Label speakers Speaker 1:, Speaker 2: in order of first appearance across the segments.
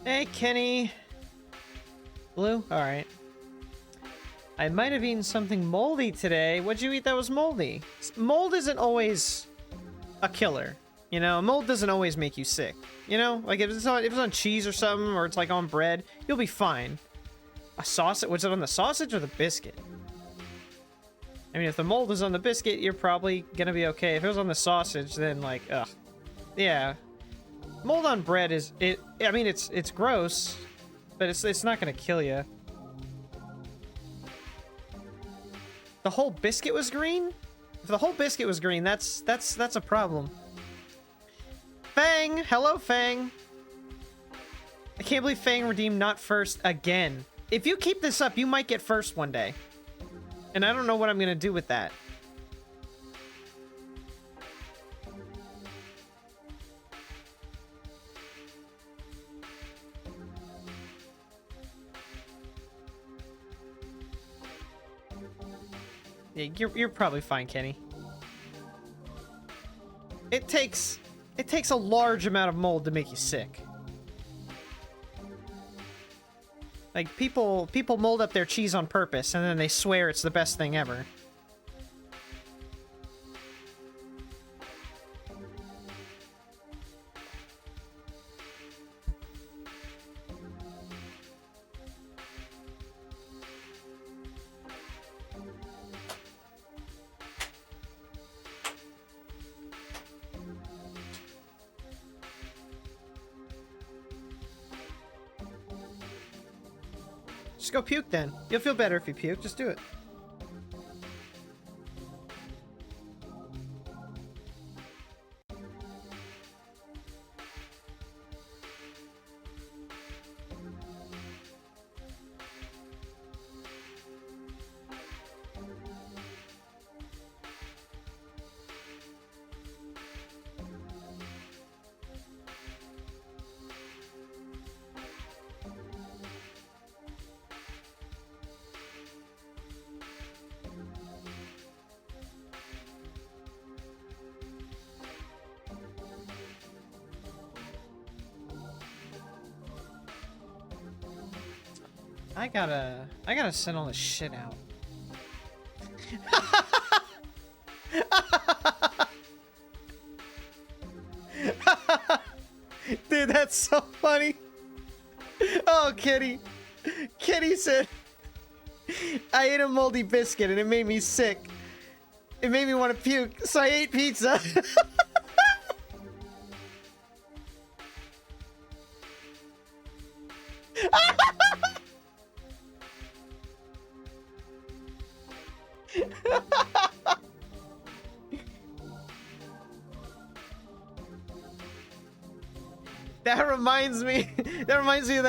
Speaker 1: Hey, Kenny. Blue? Alright. I might have eaten something moldy today. What'd you eat that was moldy? Mold isn't always a killer. You know, mold doesn't always make you sick. You know, like if it's on cheese or something, or it's like on bread, you'll be fine. A sausage? Was it on the sausage or the biscuit? I mean, if the mold is on the biscuit, you're probably gonna be okay. If it was on the sausage, then like, ugh. Yeah. Mold on bread is, I mean, it's gross, but it's not gonna kill you. The whole biscuit was green? If the whole biscuit was green, that's a problem. Fang! Hello, Fang! I can't believe Fang redeemed not first again. If you keep this up, you might get first one day. And I don't know what I'm gonna do with that. Yeah, you're probably fine, Kenny. It takes a large amount of mold to make you sick. Like, people mold up their cheese on purpose, and then they swear it's the best thing ever. Just go puke then. You'll feel better if you puke. Just do it. I gotta send all this shit out. Dude, that's so funny. Oh, Kitty. Kitty said, I ate a moldy biscuit and it made me sick. It made me want to puke, so I ate pizza. That reminds me of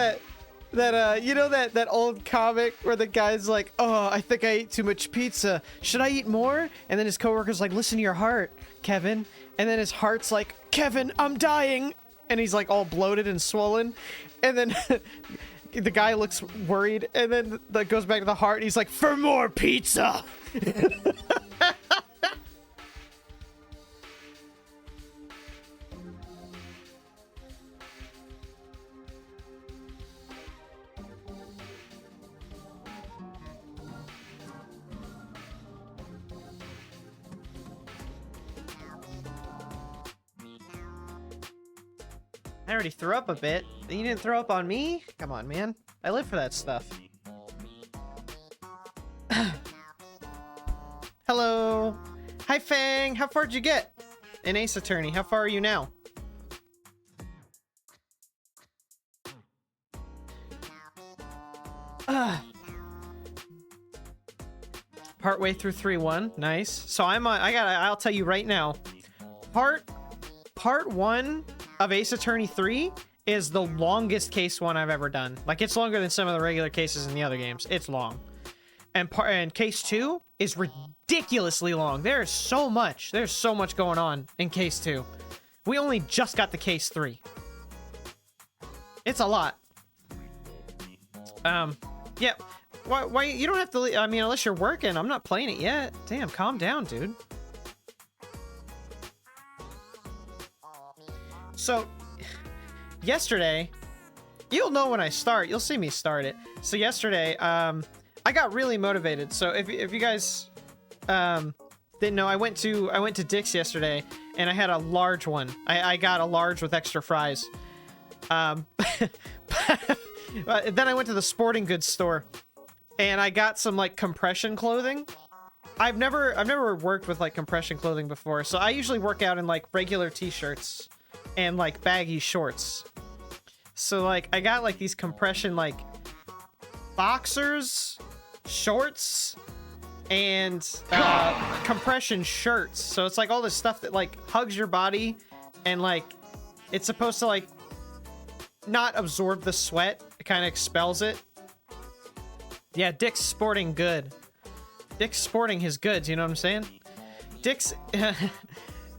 Speaker 1: that you know that old comic where the guy's like, oh, I think I ate too much pizza. Should I eat more? And then his coworker's like, listen to your heart, Kevin. And then his heart's like, Kevin, I'm dying. And he's like all bloated and swollen. And then the guy looks worried. And then that goes back to the heart and he's like, for more pizza. I already threw up a bit. You didn't throw up on me? Come on, man. I live for that stuff. Hello. Hi, Fang. How far did you get? In Ace Attorney. How far are you now? Partway through 3-1. Nice. So I'll tell you right now. Part 1 of Ace Attorney 3 is the longest case one I've ever done. Like, it's longer than some of the regular cases in the other games. It's long. And case 2 is ridiculously long. There's so much going on in case 2. We only just got the case 3. It's a lot. Yeah. Why you don't have to leave, I mean, unless you're working. I'm not playing it yet. Damn, calm down, dude. So, yesterday, You'll know when I start. You'll see me start it. So yesterday, I got really motivated. So if you guys didn't know, I went to Dick's yesterday and I had a large one. I got a large with extra fries. Then I went to the sporting goods store and I got some like compression clothing. I've never worked with like compression clothing before, so I usually work out in like regular t-shirts and like baggy shorts. So like I got like these compression like boxers, shorts, and compression shirts. So it's like all this stuff that like hugs your body and like it's supposed to like not absorb the sweat. It kind of expels it. Yeah, Dick's sporting good. Dick's sporting his goods, you know what I'm saying? Dick's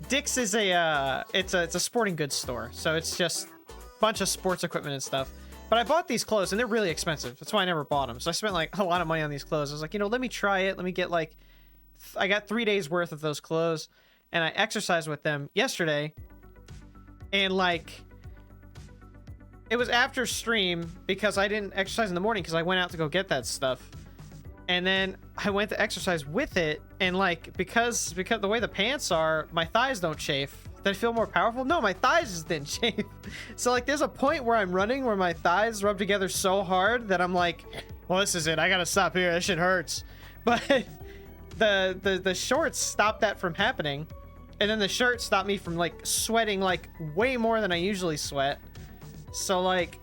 Speaker 1: Dick's is it's a sporting goods store. So it's just a bunch of sports equipment and stuff. But I bought these clothes and they're really expensive. That's why I never bought them. So I spent like a lot of money on these clothes. I was like, you know, let me try it. Let me get like, I got 3 days worth of those clothes and I exercised with them yesterday. And like, it was after stream because I didn't exercise in the morning because I went out to go get that stuff. And then I went to exercise with it, and like because the way the pants are, my thighs don't chafe. Did I feel more powerful? No, my thighs just didn't chafe. So like there's a point where I'm running where my thighs rub together so hard that I'm like, well, this is it. I gotta stop here. This shit hurts. But the shorts stopped that from happening, and then the shirt stopped me from like sweating like way more than I usually sweat. So like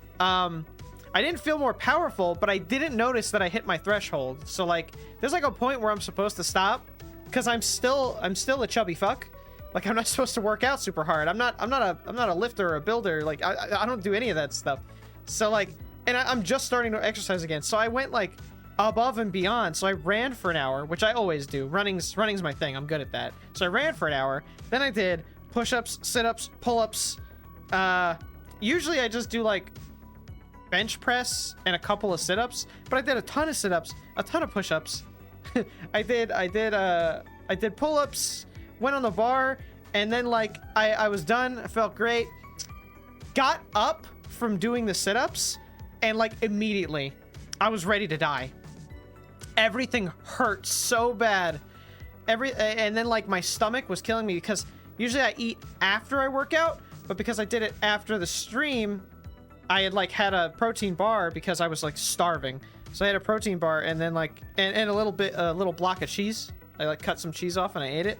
Speaker 1: I didn't feel more powerful, but I didn't notice that I hit my threshold. So like, there's like a point where I'm supposed to stop because I'm still a chubby fuck. Like I'm not supposed to work out super hard. I'm not a lifter or a builder. Like I don't do any of that stuff. So like, and I'm just starting to exercise again. So I went like above and beyond. So I ran for an hour, which I always do. Running's my thing. I'm good at that. So I ran for an hour. Then I did push-ups, sit-ups, pull-ups. Usually I just do like bench press and a couple of sit-ups, but I did a ton of sit-ups, a ton of push-ups. I did pull-ups, went on the bar, and then like I was done. I felt great. Got up from doing the sit-ups, and like immediately I was ready to die. Everything hurt so bad. And then like my stomach was killing me because usually I eat after I work out, but because I did it after the stream, I had like had a protein bar because I was like starving. So I had a protein bar and then like and a little block of cheese. I like cut some cheese off and I ate it,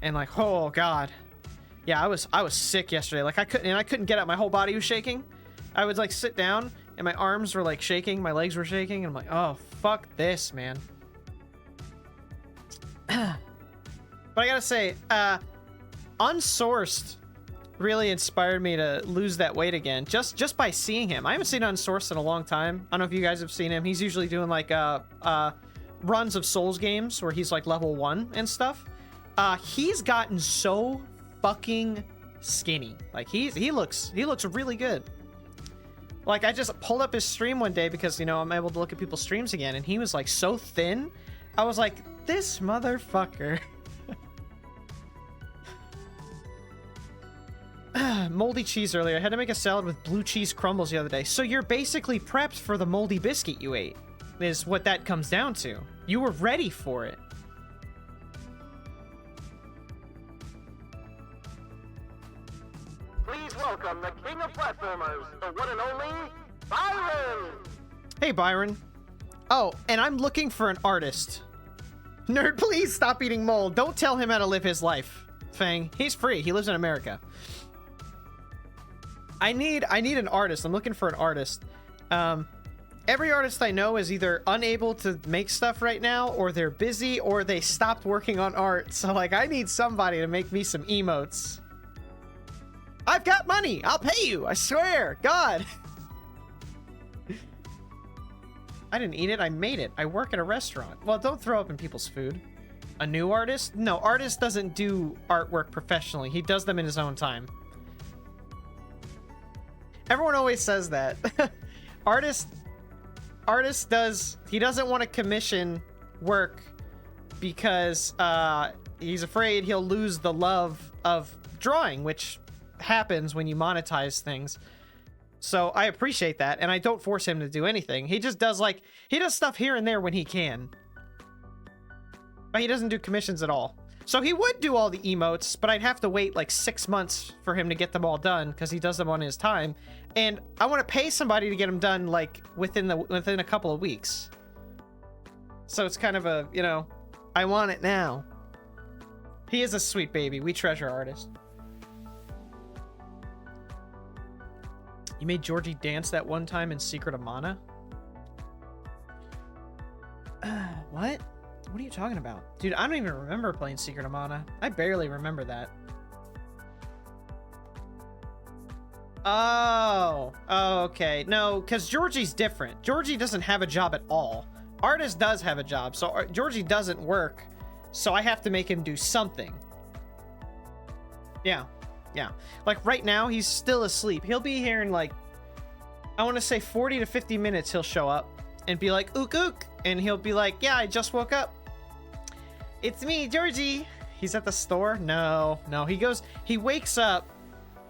Speaker 1: and like, oh god, yeah, I was sick yesterday. Like I couldn't get up. My whole body was shaking. I would like sit down and my arms were like shaking, my legs were shaking, and I'm like, oh fuck this, man. But I gotta say, Unsourced really inspired me to lose that weight again, just by seeing him. I haven't seen Unsourced in a long time. I don't know if you guys have seen him. He's usually doing like runs of Souls games where he's like level 1 and stuff. He's gotten so fucking skinny. Like he looks really good. Like I just pulled up his stream one day because, you know, I'm able to look at people's streams again, and he was like so thin. I was like, this motherfucker. Moldy cheese earlier. I had to make a salad with blue cheese crumbles the other day. So you're basically prepped for the moldy biscuit you ate, is what that comes down to. You were ready for it.
Speaker 2: Please welcome the king of platformers, the one and only Byron!
Speaker 1: Hey, Byron. Oh, and I'm looking for an artist. Nerd, please stop eating mold. Don't tell him how to live his life. Fang, he's free. He lives in America. I need an artist. I'm looking for an artist. Every artist I know is either unable to make stuff right now, or they're busy, or they stopped working on art. So like, I need somebody to make me some emotes. I've got money. I'll pay you. I swear. God. I didn't eat it. I made it. I work at a restaurant. Well, don't throw up in people's food. A new artist? No, artist doesn't do artwork professionally. He does them in his own time. Everyone always says that. Artist he doesn't want to commission work because he's afraid he'll lose the love of drawing, which happens when you monetize things. So I appreciate that, and I don't force him to do anything. He just does, like, he does stuff here and there when he can. But he doesn't do commissions at all. So he would do all the emotes, but I'd have to wait like 6 months for him to get them all done because he does them on his time. And I want to pay somebody to get them done like within a couple of weeks. So it's kind of a, you know, I want it now. He is a sweet baby. We treasure artists. You made Georgie dance that one time in Secret of Mana? What? What are you talking about? Dude, I don't even remember playing Secret of Mana. I barely remember that. Oh, okay. No, because Georgie's different. Georgie doesn't have a job at all. Artist does have a job, so Georgie doesn't work, so I have to make him do something. Yeah, yeah. Like right now, he's still asleep. He'll be here in like, I want to say 40 to 50 minutes he'll show up and be like, ook ook, and he'll be like, yeah, I just woke up. It's me, Georgie. He's at the store? No, he wakes up,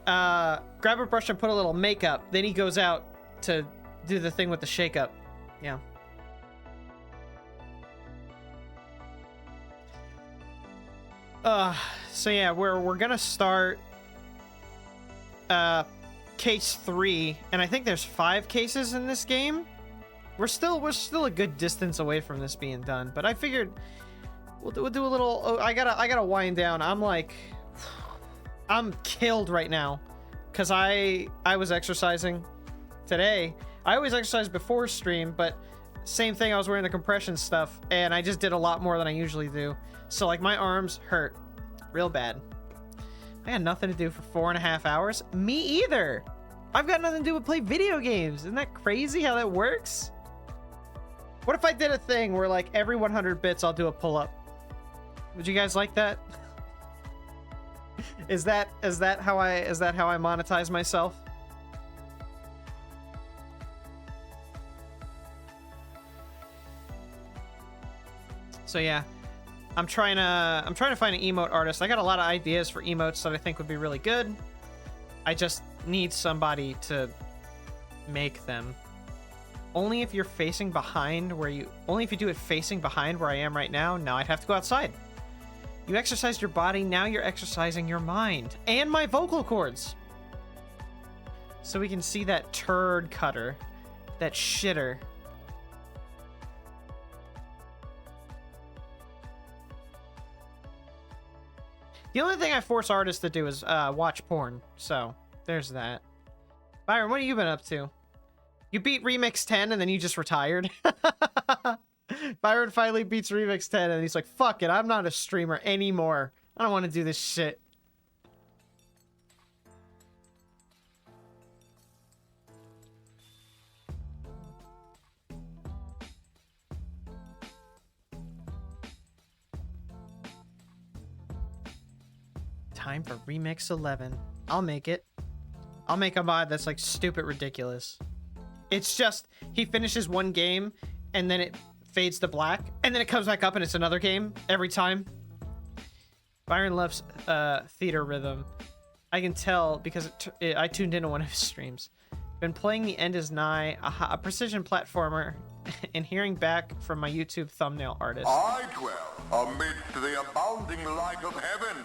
Speaker 1: grab a brush and put a little makeup, then he goes out to do the thing with the shake up. Yeah. So yeah, we're gonna start case 3, and I think there's 5 cases in this game. We're still a good distance away from this being done, but I figured we'll do a little. Oh, I gotta wind down. I'm killed right now because I was exercising today. I always exercise before stream, but same thing. I was wearing the compression stuff, and I just did a lot more than I usually do. So like my arms hurt real bad. I had nothing to do for 4.5 hours. Me either. I've got nothing to do but play video games. Isn't that crazy how that works? What if I did a thing where like every 100 bits I'll do a pull-up? Would you guys like that? Is that how I monetize myself? So yeah, I'm trying to find an emote artist. I got a lot of ideas for emotes that I think would be really good. I just need somebody to make them. Only if you're facing behind only if you do it facing behind where I am right now. No, I'd have to go outside. You exercised your body, now you're exercising your mind and my vocal cords. So we can see that turd cutter, that shitter. The only thing I force artists to do is watch porn. So there's that. Byron, what have you been up to? You beat Remix 10 and then you just retired? Byron finally beats Remix 10 and he's like, fuck it, I'm not a streamer anymore. I don't want to do this shit. Time for Remix 11. I'll make it. I'll make a mod that's like stupid ridiculous. It's just, he finishes one game and then it fades to black and then it comes back up and it's another game every time. Byron loves theater rhythm. I can tell because I tuned into one of his streams. Been playing The End Is Nigh, a precision platformer, and hearing back from my YouTube thumbnail artist.
Speaker 3: I dwell amidst the abounding light of heaven.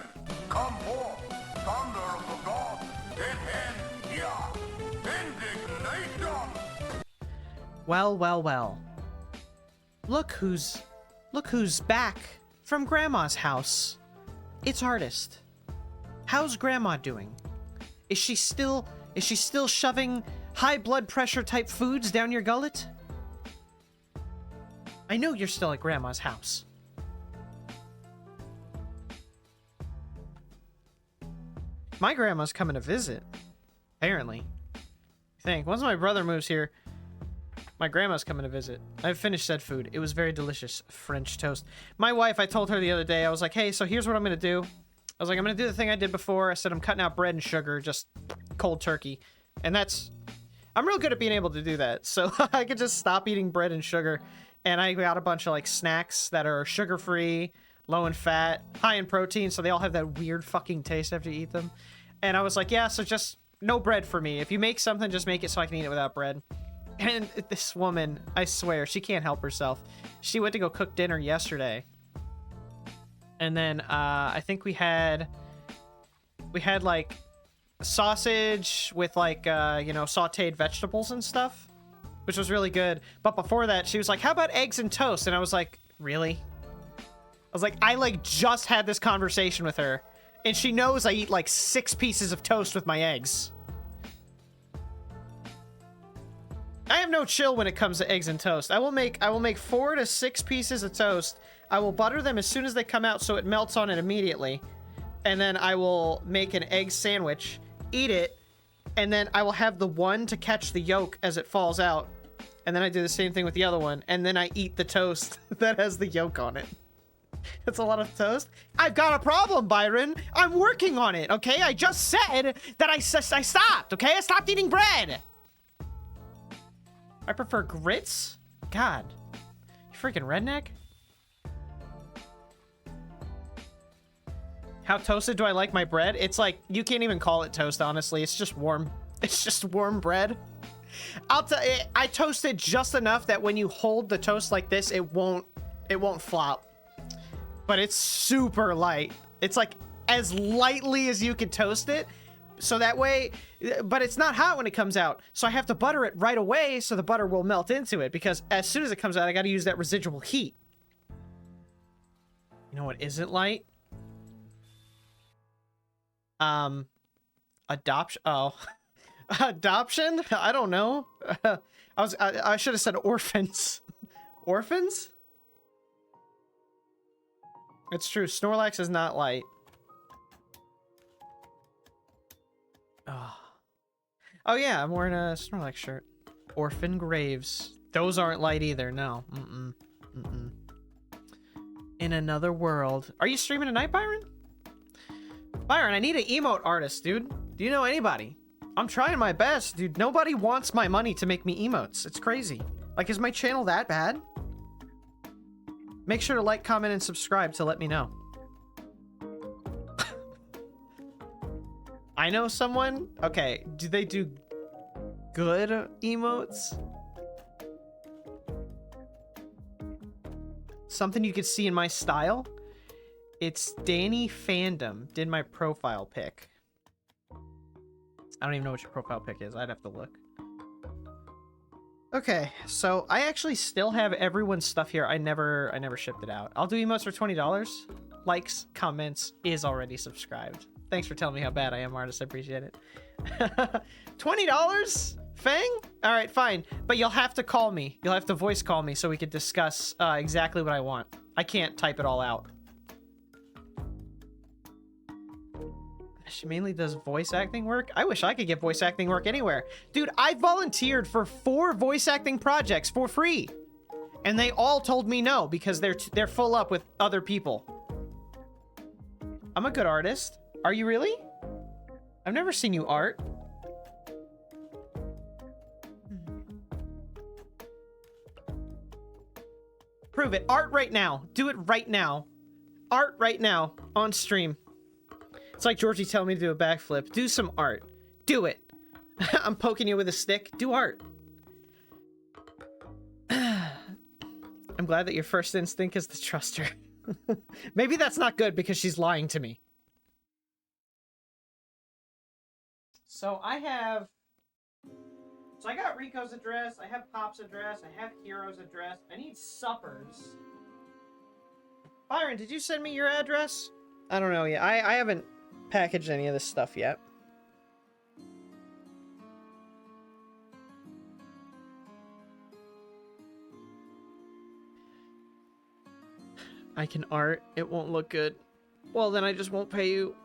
Speaker 3: Come forth, thunder of the gods, dead hand, yeah, indignation.
Speaker 1: Well, well, well. Look who's back from Grandma's house. It's Artist. How's Grandma doing? Is she still shoving high blood pressure type foods down your gullet? I know you're still at Grandma's house. My grandma's coming to visit. Apparently. I think. Once my brother moves here, my grandma's coming to visit. I've finished said food. It was very delicious. French toast. My wife, I told her the other day, I was like, hey, so here's what I'm going to do. I was like, I'm going to do the thing I did before. I said I'm cutting out bread and sugar, just cold turkey. And I'm real good at being able to do that. So I could just stop eating bread and sugar. And I got a bunch of like snacks that are sugar-free, low in fat, high in protein. So they all have that weird fucking taste after you eat them. And I was like, yeah, so just, no bread for me. If you make something, just make it so I can eat it without bread. And this woman, I swear, she can't help herself. She went to go cook dinner yesterday. And then I think we had like sausage with like, you know, sauteed vegetables and stuff, which was really good. But before that, she was like, how about eggs and toast? And I was like, really? I was like, I like just had this conversation with her, and she knows I eat like 6 pieces of toast with my eggs. I have no chill when it comes to eggs and toast. I will make 4 to 6 pieces of toast. I will butter them as soon as they come out so it melts on it immediately. And then I will make an egg sandwich, eat it, and then I will have the one to catch the yolk as it falls out. And then I do the same thing with the other one, and then I eat the toast that has the yolk on it. It's a lot of toast. I've got a problem, Byron. I'm working on it, okay? I just said that I stopped, okay? I stopped eating bread. I prefer grits? God. You freaking redneck? How toasted do I like my bread? It's like, you can't even call it toast, honestly. It's just warm. It's just warm bread. I toast it just enough that when you hold the toast like this, it won't flop. But it's super light. It's like as lightly as you can toast it. So that way, but it's not hot when it comes out. So I have to butter it right away so the butter will melt into it, because as soon as it comes out, I got to use that residual heat. You know what isn't light? Adoption. Oh, adoption. I don't know. I should have said orphans. Orphans? It's true. Snorlax is not light. Oh yeah, I'm wearing a Snorlax shirt. Orphan Graves. Those aren't light either. No. In another world. Are you streaming tonight, Byron? Byron, I need an emote artist, dude. Do you know anybody? I'm trying my best, dude. Nobody wants my money to make me emotes. It's crazy. Like, is my channel that bad? Make sure to like, comment, and subscribe to let me know. I know someone. Okay, do they do good emotes? Something you could see in my style? It's Danny Fandom did my profile pic. I don't even know what your profile pic is. I'd have to look. Okay, so I actually still have everyone's stuff here. I never shipped it out. I'll do emotes for $20. Likes, comments, is already subscribed. Thanks for telling me how bad I am, artist. I appreciate it. $20? Fang? All right, fine. But you'll have to call me. You'll have to voice call me so we could discuss exactly what I want. I can't type it all out. She mainly does voice acting work. I wish I could get voice acting work anywhere. Dude, I volunteered for 4 voice acting projects for free. And they all told me no because they're full up with other people. I'm a good artist. Are you really? I've never seen you art. Prove it. Art right now. Do it right now. Art right now on stream. It's like Georgie telling me to do a backflip. Do some art. Do it. I'm poking you with a stick. Do art. I'm glad that your first instinct is to trust her. Maybe that's not good because she's lying to me. So I got Rico's address. I have Pop's address. I have Hero's address. I need Suppers. Byron, did you send me your address? I don't know yet. I haven't packaged any of this stuff yet. I can art. It won't look good. Well, then I just won't pay you.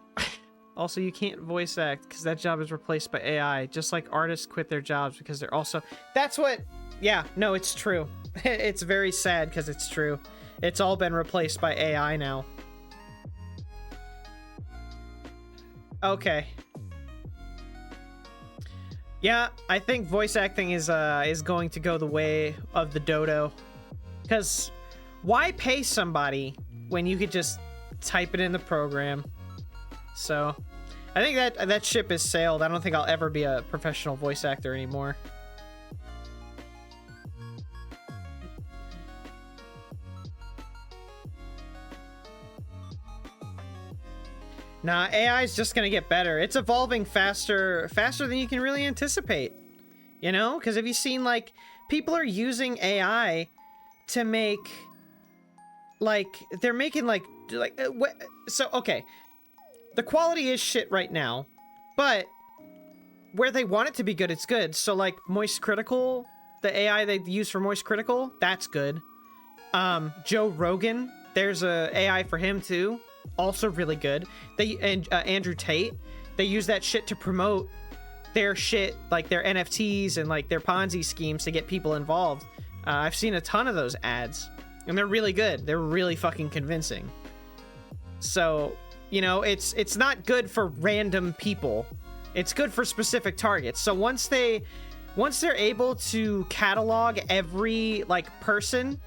Speaker 1: Also, you can't voice act because that job is replaced by AI. Just like artists quit their jobs because they're also... That's what... Yeah, no, it's true. It's very sad because it's true. It's all been replaced by AI now. Okay. Yeah, I think voice acting is going to go the way of the dodo. Because why pay somebody when you could just type it in the program? So I think that ship has sailed. I don't think I'll ever be a professional voice actor anymore. Nah, AI is just gonna get better. It's evolving faster than you can really anticipate. You know, because have you seen, like, people are using AI to make, like, they're making so okay, the quality is shit right now, but where they want it to be good, it's good. So like Moist Critical, the AI they use for Moist Critical, that's good. Joe Rogan, there's a AI for him too, also really good. Andrew Tate, they use that shit to promote their shit, like their NFTs and like their Ponzi schemes to get people involved. I've seen a ton of those ads, and they're really good. They're really fucking convincing. So, you know, it's not good for random people. It's good for specific targets. So once they're able to catalog every like person,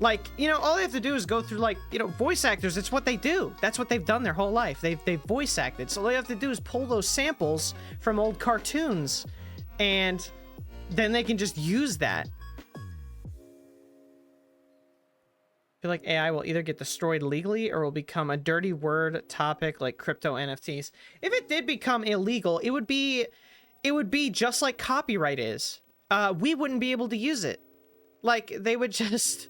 Speaker 1: like, you know, all they have to do is go through, like, you know, voice actors. It's what they do. That's what they've done their whole life. They've voice acted. So all they have to do is pull those samples from old cartoons, and then they can just use that. I feel like AI will either get destroyed legally or will become a dirty word topic like crypto NFTs. If it did become illegal, it would be just like copyright is. We wouldn't be able to use it. Like, they would just...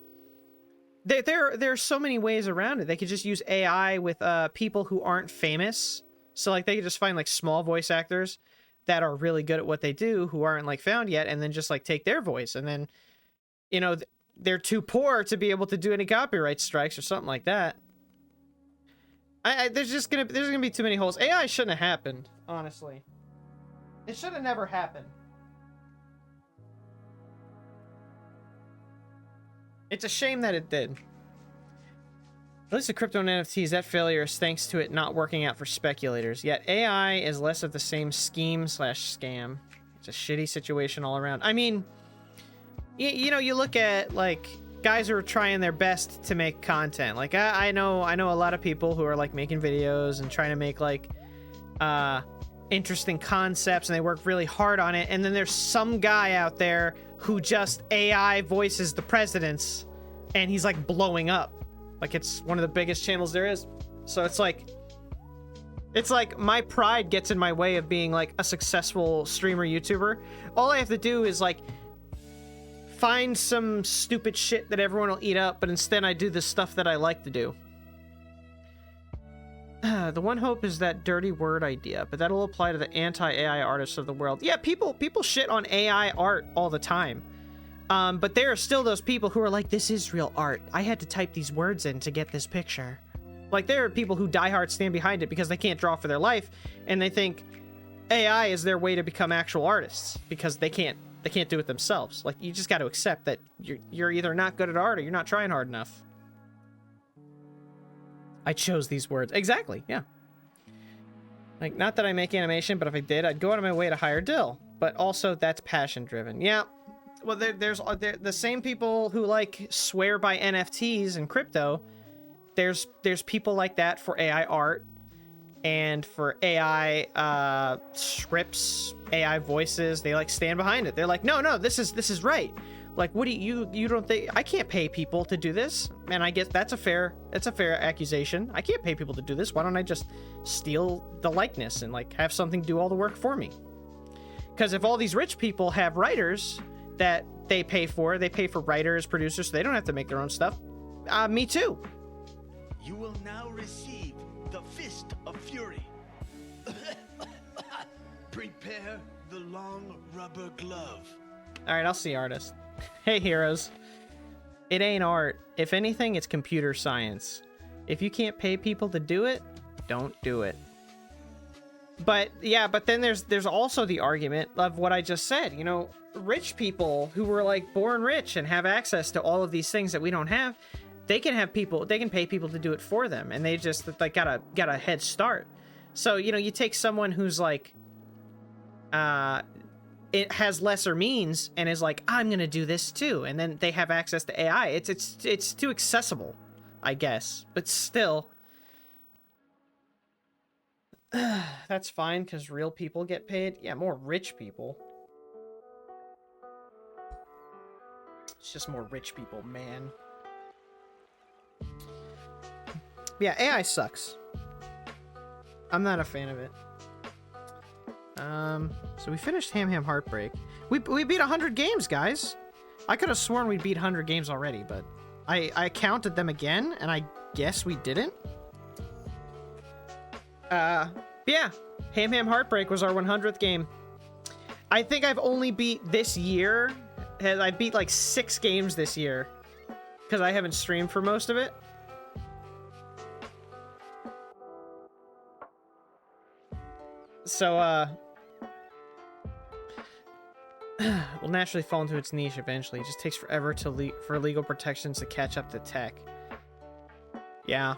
Speaker 1: There are so many ways around it. They could just use AI with people who aren't famous. So like they could just find like small voice actors that are really good at what they do who aren't like found yet, and then just like take their voice, and then, you know, they're too poor to be able to do any copyright strikes or something like that. There's gonna be too many holes. AI shouldn't have happened, honestly. It should have never happened. It's a shame that it did. At least the crypto and NFTs, that failure is thanks to it not working out for speculators. Yet AI is less of the same scheme/scam. It's a shitty situation all around. I mean, you know, you look at like guys who are trying their best to make content. Like I know a lot of people who are like making videos and trying to make like interesting concepts, and they work really hard on it. And then there's some guy out there who just AI voices the presidents, and he's like blowing up. Like it's one of the biggest channels there is. So it's like my pride gets in my way of being like a successful streamer YouTuber. All I have to do is like find some stupid shit that everyone will eat up, but instead I do the stuff that I like to do. The one hope is that dirty word idea, but that'll apply to the anti-AI artists of the world. Yeah, people shit on AI art all the time. But there are still those people who are like, this is real art. I had to type these words in to get this picture. Like, there are people who diehard stand behind it because they can't draw for their life, and they think AI is their way to become actual artists because they can't do it themselves. Like, you just got to accept that you're either not good at art or you're not trying hard enough. I chose these words. Exactly, yeah. Like, not that I make animation, but if I did, I'd go out of my way to hire Dill. But also, that's passion-driven. Yeah. Well, there's the same people who, like, swear by NFTs and crypto. There's people like that for AI art and for AI scripts, AI voices. They, like, stand behind it. They're like, no, this is right. Like, what do you don't think I can't pay people to do this? And I guess that's a fair accusation. I can't pay people to do this. Why don't I just steal the likeness and like have something do all the work for me? Because if all these rich people have writers that they pay for writers, producers, so they don't have to make their own stuff. Me too.
Speaker 4: You will now receive the Fist of Fury. Prepare the long rubber glove.
Speaker 1: All right, I'll see artist. Hey, heroes. It ain't art. If anything, it's computer science. If you can't pay people to do it, don't do it. But yeah, but then there's also the argument of what I just said. You know, rich people who were like born rich and have access to all of these things that we don't have, they can pay people to do it for them, and they just like got a head start. So, you know, you take someone who's like it has lesser means and is like, I'm gonna do this too, and then they have access to AI. It's too accessible, I guess, but still. That's fine, because real people get paid. Yeah, more rich people. It's just more rich people, man. Yeah, AI sucks. I'm not a fan of it. So we finished Ham Ham Heartbreak. We beat 100 games, guys. I could have sworn we beat 100 games already, but I counted them again, and I guess we didn't. Yeah, Ham Ham Heartbreak was our 100th game. I think I've only beat this year. I beat like 6 games this year because I haven't streamed for most of it. So, will naturally fall into its niche eventually. It just takes forever for legal protections to catch up to tech. Yeah.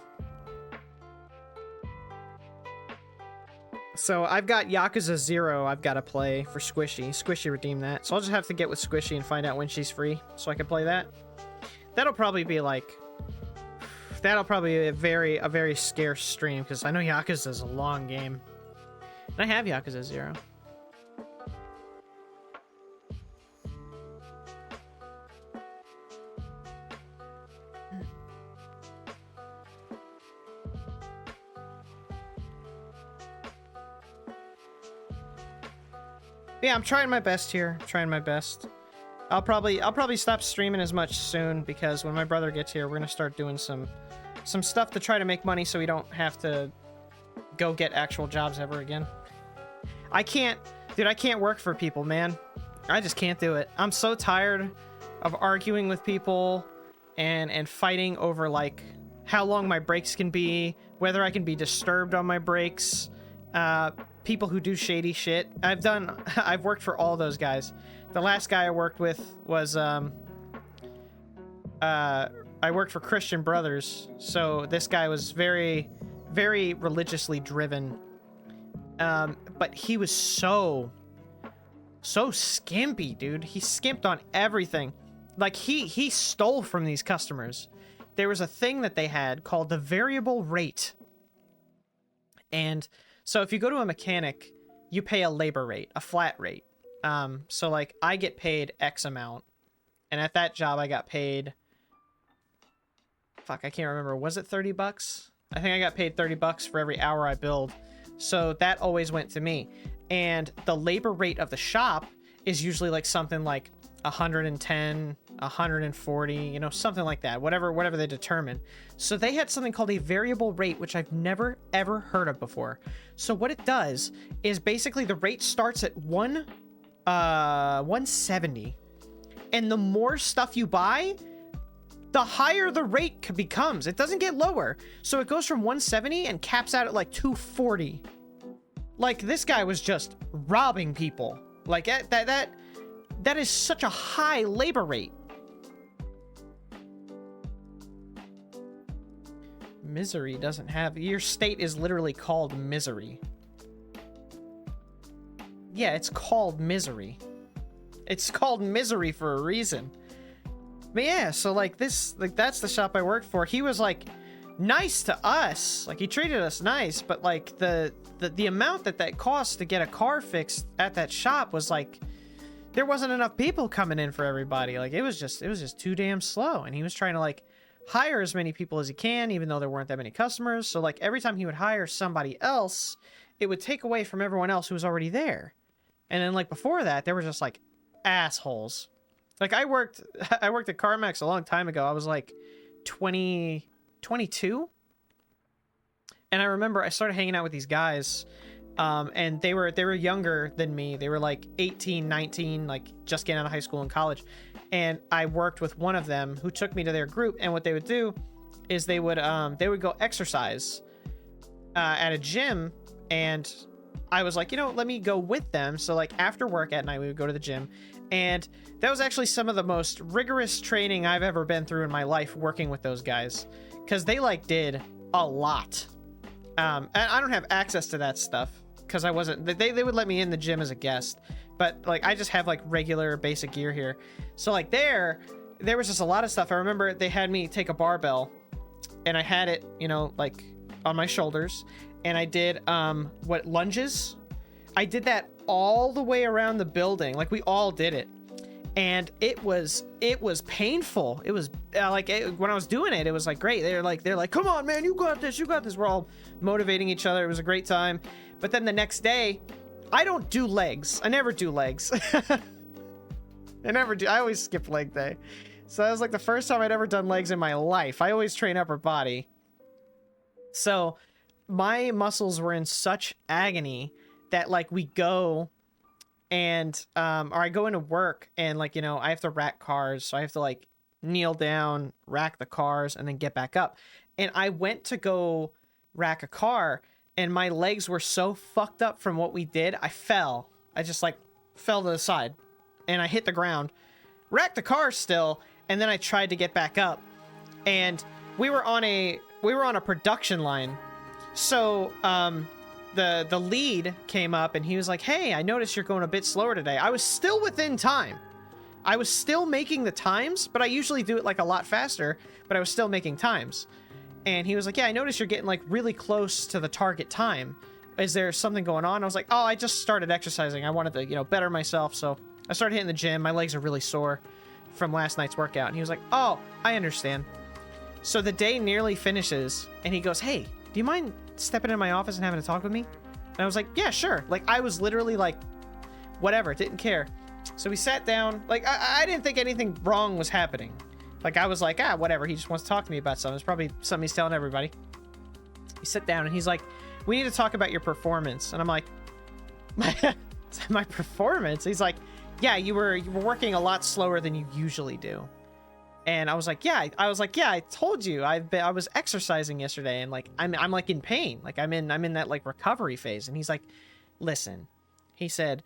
Speaker 1: So I've got Yakuza 0 I've got to play for Squishy. Squishy redeemed that. So I'll just have to get with Squishy and find out when she's free so I can play that. That'll probably be like... That'll probably be a very scarce stream because I know Yakuza is a long game. And I have Yakuza 0. Yeah, I'm trying my best here. Trying my best. I'll probably stop streaming as much soon because when my brother gets here, we're gonna start doing some stuff to try to make money so we don't have to go get actual jobs ever again. I can't work for people, man. I just can't do it. I'm so tired of arguing with people and fighting over like how long my breaks can be, whether I can be disturbed on my breaks. People who do shady shit. I've worked for all those guys. The last guy I worked with was I worked for Christian Brothers, so this guy was very religiously driven. But he was so skimpy, dude. He skimped on everything. Like he stole from these customers. There was a thing that they had called the variable rate. And so if you go to a mechanic, you pay a labor rate, a flat rate. So like I get paid X amount. And at that job I got paid, fuck, I can't remember. Was it 30 bucks? I think I got paid 30 bucks for every hour I billed. So that always went to me. And the labor rate of the shop is usually like something like 110, 140, you know, something like that, whatever they determine. So they had something called a variable rate, which I've never ever heard of before. So what it does is basically the rate starts at 170. And the more stuff you buy, the higher the rate becomes. It doesn't get lower. So it goes from 170 and caps out at like 240. Like this guy was just robbing people. Like that is such a high labor rate. Misery doesn't have... Your state is literally called Misery. Yeah, it's called Misery. It's called Misery for a reason. But yeah, so like this... Like that's the shop I worked for. He was like nice to us. Like he treated us nice, but like the amount that cost to get a car fixed at that shop was like... There wasn't enough people coming in for everybody. Like it was just too damn slow. And he was trying to like hire as many people as he can, even though there weren't that many customers. So like every time he would hire somebody else, it would take away from everyone else who was already there. And then like before that, there were just like assholes. Like I worked at CarMax a long time ago. I was like 22. And I remember I started hanging out with these guys. And they were younger than me. They were like 18, 19, like just getting out of high school and college. And I worked with one of them who took me to their group. And what they would do is they would go exercise at a gym. And I was like, you know, let me go with them. So like after work at night, we would go to the gym. And that was actually some of the most rigorous training I've ever been through in my life working with those guys. Because they like did a lot. And I don't have access to that stuff. Because I wasn't, they would let me in the gym as a guest, but like I just have like regular basic gear here. So like there was just a lot of stuff. I remember they had me take a barbell and I had it, you know, like on my shoulders, and I did what, lunges. I did that all the way around the building. Like, we all did it, and it was painful. It was when I was doing it, it was like great. They're like, come on, man, you got this, you got this. We're all motivating each other. It was a great time. But then the next day, I don't do legs. I never do legs. I never do. I always skip leg day. So that was like the first time I'd ever done legs in my life. I always train upper body. So my muscles were in such agony that like we go and or I go into work and like, you know, I have to rack cars. So I have to like kneel down, rack the cars, and then get back up. And I went to go rack a car, and my legs were so fucked up from what we did. I fell. I just like fell to the side and I hit the ground, racked the car still. And then I tried to get back up, and we were on a production line. So the lead came up and he was like, hey, I noticed you're going a bit slower today. I was still within time. I was still making the times, but I usually do it like a lot faster, but I was still making times. And he was like, yeah, I noticed you're getting like really close to the target time. Is there something going on? I was like, oh, I just started exercising. I wanted to, you know, better myself. So I started hitting the gym. My legs are really sore from last night's workout. And he was like, oh, I understand. So the day nearly finishes and he goes, hey, do you mind stepping in my office and having a talk with me? And I was like, yeah, sure. Like, I was literally like, whatever, didn't care. So we sat down. Like, I didn't think anything wrong was happening. Like, I was like, whatever. He just wants to talk to me about something. It's probably something he's telling everybody. We sit down and he's like, we need to talk about your performance. And I'm like, my performance? He's like, yeah, you were working a lot slower than you usually do. And I was like, yeah. I told you. I was exercising yesterday, and like I'm like in pain. Like I'm in that like recovery phase. And he's like, listen. He said,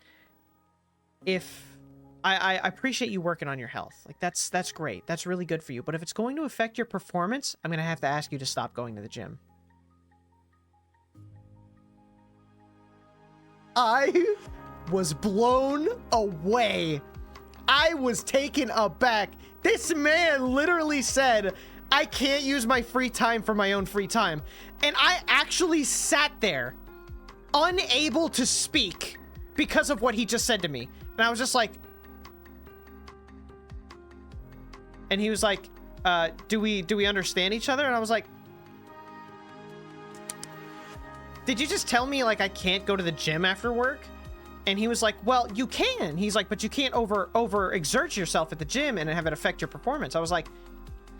Speaker 1: if I appreciate you working on your health. Like that's great. That's really good for you. But if it's going to affect your performance, I'm gonna have to ask you to stop going to the gym. I was blown away. I was taken aback. This man literally said, I can't use my free time for my own free time. And I actually sat there unable to speak because of what he just said to me. And I was just like, and he was like, do we understand each other? And I was like, did you just tell me like I can't go to the gym after work? And he was like, well, you can. He's like, but you can't over exert yourself at the gym and have it affect your performance. I was like,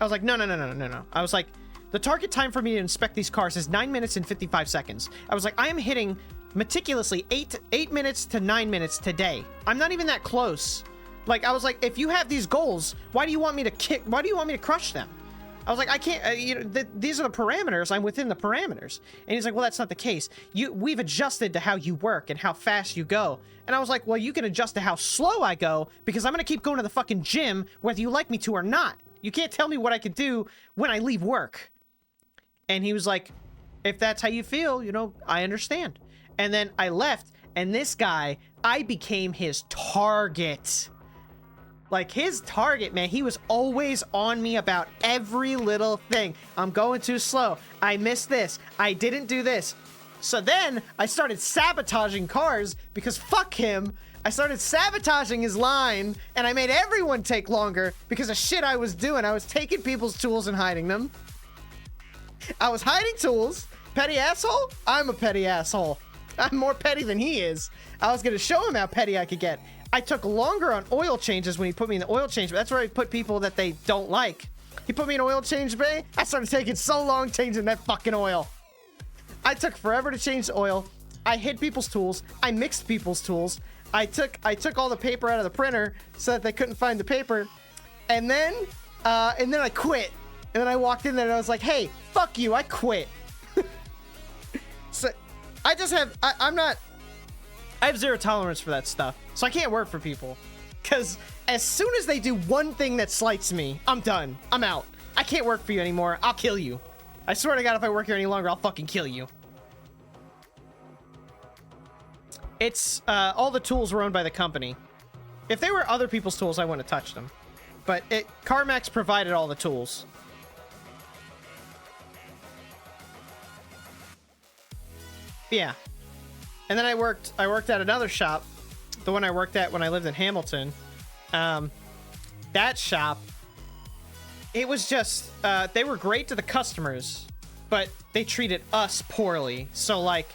Speaker 1: no. I was like, the target time for me to inspect these cars is 9 minutes and 55 seconds. I was like, I am hitting meticulously 8 minutes to 9 minutes today. I'm not even that close. Like, I was like, if you have these goals, why do you want me to crush them? I was like, I can't, these are the parameters. I'm within the parameters. And he's like, well, that's not the case. We've adjusted to how you work and how fast you go. And I was like, well, you can adjust to how slow I go because I'm going to keep going to the fucking gym whether you like me to or not. You can't tell me what I could do when I leave work. And he was like, if that's how you feel, I understand. And then I left, and this guy, I became his target. Like, his target, man, he was always on me about every little thing. I'm going too slow. I missed this. I didn't do this. So then I started sabotaging cars because fuck him. I started sabotaging his line, and I made everyone take longer because of shit I was doing. I was taking people's tools and hiding them. I was hiding tools. Petty asshole? I'm a petty asshole. I'm more petty than he is. I was going to show him how petty I could get. I took longer on oil changes when he put me in the oil change, but that's where he put people that they don't like. He put me in oil change bay. I started taking so long changing that fucking oil. I took forever to change the oil. I hid people's tools. I mixed people's tools. I took all the paper out of the printer so that they couldn't find the paper. And then I quit. And then I walked in there and I was like, hey, fuck you, I quit. So I just have, I have zero tolerance for that stuff. So I can't work for people. Because as soon as they do one thing that slights me, I'm done. I'm out. I can't work for you anymore. I'll kill you. I swear to God, if I work here any longer, I'll fucking kill you. It's, all the tools were owned by the company. If they were other people's tools, I wouldn't have touched them. But CarMax provided all the tools. Yeah. And then I worked at another shop, the one I worked at when I lived in Hamilton. That shop, it was just, they were great to the customers, but they treated us poorly. So like,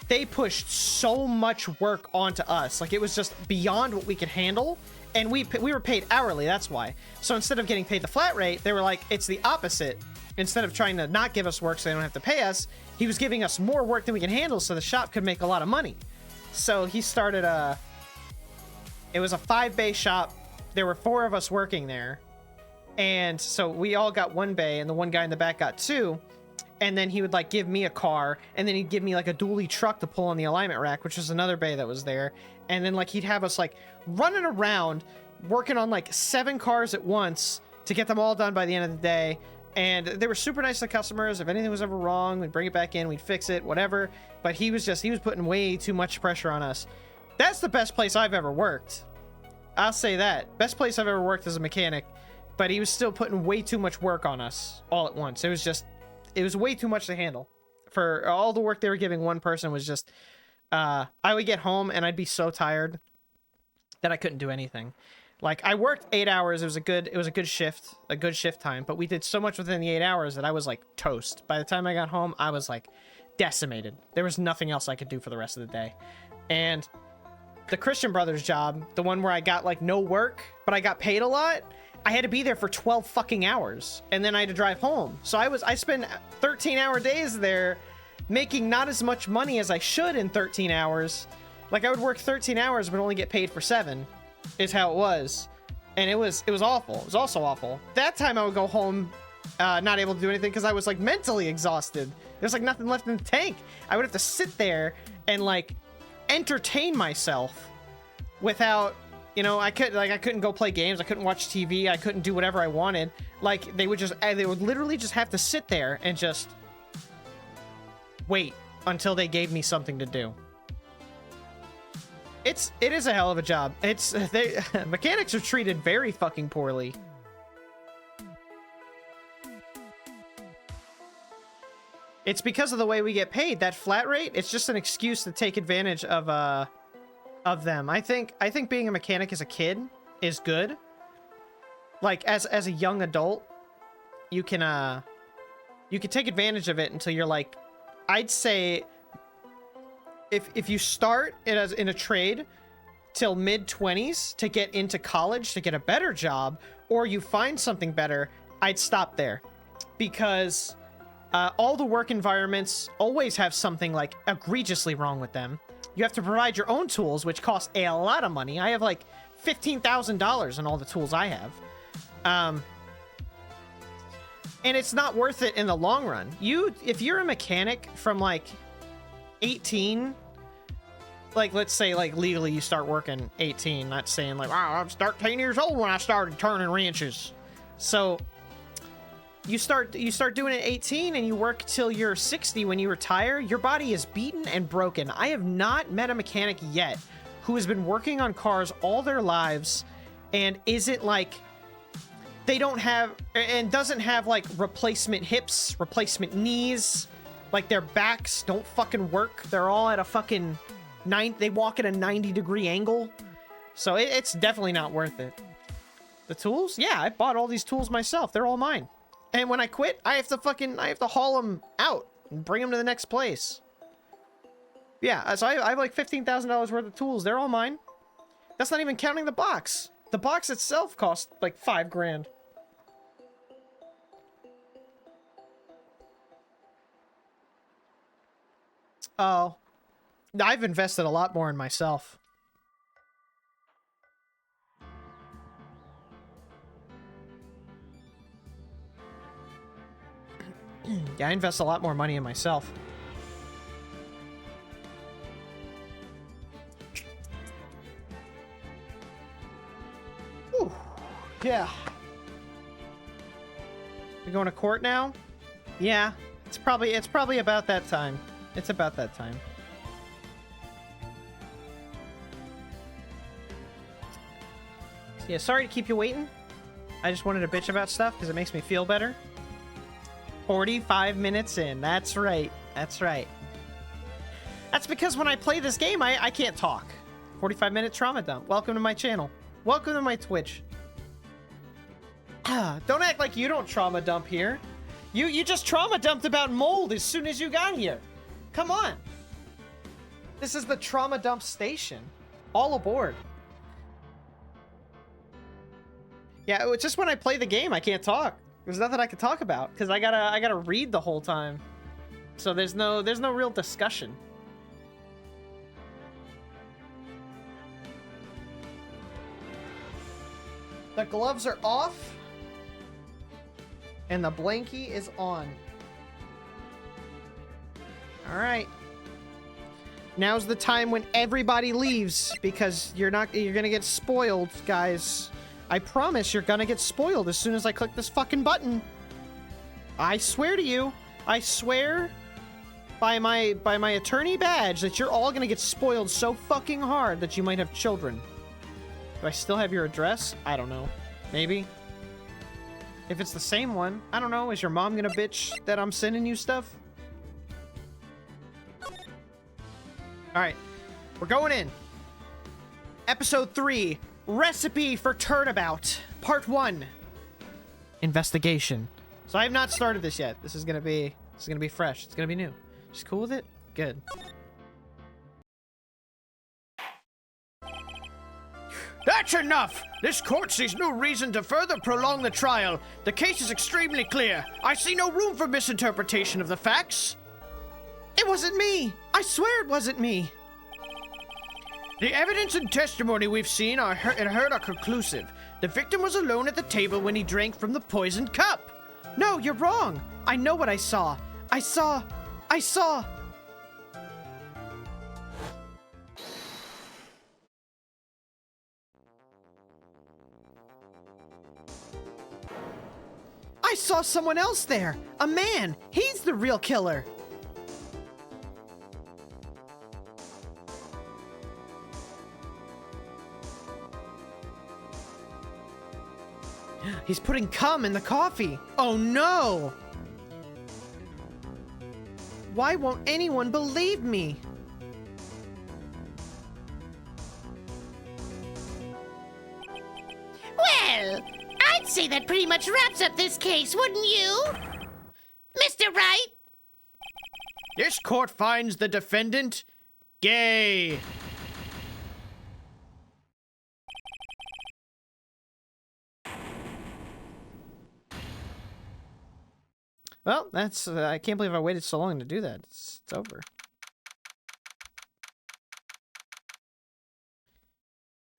Speaker 1: they pushed so much work onto us. Like, it was just beyond what we could handle. And we were paid hourly, that's why. So instead of getting paid the flat rate, they were like, it's the opposite. Instead of trying to not give us work so they don't have to pay us, he was giving us more work than we can handle so the shop could make a lot of money. So he started it was a 5-bay shop. There were 4 of us working there. And so we all got 1 bay and the one guy in the back got 2. And then he would like give me a car, and then he'd give me like a dually truck to pull on the alignment rack, which was another bay that was there. And then like he'd have us like running around working on like 7 cars at once to get them all done by the end of the day. And they were super nice to customers. If anything was ever wrong, we'd bring it back in, we'd fix it, whatever. But he was putting way too much pressure on us. That's the best place I've ever worked. I'll say that. Best place I've ever worked as a mechanic. But he was still putting way too much work on us all at once. It was way too much to handle. For all the work they were giving one person was just, I would get home and I'd be so tired that I couldn't do anything. Like, I worked 8 hours. It was a good shift time, but we did so much within the 8 hours that I was like toast. By the time I got home, I was like decimated. There was nothing else I could do for the rest of the day. And the Christian Brothers job, the one where I got like no work, but I got paid a lot, I had to be there for 12 fucking hours, and then I had to drive home. So I spent 13-hour days there making not as much money as I should in 13 hours. Like, I would work 13 hours but only get paid for 7 is how it was. And it was awful. It was also awful. That time I would go home not able to do anything because I was like mentally exhausted. There's like nothing left in the tank. I would have to sit there and like entertain myself without, you know, I couldn't go play games. I couldn't watch TV. I couldn't do whatever I wanted. Like, they would literally just have to sit there and just wait until they gave me something to do. It is a hell of a job. Mechanics are treated very fucking poorly. It's because of the way we get paid. That flat rate, it's just an excuse to take advantage of them. I think being a mechanic as a kid is good. Like, as a young adult, you can take advantage of it until you're like, I'd say if you start in a trade till mid-20s to get into college to get a better job, or you find something better, I'd stop there. Because all the work environments always have something like egregiously wrong with them. You have to provide your own tools, which cost a lot of money. I have like $15,000 in all the tools I have. And it's not worth it in the long run. If you're a mechanic from like 18, like, let's say like legally you start working 18, not saying like, wow, I was 13 years old when I started turning wrenches. So you start doing it at 18 and you work till you're 60. When you retire, your body is beaten and broken. I have not met a mechanic yet who has been working on cars all their lives and isn't like, they don't have, and doesn't have like replacement hips, replacement knees, like their backs don't fucking work. They're all at a fucking they walk at a 90-degree angle. So it's definitely not worth it. The tools? Yeah, I bought all these tools myself. They're all mine. And when I quit, I have to haul them out and bring them to the next place. Yeah, so I have like $15,000 worth of tools. They're all mine. That's not even counting the box. The box itself cost like $5 grand. Oh, I've invested a lot more in myself. Yeah, I invest a lot more money in myself. Whew. Yeah. We going to court now? Yeah, it's probably about that time. It's about that time. Yeah, sorry to keep you waiting. I just wanted to bitch about stuff because it makes me feel better. 45 minutes in. That's right. That's right. That's because when I play this game, I can't talk. 45-minute trauma dump. Welcome to my channel. Welcome to my Twitch. Don't act like you don't trauma dump here. You just trauma dumped about mold as soon as you got here. Come on. This is the trauma dump station. All aboard. Yeah, it's just when I play the game, I can't talk. There's nothing I can talk about because I gotta read the whole time. So there's no real discussion. The gloves are off. And the blankie is on. All right. Now's the time when everybody leaves because you're gonna get spoiled, guys. I promise you're gonna get spoiled as soon as I click this fucking button. I swear to you. I swear by my attorney badge that you're all gonna get spoiled so fucking hard that you might have children. Do I still have your address? I don't know. Maybe. If it's the same one, I don't know. Is your mom gonna bitch that I'm sending you stuff? Alright. We're going in. Episode 3. Recipe for Turnabout. Part 1. Investigation. So I have not started this yet. This is gonna be fresh. It's gonna be new. Just cool with it? Good.
Speaker 5: That's enough! This court sees no reason to further prolong the trial. The case is extremely clear. I see no room for misinterpretation of the facts.
Speaker 1: It wasn't me! I swear it wasn't me!
Speaker 5: The evidence and testimony we've seen and heard are conclusive. The victim was alone at the table when he drank from the poisoned cup.
Speaker 1: No, you're wrong! I know what I saw. I saw... I saw someone else there! A man! He's the real killer! He's putting cum in the coffee! Oh no! Why won't anyone believe me?
Speaker 6: Well, I'd say that pretty much wraps up this case, wouldn't you? Mr. Wright?
Speaker 5: This court finds the defendant gay.
Speaker 1: Well, that's... I can't believe I waited so long to do that. It's over.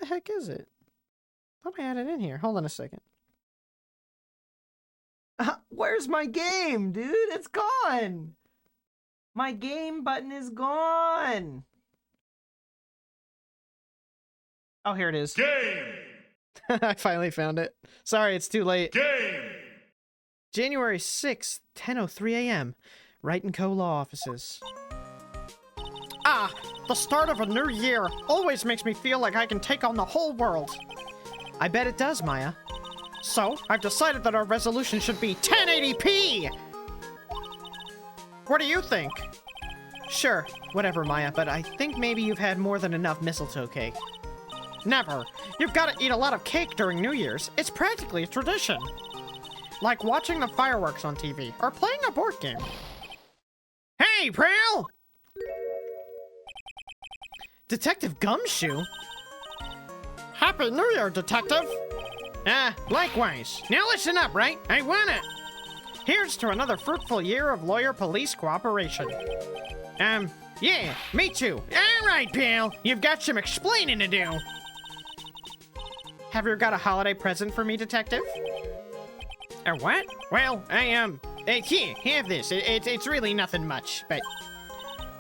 Speaker 1: The heck is it? I thought I had it in here. Hold on a second. Where's my game, dude? It's gone! My game button is gone! Oh, here it is.
Speaker 3: Game!
Speaker 1: I finally found it. Sorry, it's too late.
Speaker 3: Game!
Speaker 1: January 6th, 10:03 a.m. Wright & Co. Law Offices.
Speaker 5: Ah, the start of a new year always makes me feel like I can take on the whole world.
Speaker 1: I bet it does, Maya.
Speaker 5: So, I've decided that our resolution should be 1080p! What do you think?
Speaker 1: Sure, whatever, Maya, but I think maybe you've had more than enough mistletoe cake.
Speaker 5: Never. You've got to eat a lot of cake during New Year's. It's practically a tradition. Like watching the fireworks on TV, or playing a board game. Hey, pal!
Speaker 1: Detective Gumshoe?
Speaker 5: Happy New Year, Detective! Likewise. Now listen up, right? I want it! Here's to another fruitful year of lawyer-police cooperation. Yeah, me too. Alright, pal, you've got some explaining to do.
Speaker 1: Have you got a holiday present for me, Detective?
Speaker 5: A what? Well, here, have this. It's really nothing much, but...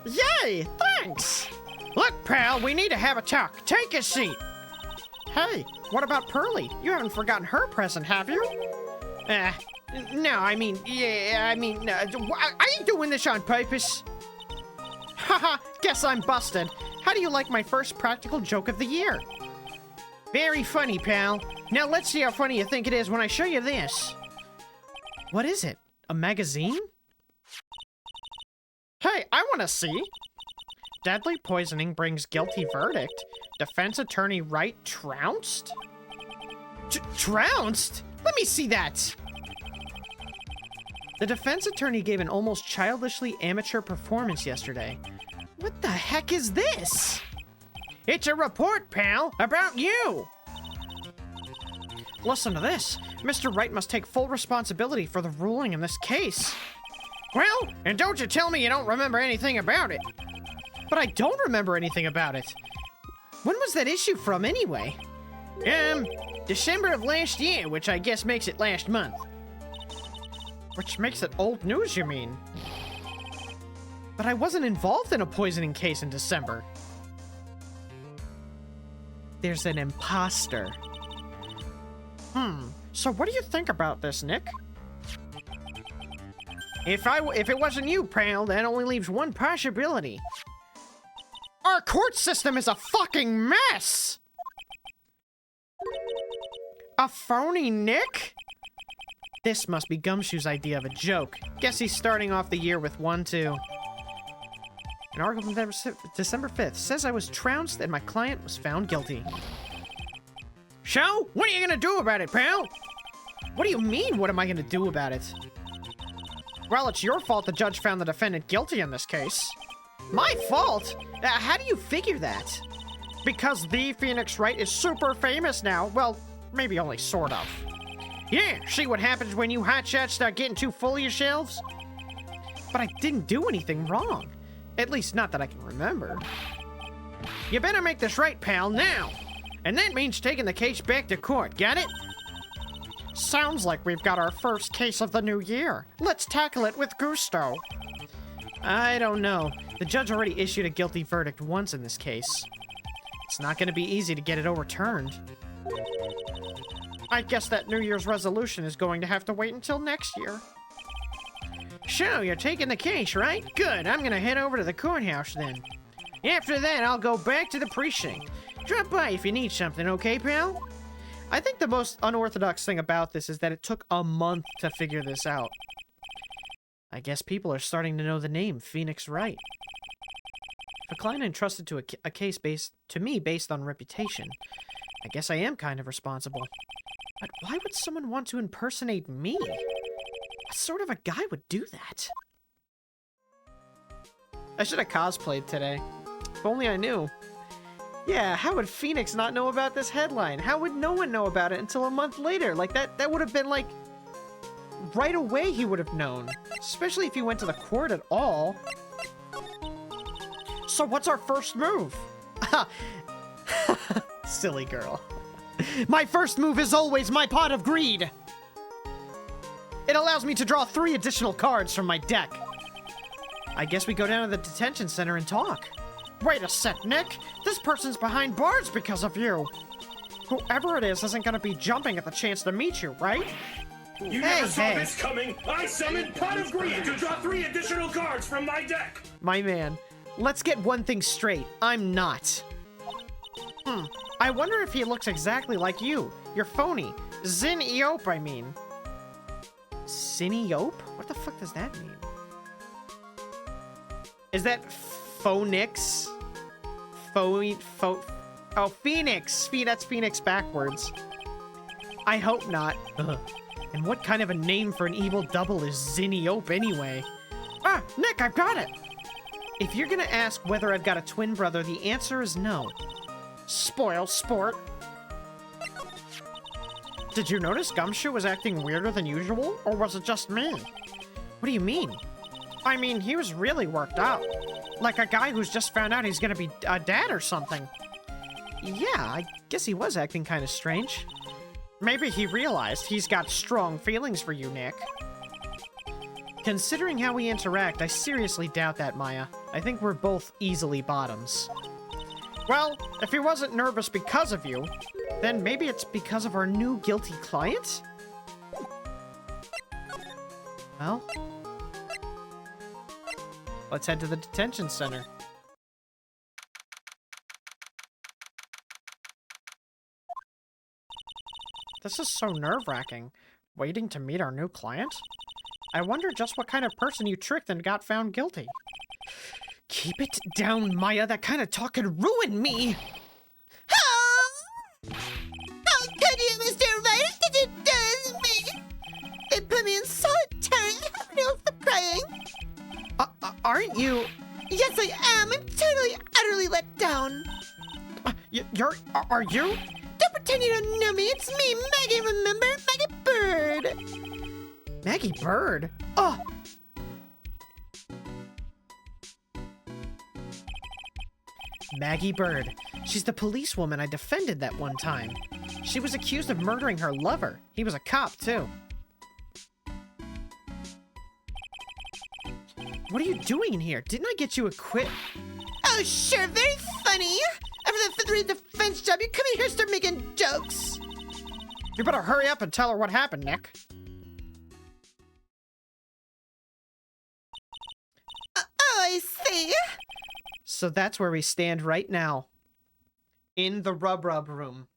Speaker 5: Yay! Thanks! Look, pal, we need to have a talk. Take a seat. Hey, what about Pearlie? You haven't forgotten her present, have you? No, are you doing this on purpose? Haha, guess I'm busted. How do you like my first practical joke of the year? Very funny, pal. Now let's see how funny you think it is when I show you this.
Speaker 1: What is it? A magazine?
Speaker 5: Hey, I want to see. deadly poisoning brings guilty verdict. Defense attorney Wright trounced? Trounced? Let me see that! The defense attorney gave an almost childishly amateur performance yesterday. What the heck is this? It's a report, pal, about you! Listen to this. Mr. Wright must take full responsibility for the ruling in this case. Well, and don't you tell me you don't remember anything about it. But I don't remember anything about it. When was that issue from, anyway? December of last year, which I guess makes it last month. Which makes it old news, you mean? But I wasn't involved in a poisoning case in December. There's an imposter. So what do you think about this, Nick? If it wasn't you, pal, that only leaves one possibility. Our court system is a fucking mess! A phony Nick? This must be Gumshoe's idea of a joke. Guess he's starting off the year with one, too. An article from December 5th says I was trounced and my client was found guilty. So, what are you gonna do about it, pal? What do you mean, what am I gonna do about it? Well, it's your fault the judge found the defendant guilty in this case. My fault? How do you figure that? Because the Phoenix Wright is super famous now. Well, maybe only sort of. Yeah, see what happens when you hotshots start getting too full of yourselves? But I didn't do anything wrong. At least not that I can remember. You better make this right, pal, now. And that means taking the case back to court, got it? Sounds like we've got our first case of the new year. Let's tackle it with gusto. I don't know. The judge already issued a guilty verdict once in this case. It's not going to be easy to get it overturned. I guess that New Year's resolution is going to have to wait until next year. So, you're taking the case, right? Good, I'm going to head over to the courthouse then. After that, I'll go back to the precinct. Drop by if you need something, okay, pal? I think the most unorthodox thing about this is that it took a month to figure this out. I guess people are starting to know the name Phoenix Wright. If a client entrusted to a case to me based on reputation, I guess I am kind of responsible. But why would someone want to impersonate me? What sort of a guy would do that? I should have cosplayed today. If only I knew. Yeah, how would Phoenix not know about this headline? How would no one know about it until a month later? Like, that would have been, like, right away he would have known. Especially if he went to the court at all. So what's our first move? Silly girl. My first move is always my pot of greed. It allows me to draw 3 additional cards from my deck. I guess we go down to the detention center and talk. Wait a sec, Nick. This person's behind bars because of you. Whoever it is isn't gonna be jumping at the chance to meet you, right?
Speaker 7: You never saw this coming! I summoned Pot of Greed to draw 3 additional cards from my deck!
Speaker 5: My man, let's get one thing straight. I'm not. I wonder if he looks exactly like you. You're phony. Zin Eop, I mean. Zin Eop? What the fuck does that mean? Is that Phonix? Oh, Phoenix! That's Phoenix backwards. I hope not. Ugh. And what kind of a name for an evil double is Ziniope anyway? Ah, Nick, I've got it! If you're gonna ask whether I've got a twin brother, the answer is no. Spoil sport. Did you notice Gumshoe was acting weirder than usual? Or was it just me? What do you mean? I mean, he was really worked out. Like a guy who's just found out he's gonna be a dad or something. Yeah, I guess he was acting kind of strange. Maybe he realized he's got strong feelings for you, Nick. Considering how we interact, I seriously doubt that, Maya. I think we're both easily bottoms. Well, if he wasn't nervous because of you, then maybe it's because of our new guilty client? Well, let's head to the detention center. This is so nerve-wracking. Waiting to meet our new client? I wonder just what kind of person you tricked and got found guilty. Keep it down, Maya. That kind of talk could ruin me.
Speaker 6: How could you, Mr. Right? Did you do me? They put me in solitary hospital for crying.
Speaker 5: Aren't you?
Speaker 6: Yes, I am. I'm totally, utterly let down.
Speaker 5: Are you?
Speaker 6: Don't pretend you don't know me. It's me, Maggie, remember? Maggie Bird.
Speaker 5: Maggie Bird? Oh! Maggie Bird. She's the policewoman I defended that one time. She was accused of murdering her lover. He was a cop, too. What are you doing in here? Didn't I get you a quit?
Speaker 6: Oh, sure, very funny. After that fifth-rate defense job, you come in here and start making jokes.
Speaker 5: You better hurry up and tell her what happened, Nick.
Speaker 6: Oh, I see.
Speaker 5: So that's where we stand right now. In the Rub room.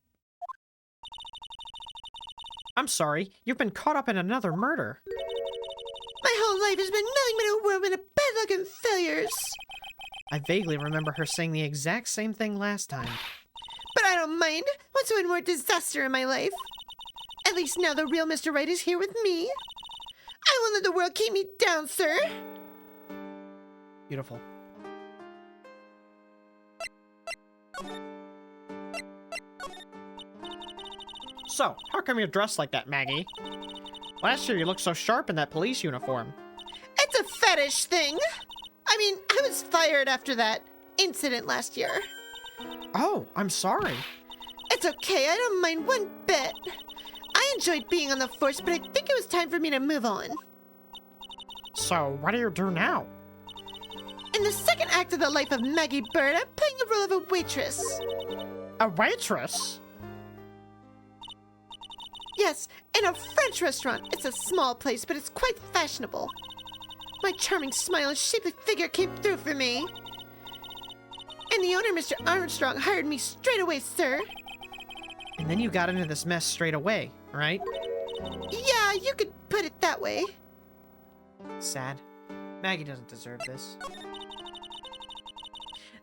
Speaker 5: I'm sorry, you've been caught up in another murder.
Speaker 6: My whole life has been nothing but a whirlwind of bad luck and failures.
Speaker 5: I vaguely remember her saying the exact same thing last time.
Speaker 6: But I don't mind. What's one more disaster in my life? At least now the real Mr. Right is here with me. I won't let the world keep me down, sir.
Speaker 5: Beautiful. So, how come you're dressed like that, Maggie? Last year you looked so sharp in that police uniform.
Speaker 6: It's a fetish thing. I mean, I was fired after that incident last year.
Speaker 5: Oh, I'm sorry.
Speaker 6: It's okay, I don't mind one bit. I enjoyed being on the force, but I think it was time for me to move on.
Speaker 5: So, what do you do now?
Speaker 6: In the second act of the life of Maggie Bird, I'm playing the role of a waitress.
Speaker 5: A waitress?
Speaker 6: Yes, in a French restaurant. It's a small place, but it's quite fashionable. My charming smile and shapely figure came through for me. And the owner, Mr. Armstrong, hired me straight away, sir.
Speaker 5: And then you got into this mess straight away, right?
Speaker 6: Yeah, you could put it that way.
Speaker 5: Sad. Maggie doesn't deserve this.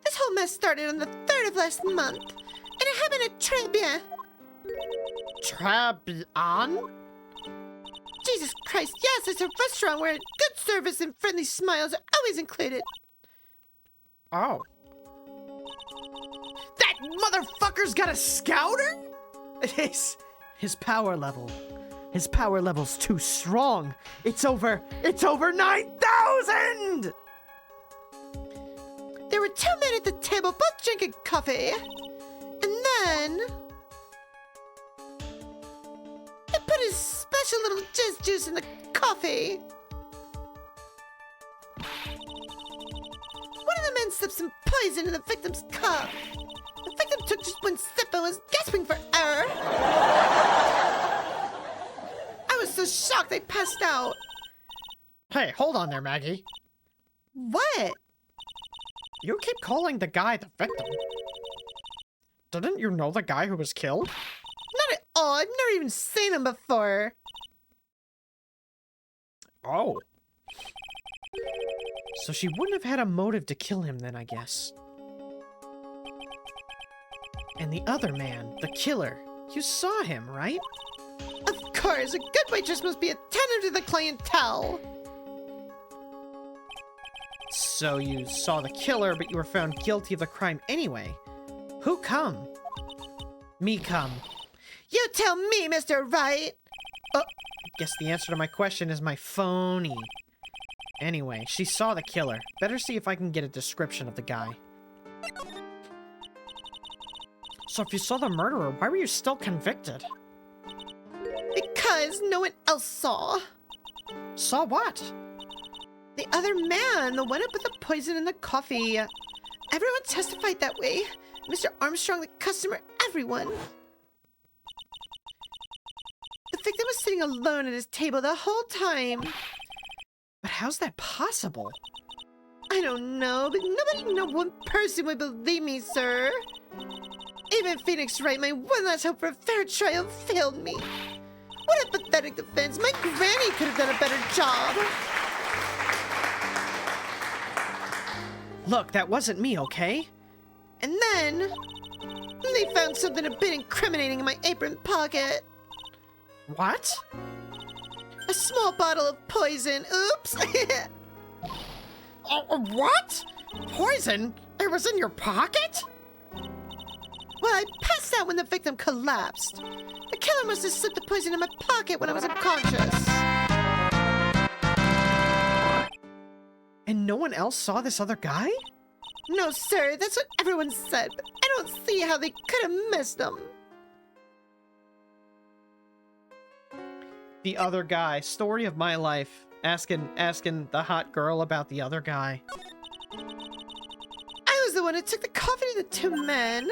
Speaker 6: This whole mess started on the 3rd of last month, and it happened at Très Bien.
Speaker 5: Trabian?
Speaker 6: Jesus Christ, yes, it's a restaurant where good service and friendly smiles are always included.
Speaker 5: Oh. That motherfucker's got a scouter? His power level. His power level's too strong. It's over 9,000!
Speaker 6: There were 2 men at the table, both drinking coffee. And then he put his special little jizz juice in the coffee. One of the men slipped some poison in the victim's cup. The victim took just one sip and was gasping for air. I was so shocked I passed out.
Speaker 5: Hey, hold on there, Maggie.
Speaker 6: What?
Speaker 5: You keep calling the guy the victim. Didn't you know the guy who was killed?
Speaker 6: Not at all. I've never even seen him before.
Speaker 5: Oh. So she wouldn't have had a motive to kill him then, I guess. And the other man, the killer, you saw him, right?
Speaker 6: Of course, a good waitress must be attentive to the clientele.
Speaker 5: So you saw the killer, but you were found guilty of the crime anyway. Who come? Me come.
Speaker 6: You tell me, Mr. Right.
Speaker 5: Guess the answer to my question is my phony. Anyway, she saw the killer. Better see if I can get a description of the guy. So if you saw the murderer, why were you still convicted?
Speaker 6: Because no one else saw.
Speaker 5: Saw what?
Speaker 6: The other man, the one who put the poison in the coffee. Everyone testified that way. Mr. Armstrong, the customer, everyone. The victim was sitting alone at his table the whole time.
Speaker 5: But how's that possible?
Speaker 6: I don't know, but nobody, not one person would believe me, sir. Even Phoenix Wright, my one last hope for a fair trial, failed me. What a pathetic defense. My granny could have done a better job.
Speaker 1: Look, that wasn't me, okay?
Speaker 6: And then they found something a bit incriminating in my apron pocket.
Speaker 1: What?
Speaker 6: A small bottle of poison. Oops.
Speaker 5: What? Poison? It was in your pocket?
Speaker 6: Well, I passed out when the victim collapsed. The killer must have slipped the poison in my pocket when I was unconscious.
Speaker 1: And no one else saw this other guy?
Speaker 6: No, sir, that's what everyone said, but I don't see how they could have missed him.
Speaker 1: The other guy. Story of my life. Asking the hot girl about the other guy.
Speaker 6: I was the one who took the coffee to the two men.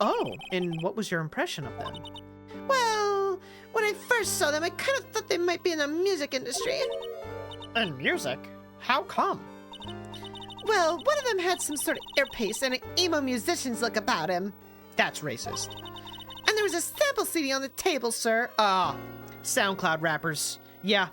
Speaker 1: Oh, and what was your impression of them?
Speaker 6: Well, when I first saw them, I kind of thought they might be in the music industry.
Speaker 5: In music? How come?
Speaker 6: Well, one of them had some sort of earpiece and an emo musician's look about him.
Speaker 1: That's racist.
Speaker 6: And there was a sample CD on the table, sir.
Speaker 1: SoundCloud rappers. Yeah,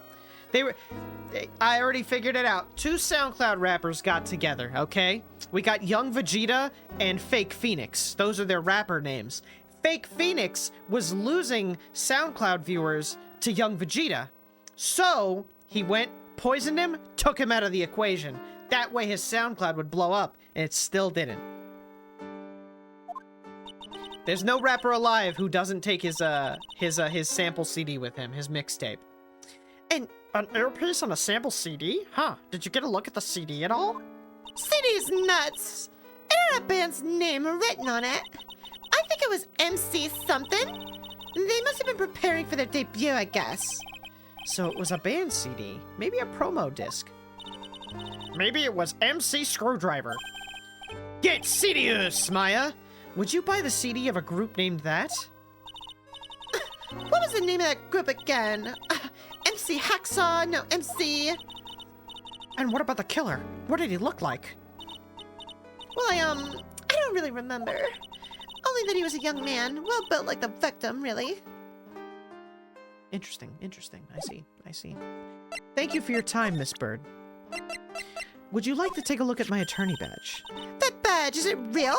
Speaker 1: I already figured it out. 2 SoundCloud rappers got together, okay? We got Young Vegeta and Fake Phoenix. Those are their rapper names. Fake Phoenix was losing SoundCloud viewers to Young Vegeta. So, he went, poisoned him, took him out of the equation. That way his SoundCloud would blow up, and it still didn't. There's no rapper alive who doesn't take his sample CD with him, his mixtape.
Speaker 6: And
Speaker 5: An earpiece on a sample CD? Huh. Did you get a look at the CD at all?
Speaker 6: CD's nuts. It had a band's name written on it. I think it was MC something. They must have been preparing for their debut, I guess.
Speaker 1: So it was a band CD, maybe a promo disc.
Speaker 5: Maybe it was MC Screwdriver.
Speaker 1: Get serious, Maya! Would you buy the CD of a group named that?
Speaker 6: What was the name of that group again? MC Hacksaw? No, MC...
Speaker 5: And what about the killer? What did he look like?
Speaker 6: Well, I don't really remember. Only that he was a young man, well built like the victim, really.
Speaker 1: Interesting. I see. Thank you for your time, Miss Bird. Would you like to take a look at my attorney badge?
Speaker 6: That badge, is it real?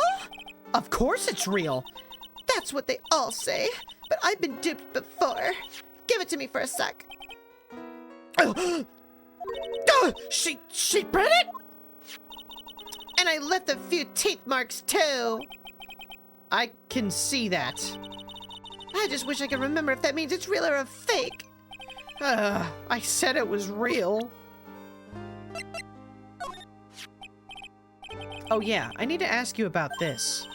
Speaker 1: Of course it's real!
Speaker 6: That's what they all say, but I've been duped before. Give it to me for a sec.
Speaker 5: She bit it?
Speaker 6: And I left a few teeth marks too.
Speaker 1: I can see that.
Speaker 6: I just wish I could remember if that means it's real or a fake.
Speaker 1: I said it was real. Oh yeah, I need to ask you about this.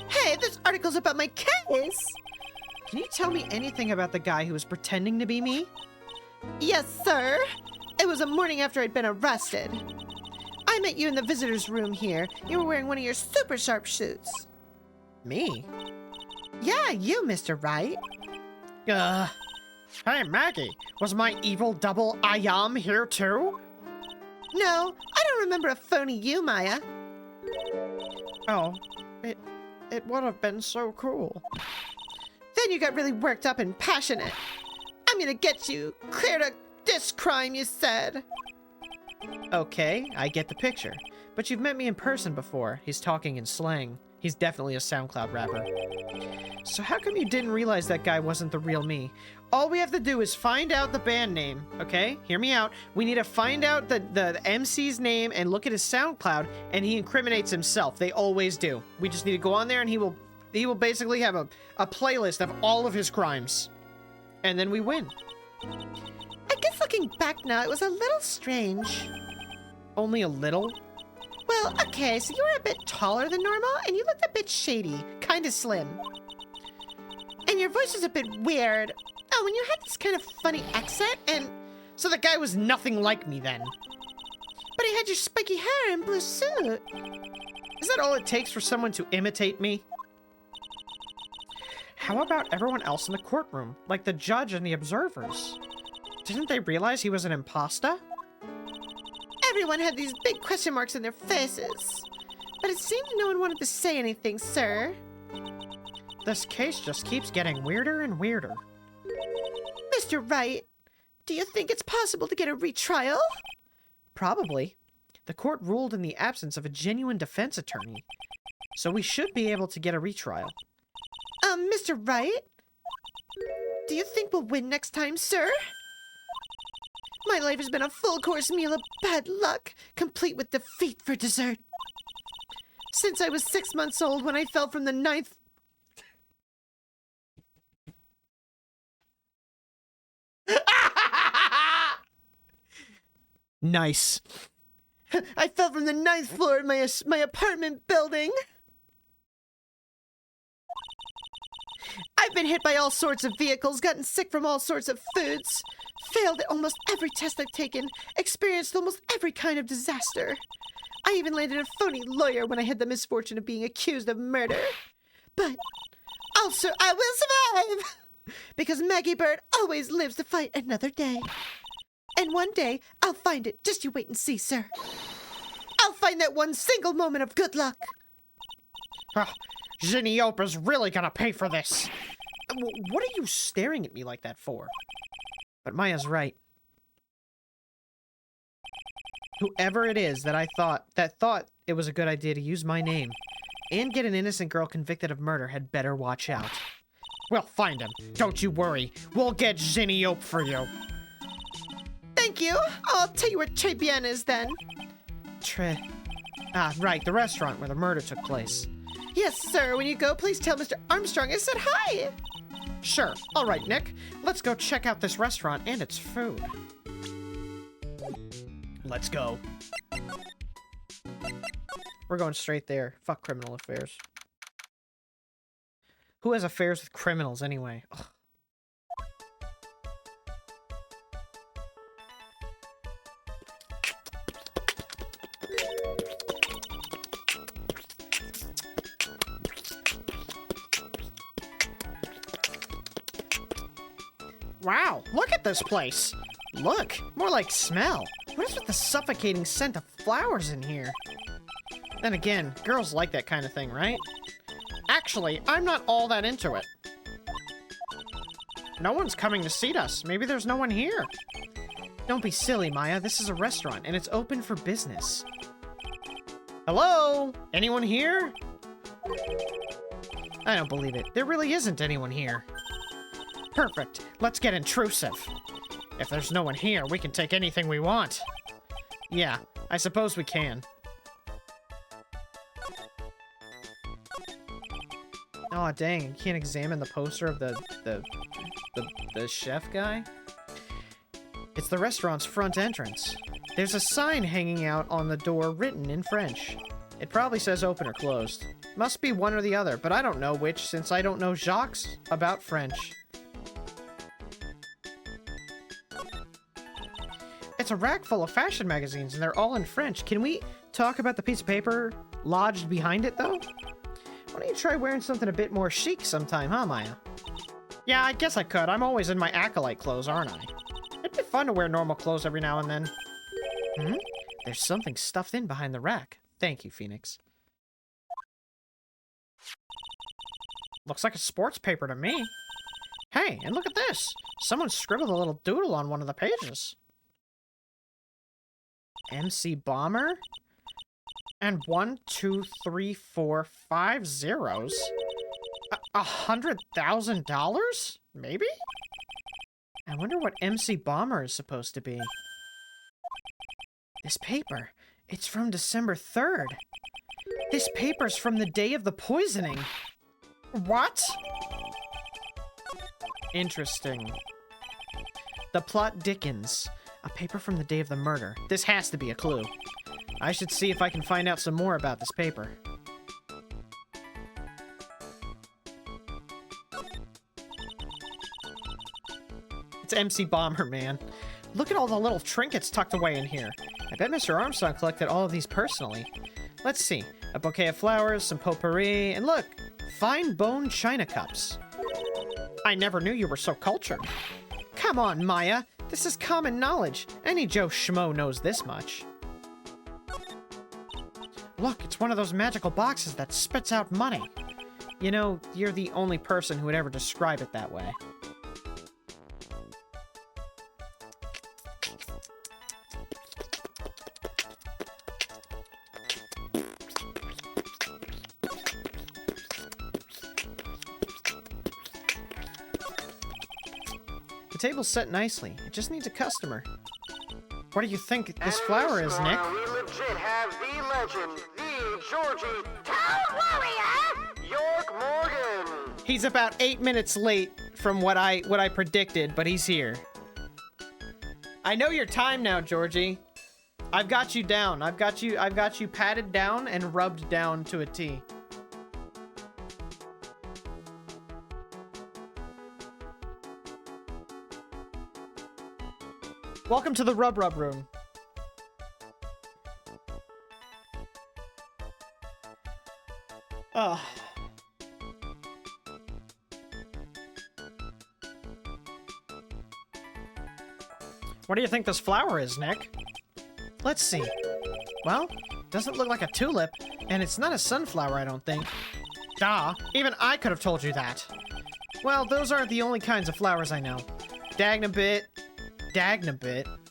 Speaker 6: Hey, this article's about my case.
Speaker 1: Can you tell me anything about the guy who was pretending to be me?
Speaker 6: Yes, sir. It was a morning after I'd been arrested. I met you in the visitor's room here. You were wearing one of your super sharp suits.
Speaker 1: Me?
Speaker 6: Yeah, you, Mr. Wright.
Speaker 5: Hey, Maggie, was my evil double I am here too?
Speaker 6: No, I don't remember a phony you, Maya.
Speaker 5: Oh, it would have been so cool.
Speaker 6: Then you got really worked up and passionate. I'm gonna get you. Cleared up this crime, you said.
Speaker 1: Okay, I get the picture. But you've met me in person before. He's talking in slang. He's definitely a SoundCloud rapper. So how come you didn't realize that guy wasn't the real me? All we have to do is find out the band name, okay? Hear me out. We need to find out the MC's name and look at his SoundCloud, and he incriminates himself. They always do. We just need to go on there, and he will basically have a playlist of all of his crimes. And then we win.
Speaker 6: I guess looking back now, it was a little strange.
Speaker 1: Only a little?
Speaker 6: Well, okay, so you were a bit taller than normal, and you looked a bit shady, kind of slim. And your voice was a bit weird. Oh, and you had this kind of funny accent, and...
Speaker 1: So the guy was nothing like me then.
Speaker 6: But he had your spiky hair and blue suit.
Speaker 1: Is that all it takes for someone to imitate me?
Speaker 5: How about everyone else in the courtroom, like the judge and the observers? Didn't they realize he was an imposter?
Speaker 6: Everyone had these big question marks in their faces. But it seemed no one wanted to say anything, sir.
Speaker 5: This case just keeps getting weirder and weirder.
Speaker 6: Mr. Wright, do you think it's possible to get a retrial?
Speaker 1: Probably. The court ruled in the absence of a genuine defense attorney, so we should be able to get a retrial.
Speaker 6: Mr. Wright? Do you think we'll win next time, sir? My life has been a full-course meal of bad luck, complete with defeat for dessert. Since I was 6 months old when I fell from the 9th...
Speaker 1: Nice.
Speaker 6: I fell from the 9th floor of my apartment building. I've been hit by all sorts of vehicles, gotten sick from all sorts of foods, failed at almost every test I've taken, experienced almost every kind of disaster. I even landed a phony lawyer when I had the misfortune of being accused of murder. But also, I will survive! Because Maggie Bird always lives to fight another day. And one day, I'll find it. Just you wait and see, sir. I'll find that one single moment of good luck.
Speaker 5: Ziniopa's really gonna pay for this.
Speaker 1: What are you staring at me like that for? But Maya's right. Whoever it is that thought it was a good idea to use my name and get an innocent girl convicted of murder had better watch out.
Speaker 5: We'll find him. Don't you worry. We'll get Ziniope for you.
Speaker 6: Thank you. I'll tell you where Tre Bien is then.
Speaker 1: Right, the restaurant where the murder took place.
Speaker 6: Yes, sir. When you go, please tell Mr. Armstrong I said hi.
Speaker 1: Sure. All right, Nick. Let's go check out this restaurant and its food. Let's go. We're going straight there. Fuck criminal affairs. Who has affairs with criminals anyway? Ugh. Wow, look at this place. Look, more like smell. What is with the suffocating scent of flowers in here? Then again, girls like that kind of thing, right? Actually, I'm not all that into it. No one's coming to seat us. Maybe there's no one here. Don't be silly, Maya. This is a restaurant, and it's open for business. Hello? Anyone here? I don't believe it. There really isn't anyone here. Perfect. Let's get intrusive. If there's no one here, we can take anything we want. Yeah, I suppose we can. Aw, dang, you can't examine the poster of the chef guy? It's the restaurant's front entrance. There's a sign hanging out on the door written in French. It probably says open or closed. Must be one or the other, but I don't know which since I don't know Jacques about French. It's a rack full of fashion magazines, and they're all in French. Can we talk about the piece of paper lodged behind it, though? Why don't you try wearing something a bit more chic sometime, huh, Maya? Yeah, I guess I could. I'm always in my acolyte clothes, aren't I? It'd be fun to wear normal clothes every now and then. There's something stuffed in behind the rack. Thank you, Phoenix. Looks like a sports paper to me. Hey, and look at this. Someone scribbled a little doodle on one of the pages. MC Bomber? And 1, 2, 3, 4, 5 zeros? $100,000? Maybe? I wonder what MC Bomber is supposed to be. This paper, it's from December 3rd. This paper's from the day of the poisoning. What? Interesting. The plot Dickens. A paper from the day of the murder. This has to be a clue. I should see if I can find out some more about this paper. It's MC Bomber, man. Look at all the little trinkets tucked away in here. I bet Mr. Armstrong collected all of these personally. Let's see. A bouquet of flowers, some potpourri, and look! Fine bone china cups. I never knew you were so cultured. Come on, Maya! This is common knowledge. Any Joe Schmo knows this much. Look, it's one of those magical boxes that spits out money. You know, you're the only person who would ever describe it that way. The table's set nicely. It just needs a customer. What do you think this flower is, Nick?
Speaker 2: We legit have the legend, the Georgie Town Warrior, York Morgan.
Speaker 1: He's about 8 minutes late from what I predicted, but he's here. I know your time now, Georgie. I've got you down. I've got you patted down and rubbed down to a T. Welcome to the rub room. Ugh. What do you think this flower is, Nick? Let's see. Well, doesn't look like a tulip, and it's not a sunflower, I don't think. Duh, even I could have told you that. Well, those aren't the only kinds of flowers I know. Dagnabit.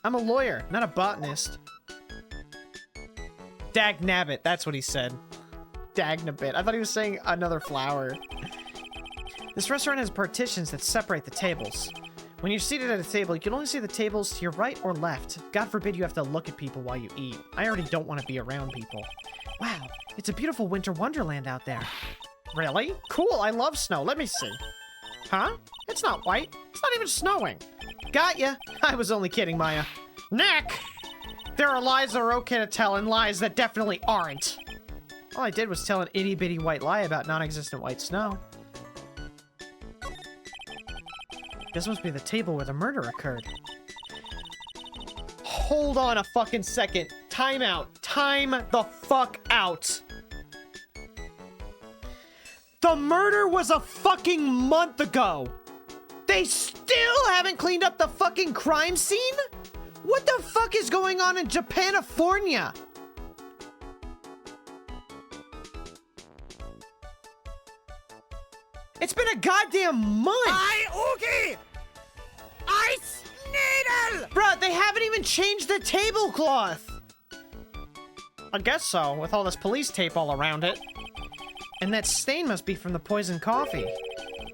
Speaker 1: I'm a lawyer, not a botanist. Dagnabbit, that's what he said. Dagnabit. I thought he was saying another flower. This restaurant has partitions that separate the tables. When you're seated at a table, you can only see the tables to your right or left. God forbid you have to look at people while you eat. I already don't want to be around people. Wow, it's a beautiful winter wonderland out there. Really? Cool, I love snow. Let me see. Huh? It's not white. It's not even snowing. Got ya. I was only kidding, Maya. Nick! There are lies that are okay to tell and lies that definitely aren't. All I did was tell an itty-bitty white lie about non-existent white snow. This must be the table where the murder occurred. Hold on a fucking second. Time out. Time the fuck out. The murder was a fucking month ago. They still haven't cleaned up the fucking crime scene? What the fuck is going on in Japanifornia? It's been a goddamn month!
Speaker 5: Oogie! Ice needle!
Speaker 1: Bruh, they haven't even changed the tablecloth! I guess so, with all this police tape all around it. And that stain must be from the poison coffee.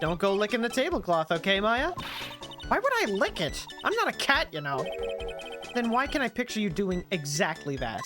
Speaker 1: Don't go licking the tablecloth, okay, Maya? Why would I lick it? I'm not a cat, you know. Then why can I picture you doing exactly that?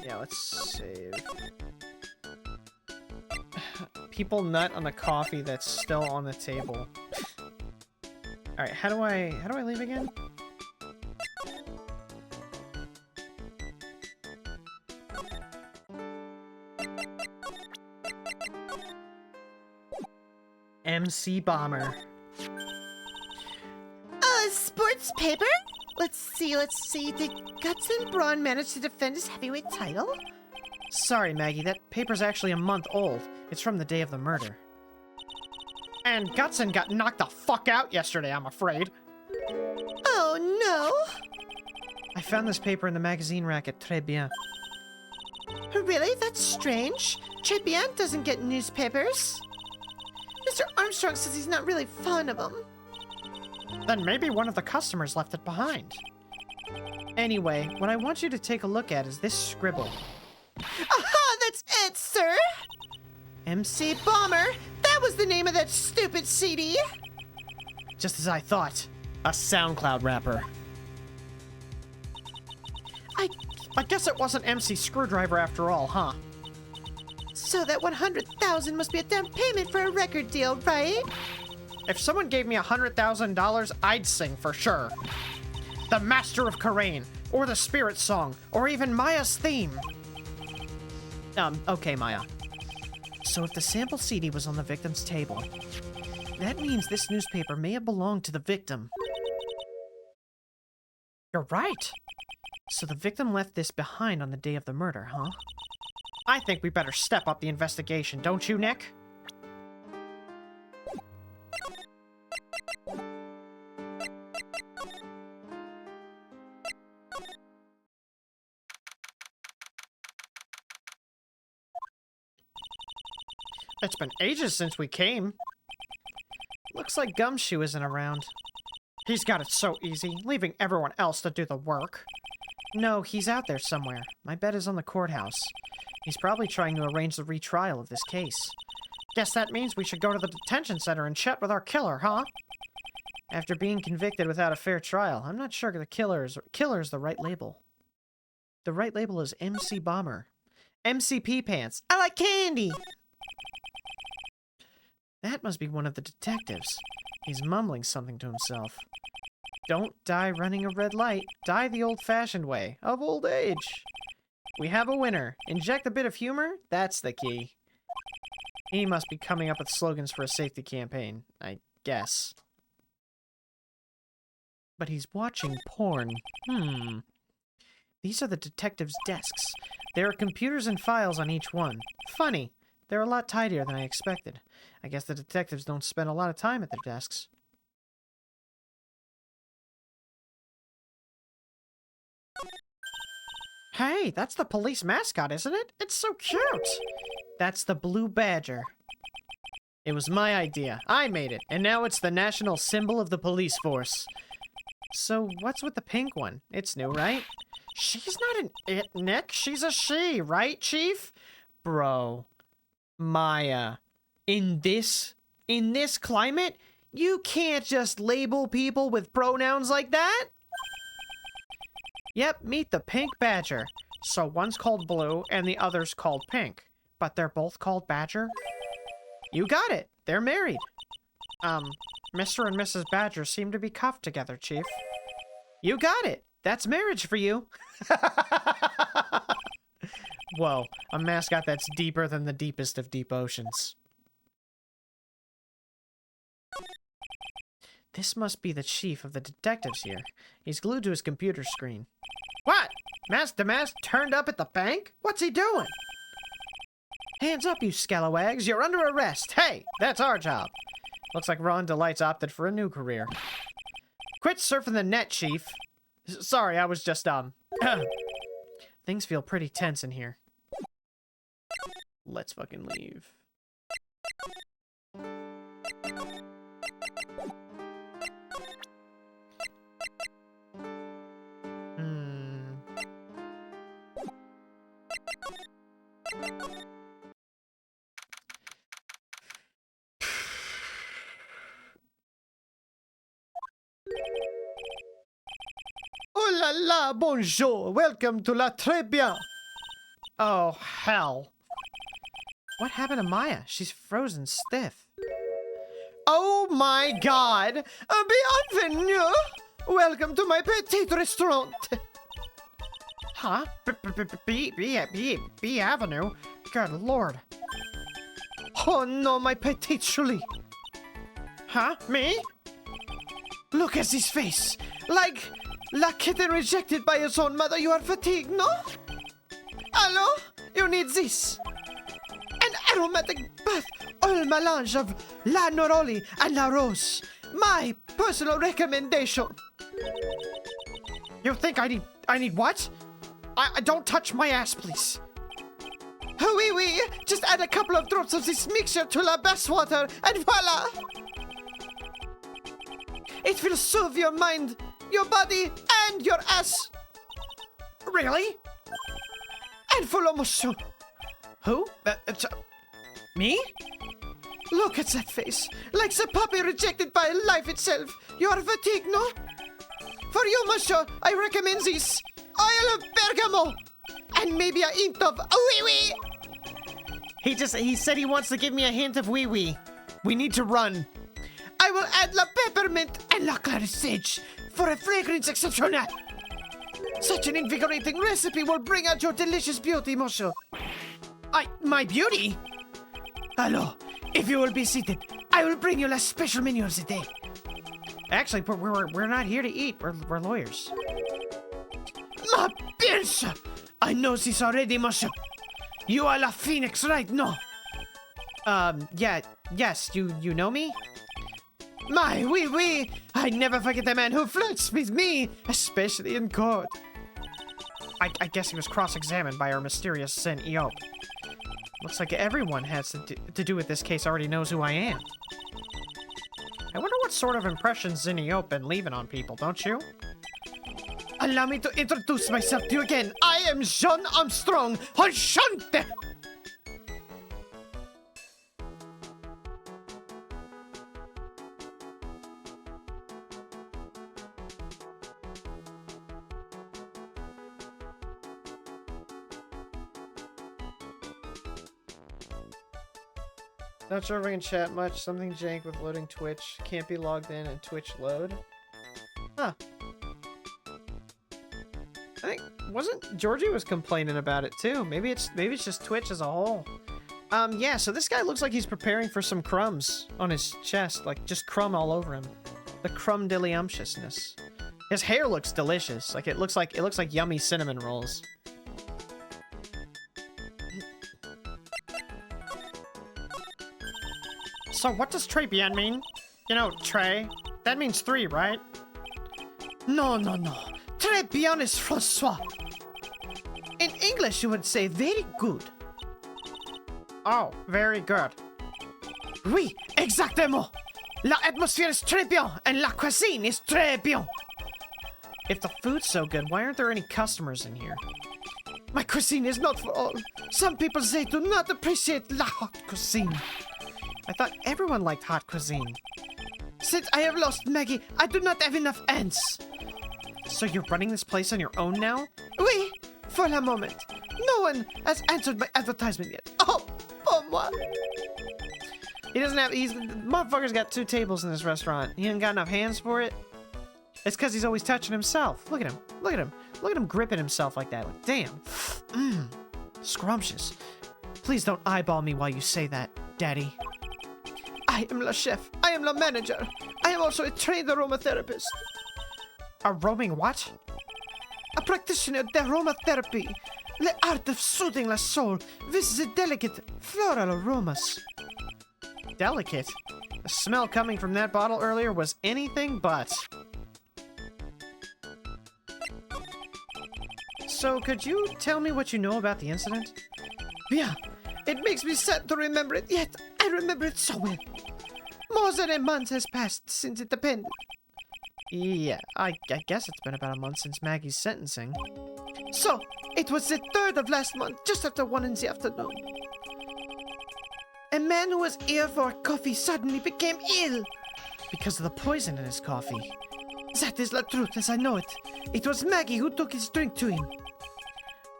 Speaker 1: Yeah, let's save. People nut on the coffee that's still on the table. All right, how do I leave again? MC Bomber.
Speaker 6: Sports paper? Let's see. Did Gutson Braun manage to defend his heavyweight title?
Speaker 1: Sorry, Maggie, that paper's actually a month old. It's from the day of the murder. And Gutson got knocked the fuck out yesterday, I'm afraid.
Speaker 6: Oh, no.
Speaker 1: I found this paper in the magazine rack at Très Bien.
Speaker 6: Really? That's strange. Très Bien doesn't get newspapers. Mr. Armstrong says he's not really fond of them.
Speaker 1: Then maybe one of the customers left it behind. Anyway, what I want you to take a look at is this scribble.
Speaker 6: Aha! That's it, sir! MC Bomber! That was the name of that stupid CD!
Speaker 1: Just as I thought. A SoundCloud rapper. I guess it wasn't MC Screwdriver after all, huh?
Speaker 6: So that $100,000 must be a down payment for a record deal, right?
Speaker 1: If someone gave me $100,000, I'd sing for sure. The Master of Karain, or the Spirit Song, or even Maya's theme. Okay, Maya. So if the sample CD was on the victim's table, that means this newspaper may have belonged to the victim. You're right. So the victim left this behind on the day of the murder, huh? I think we better step up the investigation, don't you, Nick?
Speaker 5: It's been ages since we came.
Speaker 1: Looks like Gumshoe isn't around.
Speaker 5: He's got it so easy, leaving everyone else to do the work.
Speaker 1: No, he's out there somewhere. My bet is on the courthouse. He's probably trying to arrange the retrial of this case.
Speaker 5: Guess that means we should go to the detention center and chat with our killer, huh?
Speaker 1: After being convicted without a fair trial, I'm not sure the killer is the right label. The right label is MC Bomber. MCP Pants. I like candy! That must be one of the detectives. He's mumbling something to himself. Don't die running a red light. Die the old-fashioned way, of old age. We have a winner. Inject a bit of humor? That's the key. He must be coming up with slogans for a safety campaign, I guess. But he's watching porn. These are the detectives' desks. There are computers and files on each one. Funny. They're a lot tidier than I expected. I guess the detectives don't spend a lot of time at their desks.
Speaker 5: Hey, that's the police mascot, isn't it? It's so cute!
Speaker 1: That's the Blue Badger. It was my idea. I made it, and now it's the national symbol of the police force. So, what's with the pink one? It's new, right?
Speaker 5: She's not an it, Nick. She's a she, right, Chief?
Speaker 1: Bro. Maya. In this climate, you can't just label people with pronouns like that. Yep, meet the Pink Badger.
Speaker 5: So one's called Blue and the other's called Pink. But they're both called Badger?
Speaker 1: You got it. They're married.
Speaker 5: Mr. and Mrs. Badger seem to be cuffed together, Chief.
Speaker 1: You got it. That's marriage for you. Whoa, a mascot that's deeper than the deepest of deep oceans. This must be the chief of the detectives here. He's glued to his computer screen.
Speaker 5: What? Master Mask turned up at the bank? What's he doing?
Speaker 1: Hands up, you scalawags. You're under arrest.
Speaker 5: Hey, that's our job.
Speaker 1: Looks like Ron Delight's opted for a new career.
Speaker 5: Quit surfing the net, Chief.
Speaker 1: Sorry, I was just, Things feel pretty tense in here. Let's fucking leave.
Speaker 5: Oh la la, bonjour. Welcome to La Très Bien.
Speaker 1: Oh, hell. What happened to Maya? She's frozen stiff.
Speaker 5: Oh my god. Bienvenue. Welcome to my petite restaurant.
Speaker 1: Huh? B Avenue? Good lord.
Speaker 5: Oh no, my petite Julie.
Speaker 1: Huh? Me?
Speaker 5: Look at his face. Like kitten rejected by his own mother. You are fatigued, no? Hello? You need this. An aromatic bath oil melange of La Neroli and La Rose. My personal recommendation.
Speaker 1: You think I need what? I don't touch my ass, please.
Speaker 5: Oui. Just add a couple of drops of this mixture to la bath water and voila. It will soothe your mind, your body, and your ass.
Speaker 1: Really?
Speaker 5: And follow monsieur.
Speaker 1: Who? Me?
Speaker 5: Look at that face. Like the puppy rejected by life itself. You are fatigued, no? For you, monsieur, I recommend this. Oil of bergamot. And maybe a hint of wee-wee.
Speaker 1: He said he wants to give me a hint of wee-wee. We need to run.
Speaker 5: I will add la peppermint and la claret sage for a fragrance exceptional. Such an invigorating recipe will bring out your delicious beauty, monsieur.
Speaker 1: My beauty?
Speaker 5: Hello. If you will be seated, I will bring you la special menu of the day.
Speaker 1: Actually, we're not here to eat. We're lawyers.
Speaker 5: Ma bien sûr. I know this already, monsieur. You are la Phoenix, right? No.
Speaker 1: Yes. You know me?
Speaker 5: My, oui. I never forget the man who flirts with me, especially in court.
Speaker 1: I guess he was cross-examined by our mysterious Sen Eop. Looks like everyone has to do with this case already knows who I am. I wonder what sort of impressions Zinniop been leaving on people, don't you?
Speaker 5: Allow me to introduce myself to you again. I am Jean Armstrong. Enchanté!
Speaker 1: Not sure if I can chat much. Something jank with loading Twitch. Can't be logged in and Twitch load. Huh. I think Georgie was complaining about it too. Maybe it's just Twitch as a whole. Yeah, so this guy looks like he's preparing for some crumbs on his chest, like just crumb all over him. The crumdiddlyumptiousness. His hair looks delicious. Like it looks like yummy cinnamon rolls.
Speaker 5: So what does très bien mean? You know, très? That means 3, right? No. Très bien is François. In English, you would say very good.
Speaker 1: Oh, very good.
Speaker 5: Oui, exactement. La atmosphere is très bien, and la cuisine is très bien.
Speaker 1: If the food's so good, why aren't there any customers in here?
Speaker 5: My cuisine is not for all. Some people say do not appreciate la hot cuisine.
Speaker 1: I thought everyone liked hot cuisine.
Speaker 5: Since I have lost Maggie, I do not have enough ants.
Speaker 1: So you're running this place on your own now?
Speaker 5: Oui, for a moment. No one has answered my advertisement yet. Oh, pour moi.
Speaker 1: He doesn't have, motherfucker's got 2 tables in this restaurant. He ain't got enough hands for it. It's because he's always touching himself. Look at him. Look at him. Look at him gripping himself like that. Like, damn. Scrumptious. Please don't eyeball me while you say that, Daddy.
Speaker 5: I am the chef. I am the manager. I am also a trained aromatherapist.
Speaker 1: A roaming what?
Speaker 5: A practitioner of aromatherapy. The art of soothing the soul with the delicate floral aromas.
Speaker 1: Delicate? The smell coming from that bottle earlier was anything but. So, could you tell me what you know about the incident?
Speaker 5: Yeah, it makes me sad to remember it, yet I remember it so well. More than a month has passed since it happened.
Speaker 1: Yeah, I guess it's been about a month since Maggie's sentencing.
Speaker 5: So, it was the 3rd of last month, just after 1 in the afternoon. A man who was here for coffee suddenly became ill.
Speaker 1: Because of the poison in his coffee.
Speaker 5: That is the truth as I know it. It was Maggie who took his drink to him.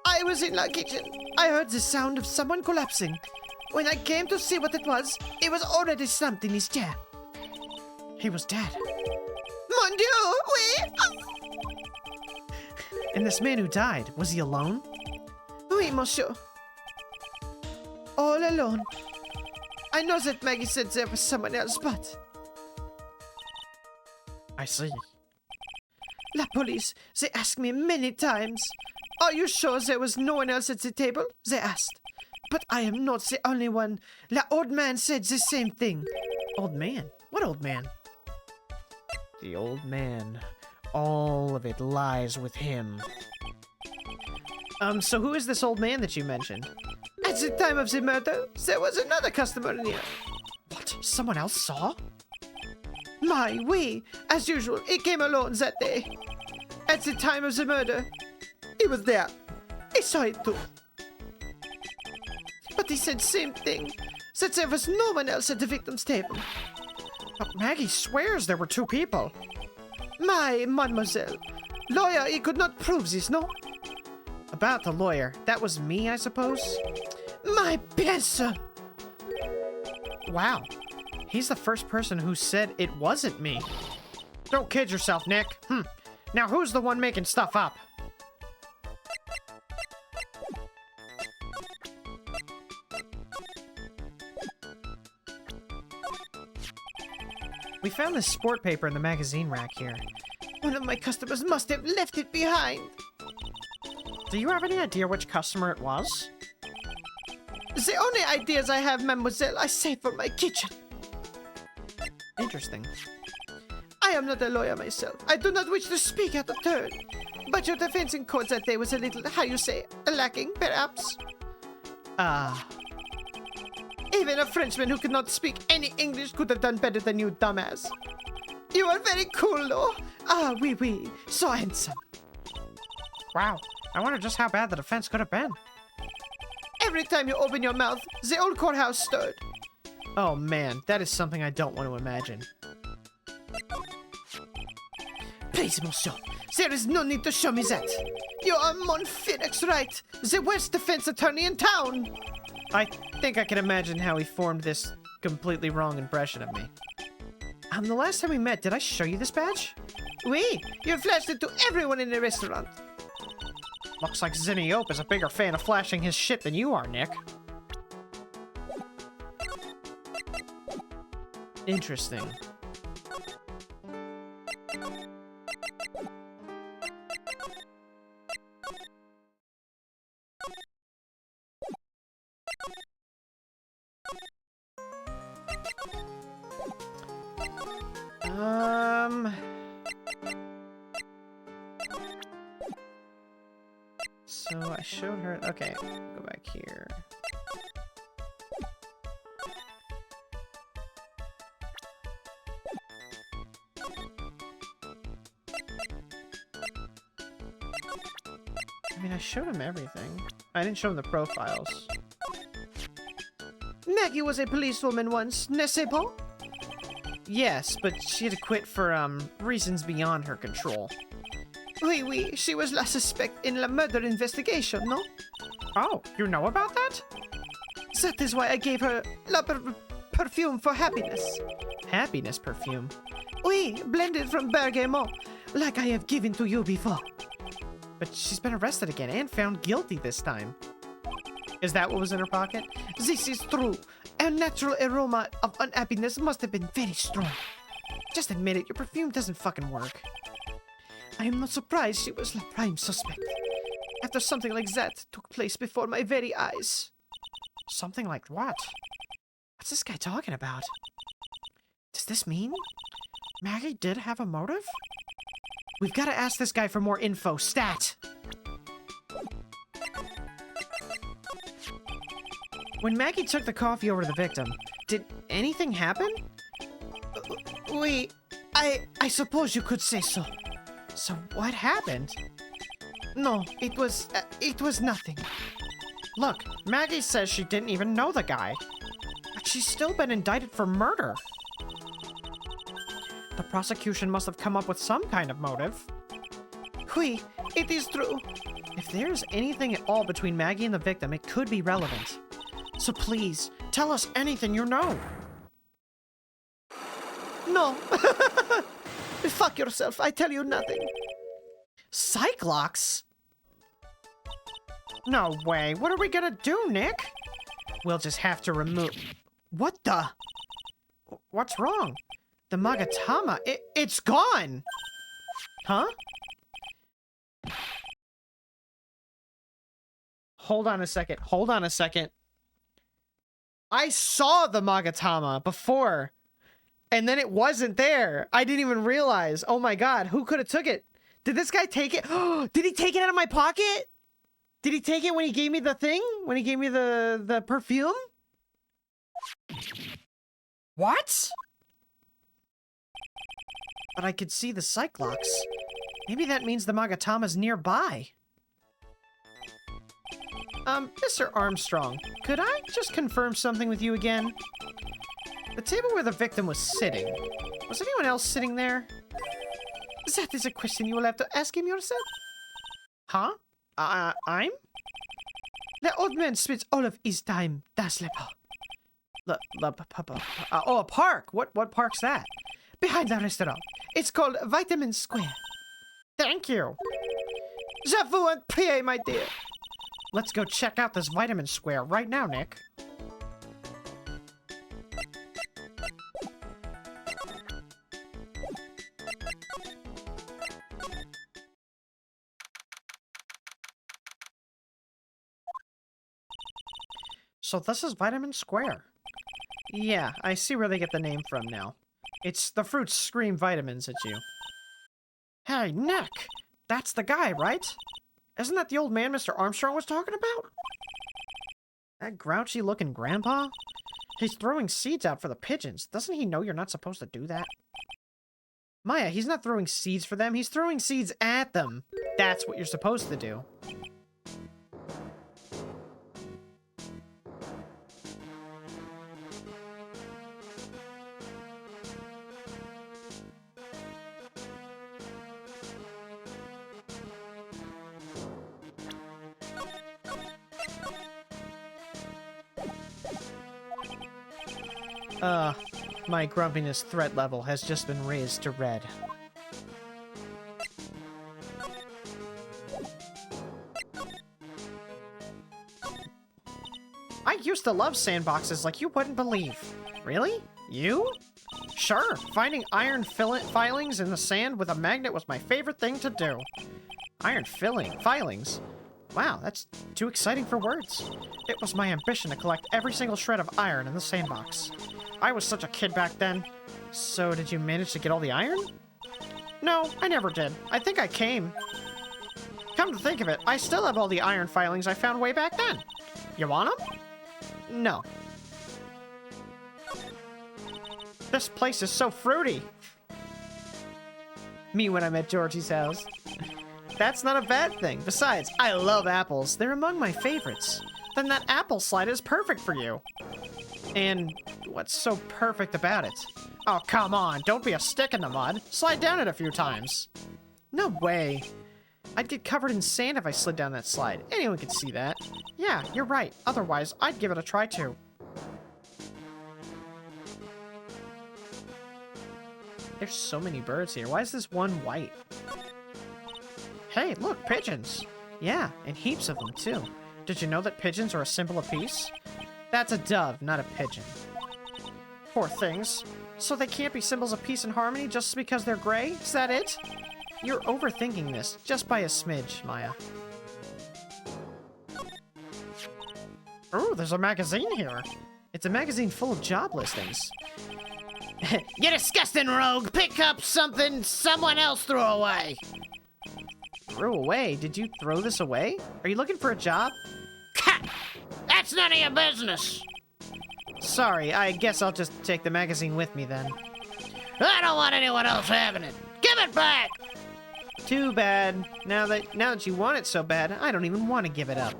Speaker 5: I was in the kitchen. I heard the sound of someone collapsing. When I came to see what it was already slumped in his chair.
Speaker 1: He was dead.
Speaker 5: Mon Dieu, oui!
Speaker 1: And this man who died, was he alone?
Speaker 5: Oui, monsieur. All alone. I know that Maggie said there was someone else, but...
Speaker 1: I see.
Speaker 5: La police, they asked me many times. Are you sure there was no one else at the table? They asked. But I am not the only one. The old man said the same thing.
Speaker 1: Old man? What old man? The old man. All of it lies with him. So who is this old man that you mentioned?
Speaker 5: At the time of the murder, there was another customer in here.
Speaker 1: What? Someone else saw?
Speaker 5: My, oui. As usual, he came alone that day. At the time of the murder, he was there. He saw it too. But he said same thing, that there was no one else at the victim's table.
Speaker 1: But Maggie swears there were 2 people.
Speaker 5: My, mademoiselle. Lawyer, he could not prove this, no?
Speaker 1: About the lawyer, that was me, I suppose?
Speaker 5: My bien sûr.
Speaker 1: Wow. He's the first person who said it wasn't me. Don't kid yourself, Nick. Now who's the one making stuff up? We found this sport paper in the magazine rack here.
Speaker 5: One of my customers must have left it behind.
Speaker 1: Do you have any idea which customer it was?
Speaker 5: The only ideas I have, mademoiselle, I save for my kitchen.
Speaker 1: Interesting.
Speaker 5: I am not a lawyer myself. I do not wish to speak out of turn. But your defense in court that day was a little, how you say, lacking, perhaps?
Speaker 6: Even a Frenchman who could not speak any English could have done better than you, dumbass. You are very cool, though. Ah, oui, oui. So handsome.
Speaker 5: Wow, I wonder just how bad the defense could have been.
Speaker 6: Every time you open your mouth, the old courthouse stirred.
Speaker 1: Oh man, that is something I don't want to imagine.
Speaker 6: Please, monsieur, there is no need to show me that. You are Mon Phoenix, right? The worst defense attorney in town.
Speaker 1: I think I can imagine how he formed this completely wrong impression of me. The last time we met, did I show you this badge?
Speaker 6: Oui, you flashed it to everyone in the restaurant.
Speaker 1: Looks like Zinniop is a bigger fan of flashing his shit than you are, Nick. Interesting. So I showed her. Okay, go back here. I mean, I showed him everything. I didn't show him the profiles.
Speaker 6: Maggie was a policewoman once, n'est-ce pas?
Speaker 1: Yes, but she had to quit for, reasons beyond her control.
Speaker 6: Oui, oui, she was la suspect in la murder investigation, no?
Speaker 5: Oh, you know about that?
Speaker 6: That is why I gave her la perfume for happiness.
Speaker 1: Happiness perfume.
Speaker 6: Oui, blended from bergamot, like I have given to you before.
Speaker 1: But she's been arrested again and found guilty this time. Is that what was in her pocket?
Speaker 6: This is true. A natural aroma of unhappiness must have been very strong.
Speaker 1: Just admit it, your perfume doesn't fucking work.
Speaker 6: I am not surprised she was the prime suspect. After something like that took place before my very eyes.
Speaker 1: Something like what? What's this guy talking about? Does this mean Maggie did have a motive? We've got to ask this guy for more info. Stat! When Maggie took the coffee over to the victim, did anything happen?
Speaker 6: Oui, I suppose you could say so.
Speaker 1: So what happened?
Speaker 6: No, it was nothing.
Speaker 1: Look, Maggie says she didn't even know the guy. But she's still been indicted for murder. The prosecution must have come up with some kind of motive.
Speaker 6: Oui, it is true.
Speaker 1: If there's anything at all between Maggie and the victim, it could be relevant. So please, tell us anything you know.
Speaker 6: No. Fuck yourself, I tell you nothing.
Speaker 1: Cyclops? No way. What are we gonna do, Nick? We'll just have to remove... What the? What's wrong? The Magatama, it's gone! Huh? Hold on a second. Hold on a second. I saw the Magatama before, and then it wasn't there. I didn't even realize. Oh my god, who could have took it? Did this guy take it? Did he take it out of my pocket? Did he take it when he gave me the thing? When he gave me the perfume? What? But I could see the Cyclops. Maybe that means the Magatama's nearby. Mr. Armstrong, could I just confirm something with you again? The table where the victim was sitting, was anyone else sitting there?
Speaker 6: That is a question you will have to ask him yourself.
Speaker 1: Huh? I'm?
Speaker 6: The old man spends all of his time dans le parc.
Speaker 1: Oh, a park. What park's that?
Speaker 6: Behind the restaurant. It's called Vitamin Square.
Speaker 1: Thank you.
Speaker 6: Je vous en prie, my dear.
Speaker 1: Let's go check out this Vitamin Square right now, Nick. So this is Vitamin Square. Yeah, I see where they get the name from now. It's the fruits scream vitamins at you. Hey, Nick! That's the guy, right? Isn't that the old man Mr. Armstrong was talking about? That grouchy-looking grandpa? He's throwing seeds out for the pigeons. Doesn't he know you're not supposed to do that? Maya, he's not throwing seeds for them. He's throwing seeds at them. That's what you're supposed to do. My grumpiness threat level has just been raised to red. I used to love sandboxes like you wouldn't believe. Really? You? Sure, finding iron filings in the sand with a magnet was my favorite thing to do. Iron filings? Wow, that's too exciting for words. It was my ambition to collect every single shred of iron in the sandbox. I was such a kid back then. So did you manage to get all the iron? No, I never did. I think I came. Come to think of it, I still have all the iron filings I found way back then. You want them? No. This place is so fruity. Me when I'm at Georgie's house. That's not a bad thing. Besides, I love apples. They're among my favorites. Then that apple slide is perfect for you. And what's so perfect about it? Oh, come on. Don't be a stick in the mud. Slide down it a few times. No way. I'd get covered in sand if I slid down that slide. Anyone could see that. Yeah, you're right. Otherwise, I'd give it a try too. There's so many birds here. Why is this one white? Hey, look, pigeons. Yeah, and heaps of them too. Did you know that pigeons are a symbol of peace? That's a dove, not a pigeon. Poor things. So they can't be symbols of peace and harmony just because they're gray? Is that it? You're overthinking this, just by a smidge, Maya. Oh, there's a magazine here. It's a magazine full of job listings.
Speaker 5: You disgusting rogue! Pick up something someone else threw away!
Speaker 1: Threw away? Did you throw this away? Are you looking for a job?
Speaker 5: Cut! That's none of your business!
Speaker 1: Sorry, I guess I'll just take the magazine with me then.
Speaker 5: I don't want anyone else having it! Give it back!
Speaker 1: Too bad. Now that you want it so bad, I don't even want to give it up.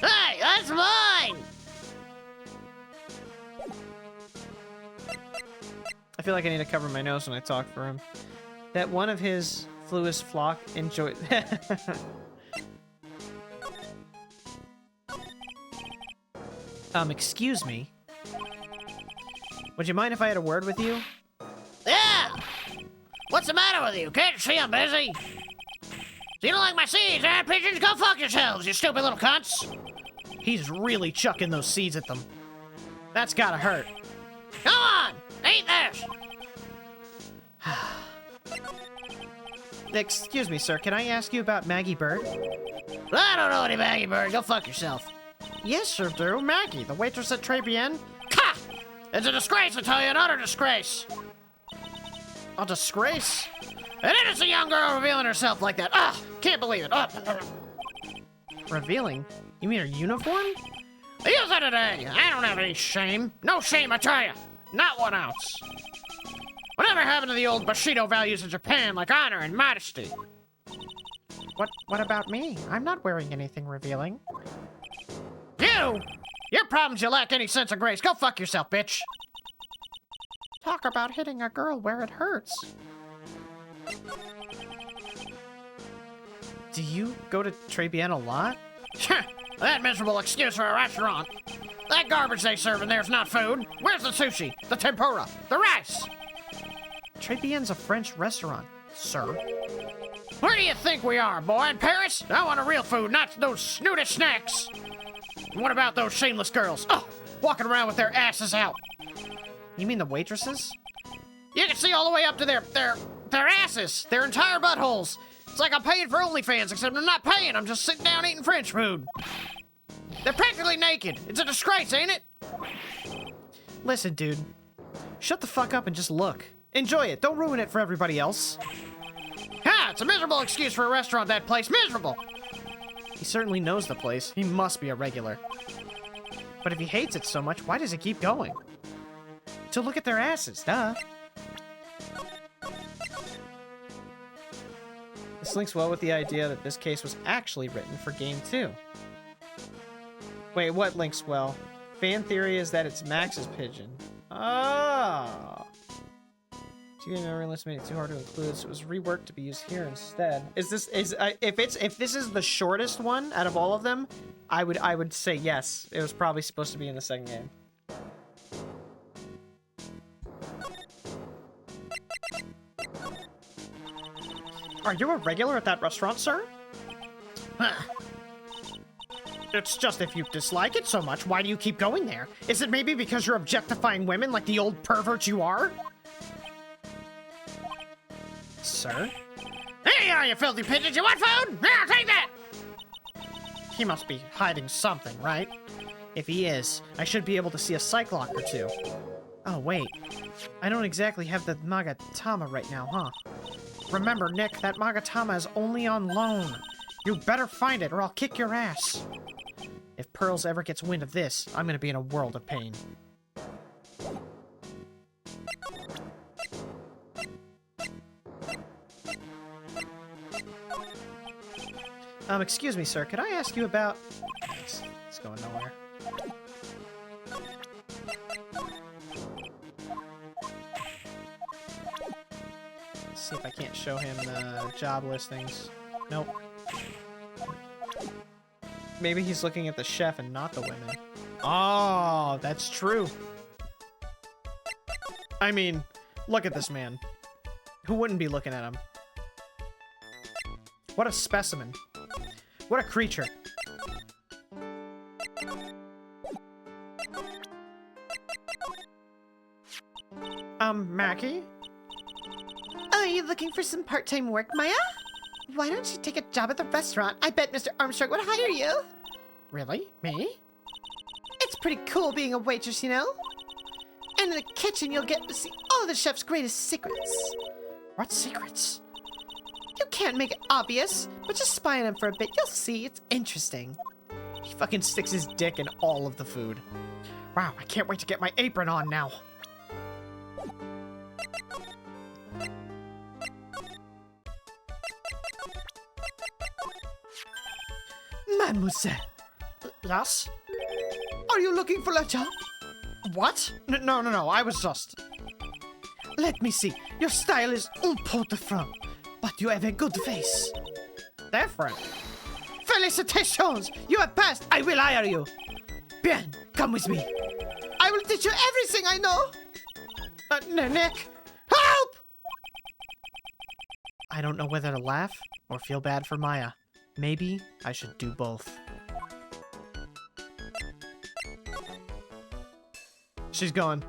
Speaker 5: Hey, that's mine!
Speaker 1: I feel like I need to cover my nose when I talk for him. That one of his flew his flock enjoyed. Excuse me. Would you mind if I had a word with you?
Speaker 5: Yeah! What's the matter with you? Can't you see I'm busy? So you don't like my seeds, eh, pigeons? Go fuck yourselves, you stupid little cunts!
Speaker 1: He's really chucking those seeds at them. That's gotta hurt.
Speaker 5: Come on! Eat this!
Speaker 1: Excuse me, sir. Can I ask you about Maggie Bird?
Speaker 5: I don't know any Maggie Bird. Go fuck yourself.
Speaker 1: Yes, you do. Maggie, the waitress at Très Bien.
Speaker 5: Ha! It's a disgrace, I tell you, an utter disgrace.
Speaker 1: A disgrace?
Speaker 5: An innocent young girl revealing herself like that. Ah! Can't believe it.
Speaker 1: Revealing? You mean her uniform?
Speaker 5: Use it today. I don't have any shame. No shame, I tell you. Not 1 ounce. Whatever happened to the old Bushido values in Japan, like honor and modesty?
Speaker 1: What about me? I'm not wearing anything revealing.
Speaker 5: You? Your problem's you lack any sense of grace. Go fuck yourself, bitch.
Speaker 1: Talk about hitting a girl where it hurts. Do you go to Très Bien a lot?
Speaker 5: That miserable excuse for a restaurant. That garbage they serve in there's not food. Where's the sushi, the tempura, the rice?
Speaker 1: Très Bien's a French restaurant, sir.
Speaker 5: Where do you think we are, boy? In Paris? I want a real food, not those snooty snacks. And what about those shameless girls? Oh, walking around with their asses out.
Speaker 1: You mean the waitresses?
Speaker 5: You can see all the way up to their asses, their entire buttholes. It's like I'm paying for OnlyFans, except I'm not paying. I'm just sitting down eating French food. They're practically naked. It's a disgrace, ain't it?
Speaker 1: Listen, dude. Shut the fuck up and just look. Enjoy it. Don't ruin it for everybody else.
Speaker 5: Ha! It's a miserable excuse for a restaurant, that place. Miserable!
Speaker 1: He certainly knows the place. He must be a regular. But if he hates it so much, why does he keep going? To look at their asses, duh. This links well with the idea that this case was actually written for Game 2. Wait, what links well? Fan theory is that it's Max's pigeon. Oh. If it's too hard to include, so it was reworked to be used here instead. If this is the shortest one out of all of them, I would say yes. It was probably supposed to be in the second game. Are you a regular at that restaurant, sir? It's just if you dislike it so much, why do you keep going there? Is it maybe because you're objectifying women like the old pervert you are? Sir? Hey, you filthy pigeons! You want food? Yeah, take that! He must be hiding something, right? If he is, I should be able to see a cyclock or two. Oh, wait. I don't exactly have the Magatama right now, huh? Remember, Nick, that Magatama is only on loan. You better find it or I'll kick your ass. If Pearls ever gets wind of this, I'm gonna be in a world of pain. Excuse me, sir. Could I ask you about... It's going nowhere. Let's see if I can't show him the job listings. Nope. Maybe he's looking at the chef and not the women. Oh, that's true. I mean, look at this man. Who wouldn't be looking at him? What a specimen. What a creature. Mackie?
Speaker 6: Are you looking for some part-time work, Maya? Why don't you take a job at the restaurant? I bet Mr. Armstrong would hire you.
Speaker 1: Really? Me?
Speaker 6: It's pretty cool being a waitress, you know? And in the kitchen, you'll get to see all the chef's greatest secrets.
Speaker 1: What secrets?
Speaker 6: You can't make it obvious, but just spy on him for a bit. You'll see. It's interesting.
Speaker 1: He fucking sticks his dick in all of the food. Wow, I can't wait to get my apron on now.
Speaker 6: Mademoiselle,
Speaker 1: Yes?
Speaker 6: are you looking for a job?
Speaker 1: What? No, I was just...
Speaker 6: Let me see. Your style is un peu different, but you have a good face.
Speaker 1: Different.
Speaker 6: Felicitations! You have passed. I will hire you. Bien, come with me. I will teach you everything I know. Nick, help!
Speaker 1: I don't know whether to laugh or feel bad for Maya. Maybe I should do both. She's gone.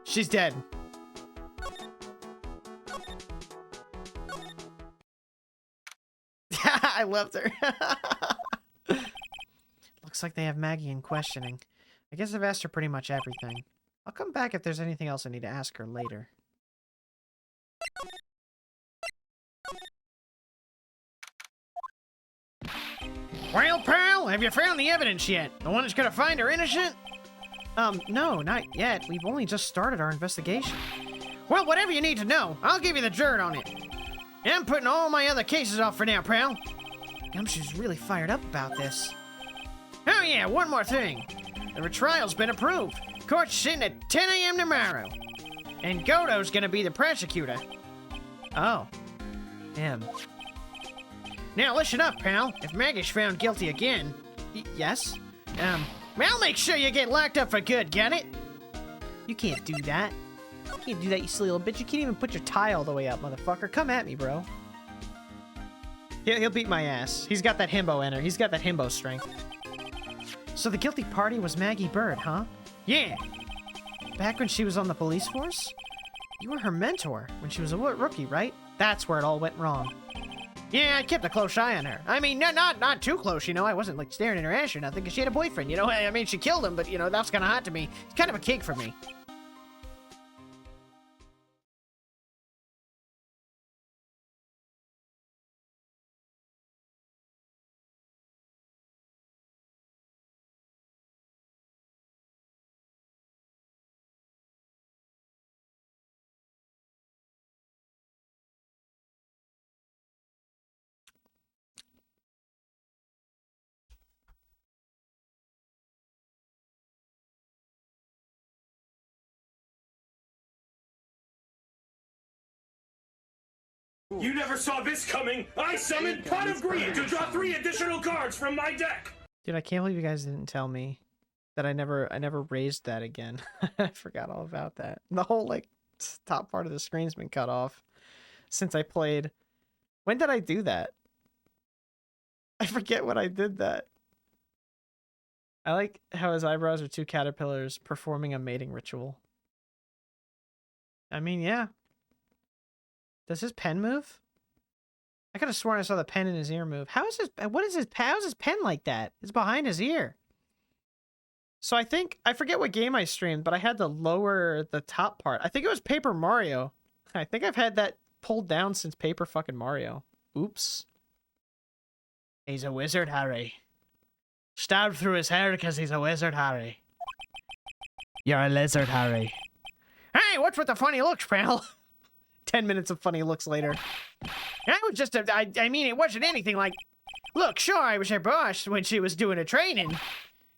Speaker 1: She's dead. I loved her. Looks like they have Maggie in questioning. I guess I've asked her pretty much everything. I'll come back if there's anything else I need to ask her later. Well, pal, have you found the evidence yet? The one that's gonna find her innocent? No, not yet. We've only just started our investigation. Well, whatever you need to know, I'll give you the dirt on it. And I'm putting all my other cases off for now, pal. Gumshoe's really fired up about this. Oh yeah, one more thing. The retrial's been approved. Court's sitting at 10 a.m. tomorrow. And Godo's gonna be the prosecutor. Oh. Him. Now listen up, pal. If Maggie's found guilty again... yes? I'll make sure you get locked up for good, get it? You can't do that. You can't do that, you silly little bitch. You can't even put your tie all the way up, motherfucker. Come at me, bro. He'll beat my ass. He's got that himbo in her. He's got that himbo strength. So the guilty party was Maggie Bird, huh? Yeah. Back when she was on the police force? You were her mentor when she was a rookie, right? That's where it all went wrong. Yeah, I kept a close eye on her. I mean, not too close, you know. I wasn't, like, staring in her ass or nothing, because she had a boyfriend, you know. I mean, she killed him, but, you know, that's kind of hot to me. It's kind of a kink for me.
Speaker 7: You never saw this coming! I summoned Pot of Greed to draw 3 additional cards from my deck!
Speaker 1: Dude, I can't believe you guys didn't tell me that I never raised that again. I forgot all about that. The whole, like, top part of the screen's been cut off since I played. When did I do that? I forget when I did that. I like how his eyebrows are 2 caterpillars performing a mating ritual. I mean, yeah. Does his pen move? I could have sworn I saw the pen in his ear move. How is his pen like that? It's behind his ear. So I forget what game I streamed, but I had to lower the top part. I think it was Paper Mario. I think I've had that pulled down since Paper fucking Mario. Oops. He's a wizard, Harry. Stabbed through his hair because he's a wizard, Harry. You're a lizard, Harry.
Speaker 5: Hey, what's with the funny looks, pal?
Speaker 1: 10 minutes of funny looks later.
Speaker 5: That was just I mean, it wasn't anything like... Look, sure, I was her boss when she was doing a training.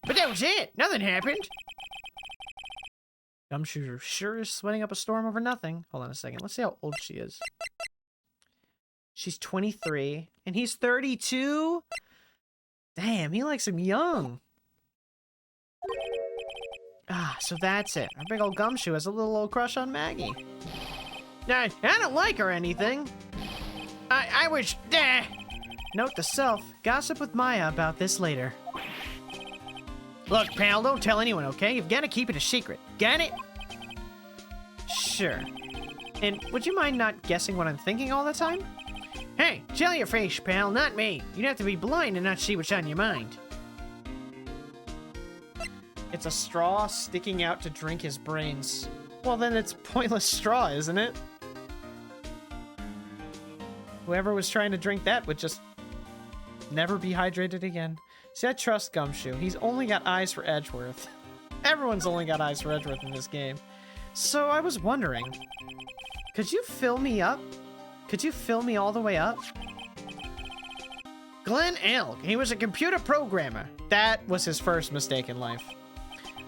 Speaker 5: But that was it. Nothing happened.
Speaker 1: Gumshoe sure is sweating up a storm over nothing. Hold on a second. Let's see how old she is. She's 23. And he's 32? Damn, he likes him young. Ah, so that's it. Our big old Gumshoe has a little old crush on Maggie.
Speaker 5: I don't like her or anything. I was...
Speaker 1: Note to self, gossip with Maya about this later.
Speaker 5: Look, pal, don't tell anyone, okay? You've got to keep it a secret. Got it?
Speaker 1: Sure. And would you mind not guessing what I'm thinking all the time?
Speaker 5: Hey, tell your face, pal, not me. You'd have to be blind and not see what's on your mind.
Speaker 1: It's a straw sticking out to drink his brains. Well, then it's pointless straw, isn't it? Whoever was trying to drink that would just never be hydrated again. See, I trust Gumshoe. He's only got eyes for Edgeworth. Everyone's only got eyes for Edgeworth in this game. So I was wondering, could you fill me up? Could you fill me all the way up?
Speaker 5: Glenn Elk. He was a computer programmer.
Speaker 1: That was his first mistake in life.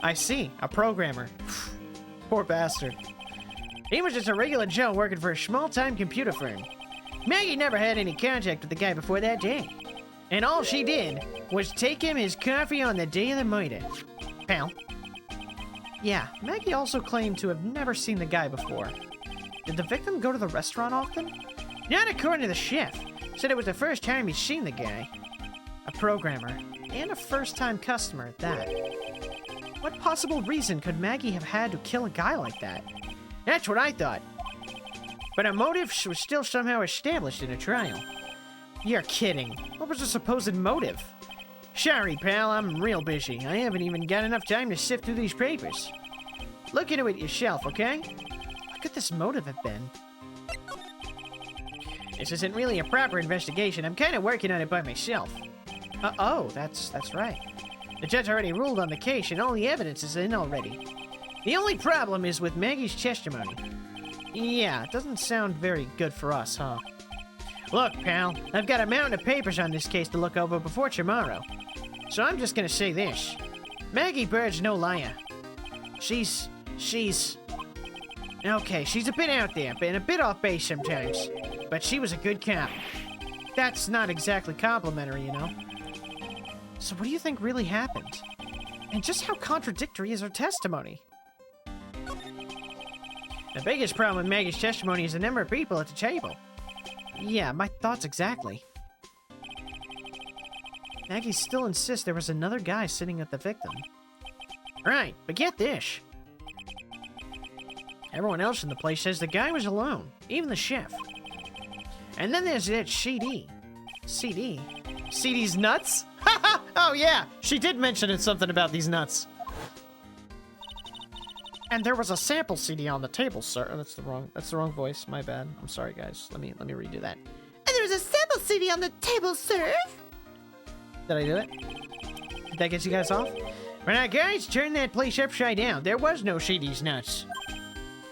Speaker 1: I see, a programmer. Poor bastard.
Speaker 5: He was just a regular Joe working for a small-time computer firm. Maggie never had any contact with the guy before that day. And all she did was take him his coffee on the day of the murder. Pal.
Speaker 1: Yeah, Maggie also claimed to have never seen the guy before. Did the victim go to the restaurant often?
Speaker 5: Not according to the chef. Said it was the first time he'd seen the guy.
Speaker 1: A programmer, and a first-time customer at that. What possible reason could Maggie have had to kill a guy like that?
Speaker 5: That's what I thought. But a motive was still somehow established in a trial.
Speaker 1: You're kidding. What was the supposed motive?
Speaker 5: Sorry, pal, I'm real busy. I haven't even got enough time to sift through these papers. Look into it yourself, okay?
Speaker 1: What could this motive have been?
Speaker 5: This isn't really a proper investigation. I'm kind of working on it by myself.
Speaker 1: Oh, that's right.
Speaker 5: The judge already ruled on the case, and all the evidence is in already. The only problem is with Maggie's testimony.
Speaker 1: Yeah, it doesn't sound very good for us, huh?
Speaker 5: Look, pal, I've got a mountain of papers on this case to look over before tomorrow. So I'm just gonna say this. Maggie Bird's no liar. She's... Okay, she's a bit out there, and a bit off base sometimes. But she was a good cop.
Speaker 1: That's not exactly complimentary, you know? So what do you think really happened? And just how contradictory is her testimony?
Speaker 5: The biggest problem with Maggie's testimony is the number of people at the table.
Speaker 1: Yeah, my thoughts exactly. Maggie still insists there was another guy sitting at the victim.
Speaker 5: Right, but get this. Everyone else in the place says the guy was alone, even the chef. And then there's that CD.
Speaker 1: CD? CD's nuts? Oh yeah, she did mention it something about these nuts. And there was a sample CD on the table, sir. Oh, that's the wrong voice. My bad. I'm sorry, guys. Let me redo that.
Speaker 6: And there was a sample CD on the table, sir.
Speaker 1: Did I do it? Did that get you guys off?
Speaker 5: When our guys turned that place upside down, there was no CD's nuts.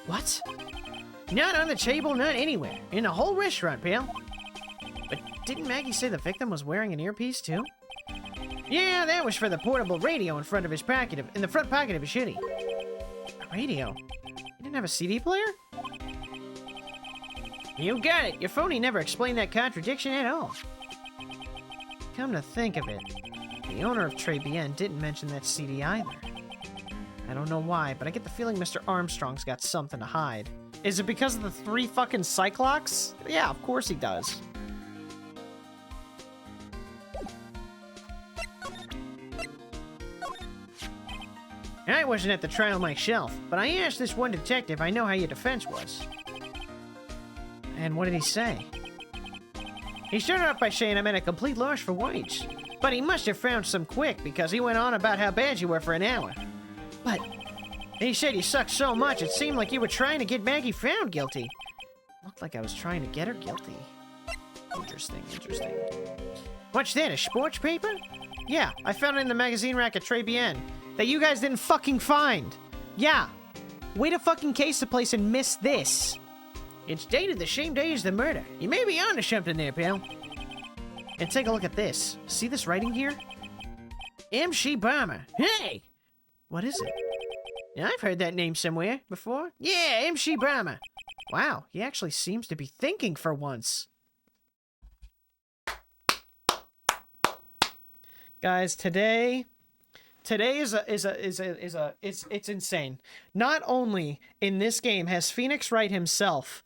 Speaker 1: What?
Speaker 5: Not on the table, not anywhere. In the whole restaurant, pal.
Speaker 1: But didn't Maggie say the victim was wearing an earpiece too?
Speaker 5: Yeah, that was for the portable radio in the front pocket of his hoodie.
Speaker 1: A radio? He didn't have a CD player? You got it. Your phony never explained that contradiction at all. Come to think of it, the owner of Trebien didn't mention that CD either. I don't know why, but I get the feeling Mr. Armstrong's got something to hide. Is it because of the 3 fucking Cyclocks? Yeah, of course he does. I wasn't at the trial myself, but I asked this one detective I know how your defense was. And what did he say? He started out by saying I'm at a complete loss for words, but he must have found some quick because he went on about how bad you were for an hour. But he said you sucked so much it seemed like you were trying to get Maggie found guilty. Looked like I was trying to get her guilty. Interesting, interesting. What's that, a sports paper? Yeah, I found it in the magazine rack at Trebien that you guys didn't fucking find. Yeah. Way to fucking case the place and miss this. It's dated the same day as the murder. You may be onto something there, pal. And take a look at this. See this writing here? M.C. Bomber. Hey! What is it? Yeah, I've heard that name somewhere before. Yeah, M.C. Bomber. Wow, he actually seems to be thinking for once. Guys, today it's insane. Not only in this game has Phoenix Wright himself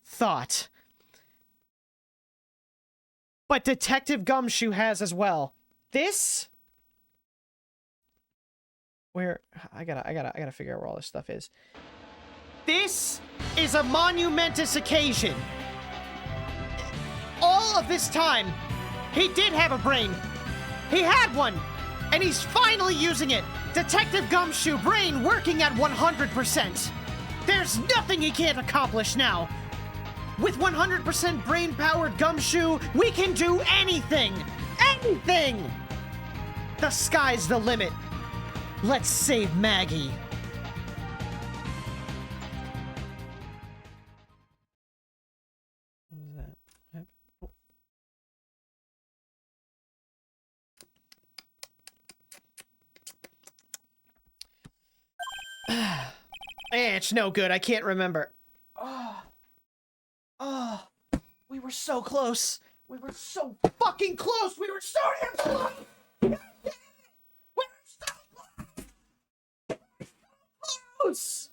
Speaker 1: thought, but Detective Gumshoe has as well. This, where I gotta figure out where all this stuff is. This is a monumentous occasion. All of this time, he did have a brain. He had one, and he's finally using it. Detective Gumshoe, brain working at 100%. There's nothing he can't accomplish now. With 100% brain-powered Gumshoe, we can do anything! Anything! The sky's the limit. Let's save Maggie. What was that? It's no good. I can't remember. Oh, we were so close. We were so fucking close. We were so damn close. We were so close.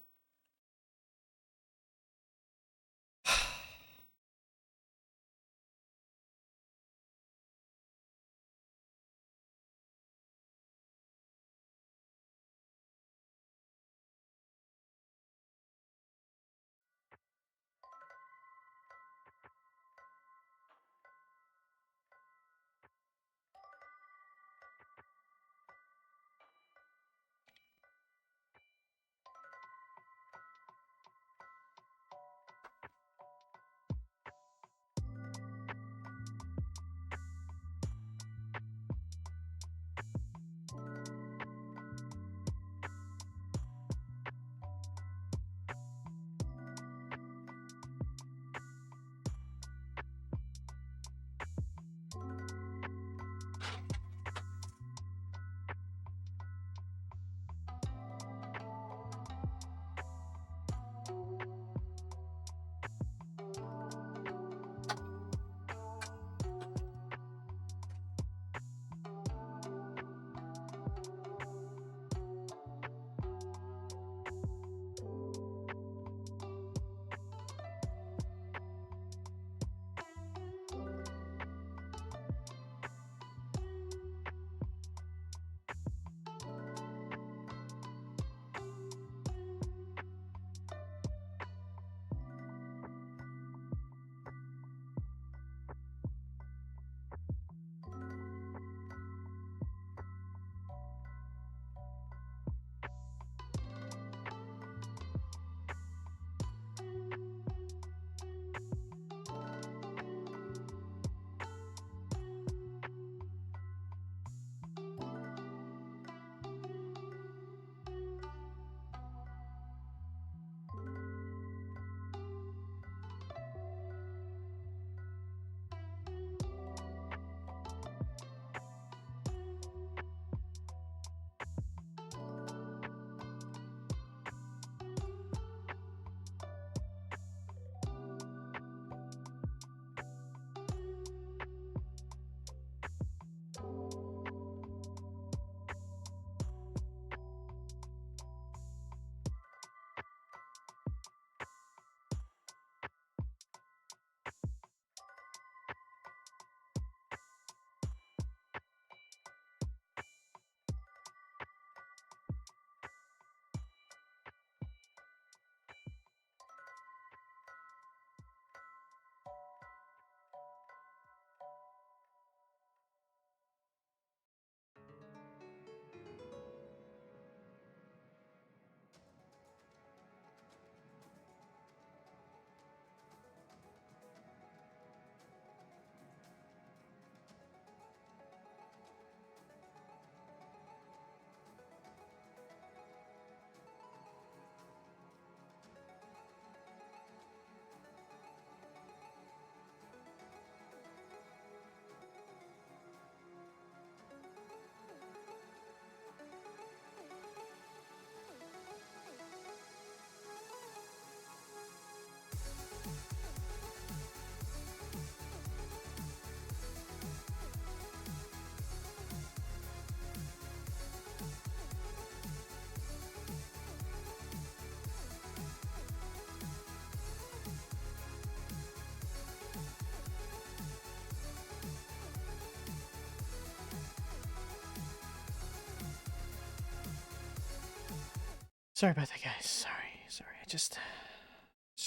Speaker 1: Sorry about that, guys. Sorry. I just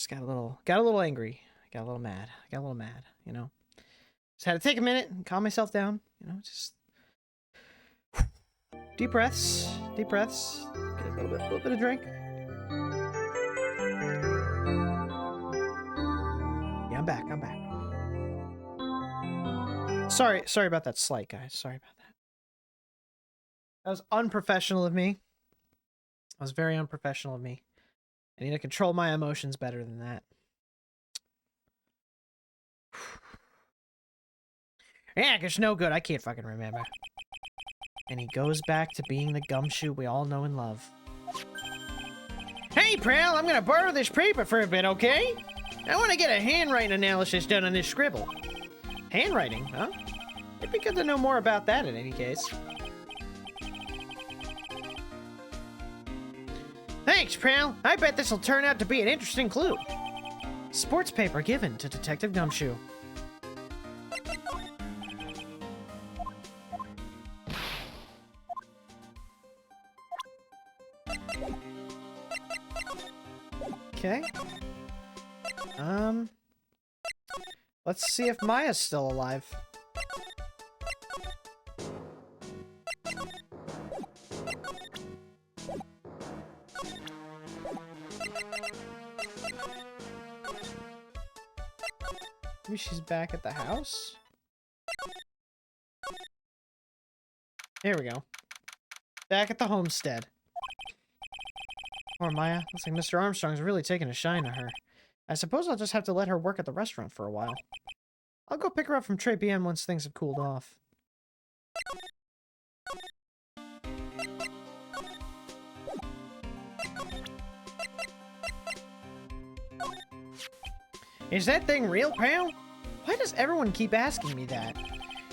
Speaker 1: got a little angry. Got a little mad. You know. Just had to take a minute and calm myself down. You know, just deep breaths. Get a little bit of drink. Yeah, I'm back. Sorry about that slight, guys. Sorry about that. That was unprofessional of me. That was very unprofessional of me. I need to control my emotions better than that. Yeah, it's no good. I can't fucking remember. And he goes back to being the gumshoe we all know and love. Hey, pal, I'm gonna borrow this paper for a bit, okay? I want to get a handwriting analysis done on this scribble. Handwriting, huh? It'd be good to know more about that in any case. Thanks, pal. I bet this'll turn out to be an interesting clue. Sports paper given to Detective Gumshoe. Okay. Let's see if Maya's still alive. Maybe she's back at the house? Here we go. Back at the homestead. Poor Maya. Looks like Mr. Armstrong's really taking a shine to her. I suppose I'll just have to let her work at the restaurant for a while. I'll go pick her up from Trey BM once things have cooled off. Is that thing real, pal? Why does everyone keep asking me that?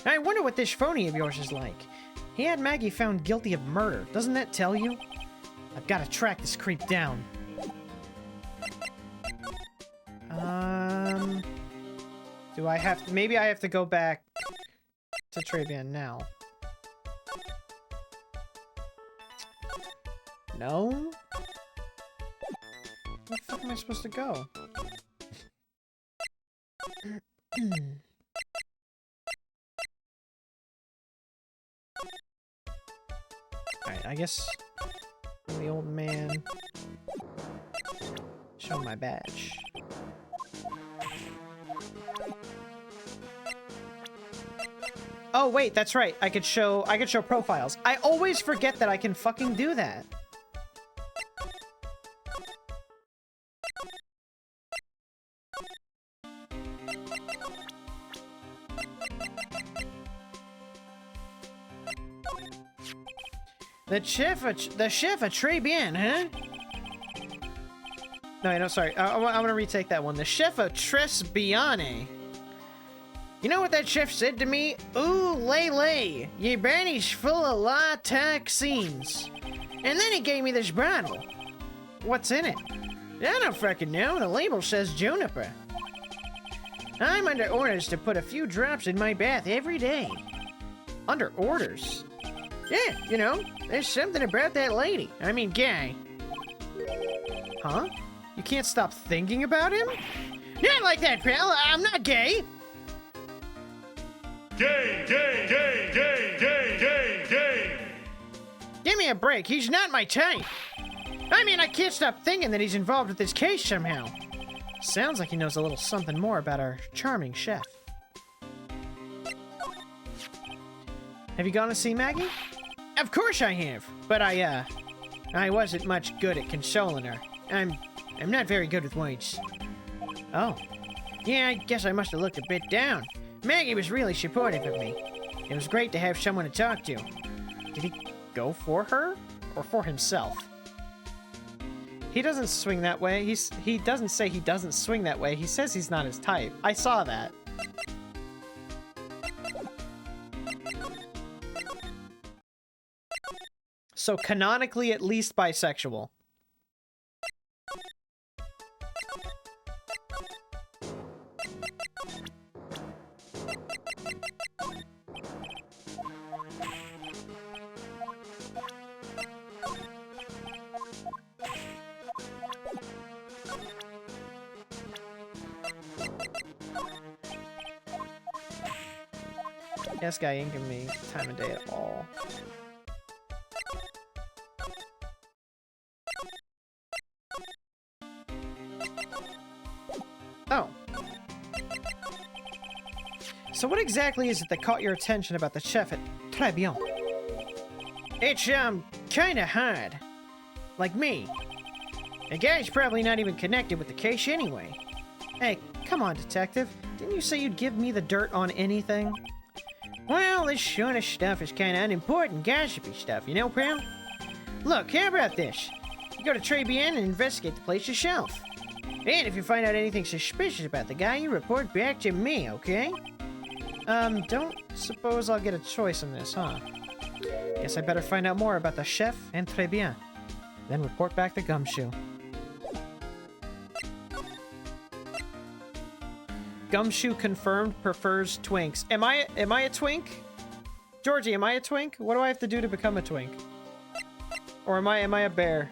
Speaker 1: I wonder what this phony of yours is like. He had Maggie found guilty of murder. Doesn't that tell you? I've got to track this creep down. Do I have... Maybe I have to go back to Travian now. No? Where the fuck am I supposed to go? Alright, I guess I'm the old man. Show my badge. Oh wait, that's right. I could show profiles. I always forget that I can fucking do that. The chef of Trey Bien, huh? No, sorry. I'm gonna retake that one. The chef of Tres Biane. You know what that chef said to me? Ooh, Lele, your brandy's full of latex scenes. And then he gave me this bottle. What's in it? I don't fucking know. The label says juniper. I'm under orders to put a few drops in my bath every day. Under orders? Yeah, you know, there's something about that lady. I mean, guy. Huh? You can't stop thinking about him? Not like that, pal. I'm not gay.
Speaker 7: Gay.
Speaker 1: Give me a break. He's not my type. I mean, I can't stop thinking that he's involved with this case somehow. Sounds like he knows a little something more about our charming chef. Have you gone to see Maggie? Of course I have, but I wasn't much good at consoling her. I'm not very good with words. Oh. Yeah, I guess I must have looked a bit down. Maggie was really supportive of me. It was great to have someone to talk to. Did he go for her? Or for himself? He doesn't swing that way. He doesn't say he doesn't swing that way. He says he's not his type. I saw that. So canonically, at least bisexual. This guy ain't giving me time of day at all. Oh. So what exactly is it that caught your attention about the chef at Très Bien?
Speaker 5: It's, kinda hard. Like me. The guy's probably not even connected with the case anyway.
Speaker 1: Hey, come on, detective. Didn't you say you'd give me the dirt on anything?
Speaker 5: Well, this sort of stuff is kinda unimportant gossipy stuff, you know, pal? Look, how about this? You go to Très Bien and investigate the place yourself. And if you find out anything suspicious about the guy, you report back to me, okay?
Speaker 1: Don't suppose I'll get a choice in this, huh? Guess I better find out more about the chef and Très Bien. Then report back to Gumshoe. Gumshoe confirmed prefers twinks. Am I a twink? Georgie, am I a twink? What do I have to do to become a twink? Or am I a bear?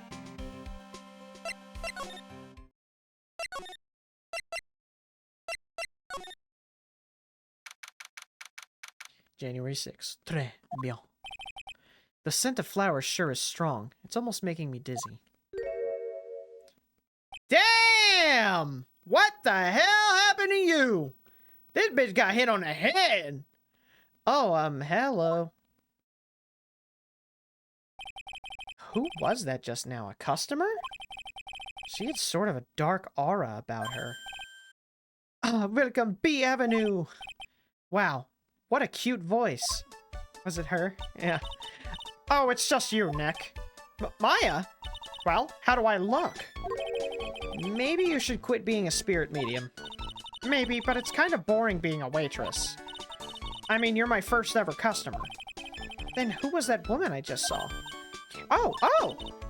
Speaker 1: January 6th. Très bien. The scent of flowers sure is strong. It's almost making me dizzy.
Speaker 5: Damn! What the hell happened to you? This bitch got hit on the head.
Speaker 1: Oh, hello. Who was that just now? A customer? She had sort of a dark aura about her. Welcome, B Avenue. Wow, what a cute voice. Was it her? Yeah.
Speaker 5: Oh, it's just you, Nick.
Speaker 1: Maya?
Speaker 5: Well, how do I look?
Speaker 1: Maybe you should quit being a spirit medium.
Speaker 5: Maybe, but it's kind of boring being a waitress. I mean, you're my first ever customer.
Speaker 1: Then who was that woman I just saw?
Speaker 5: Oh!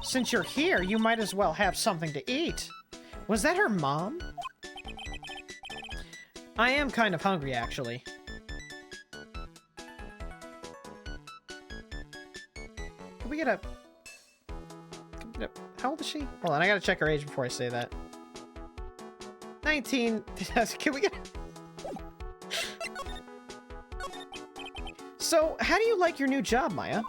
Speaker 5: Since you're here, you might as well have something to eat.
Speaker 1: Was that her mom? I am kind of hungry, actually. Can we get a... How old is she? Hold on, I gotta check her age before I say that. 19... Can we get... So, how do you like your new job, Maya?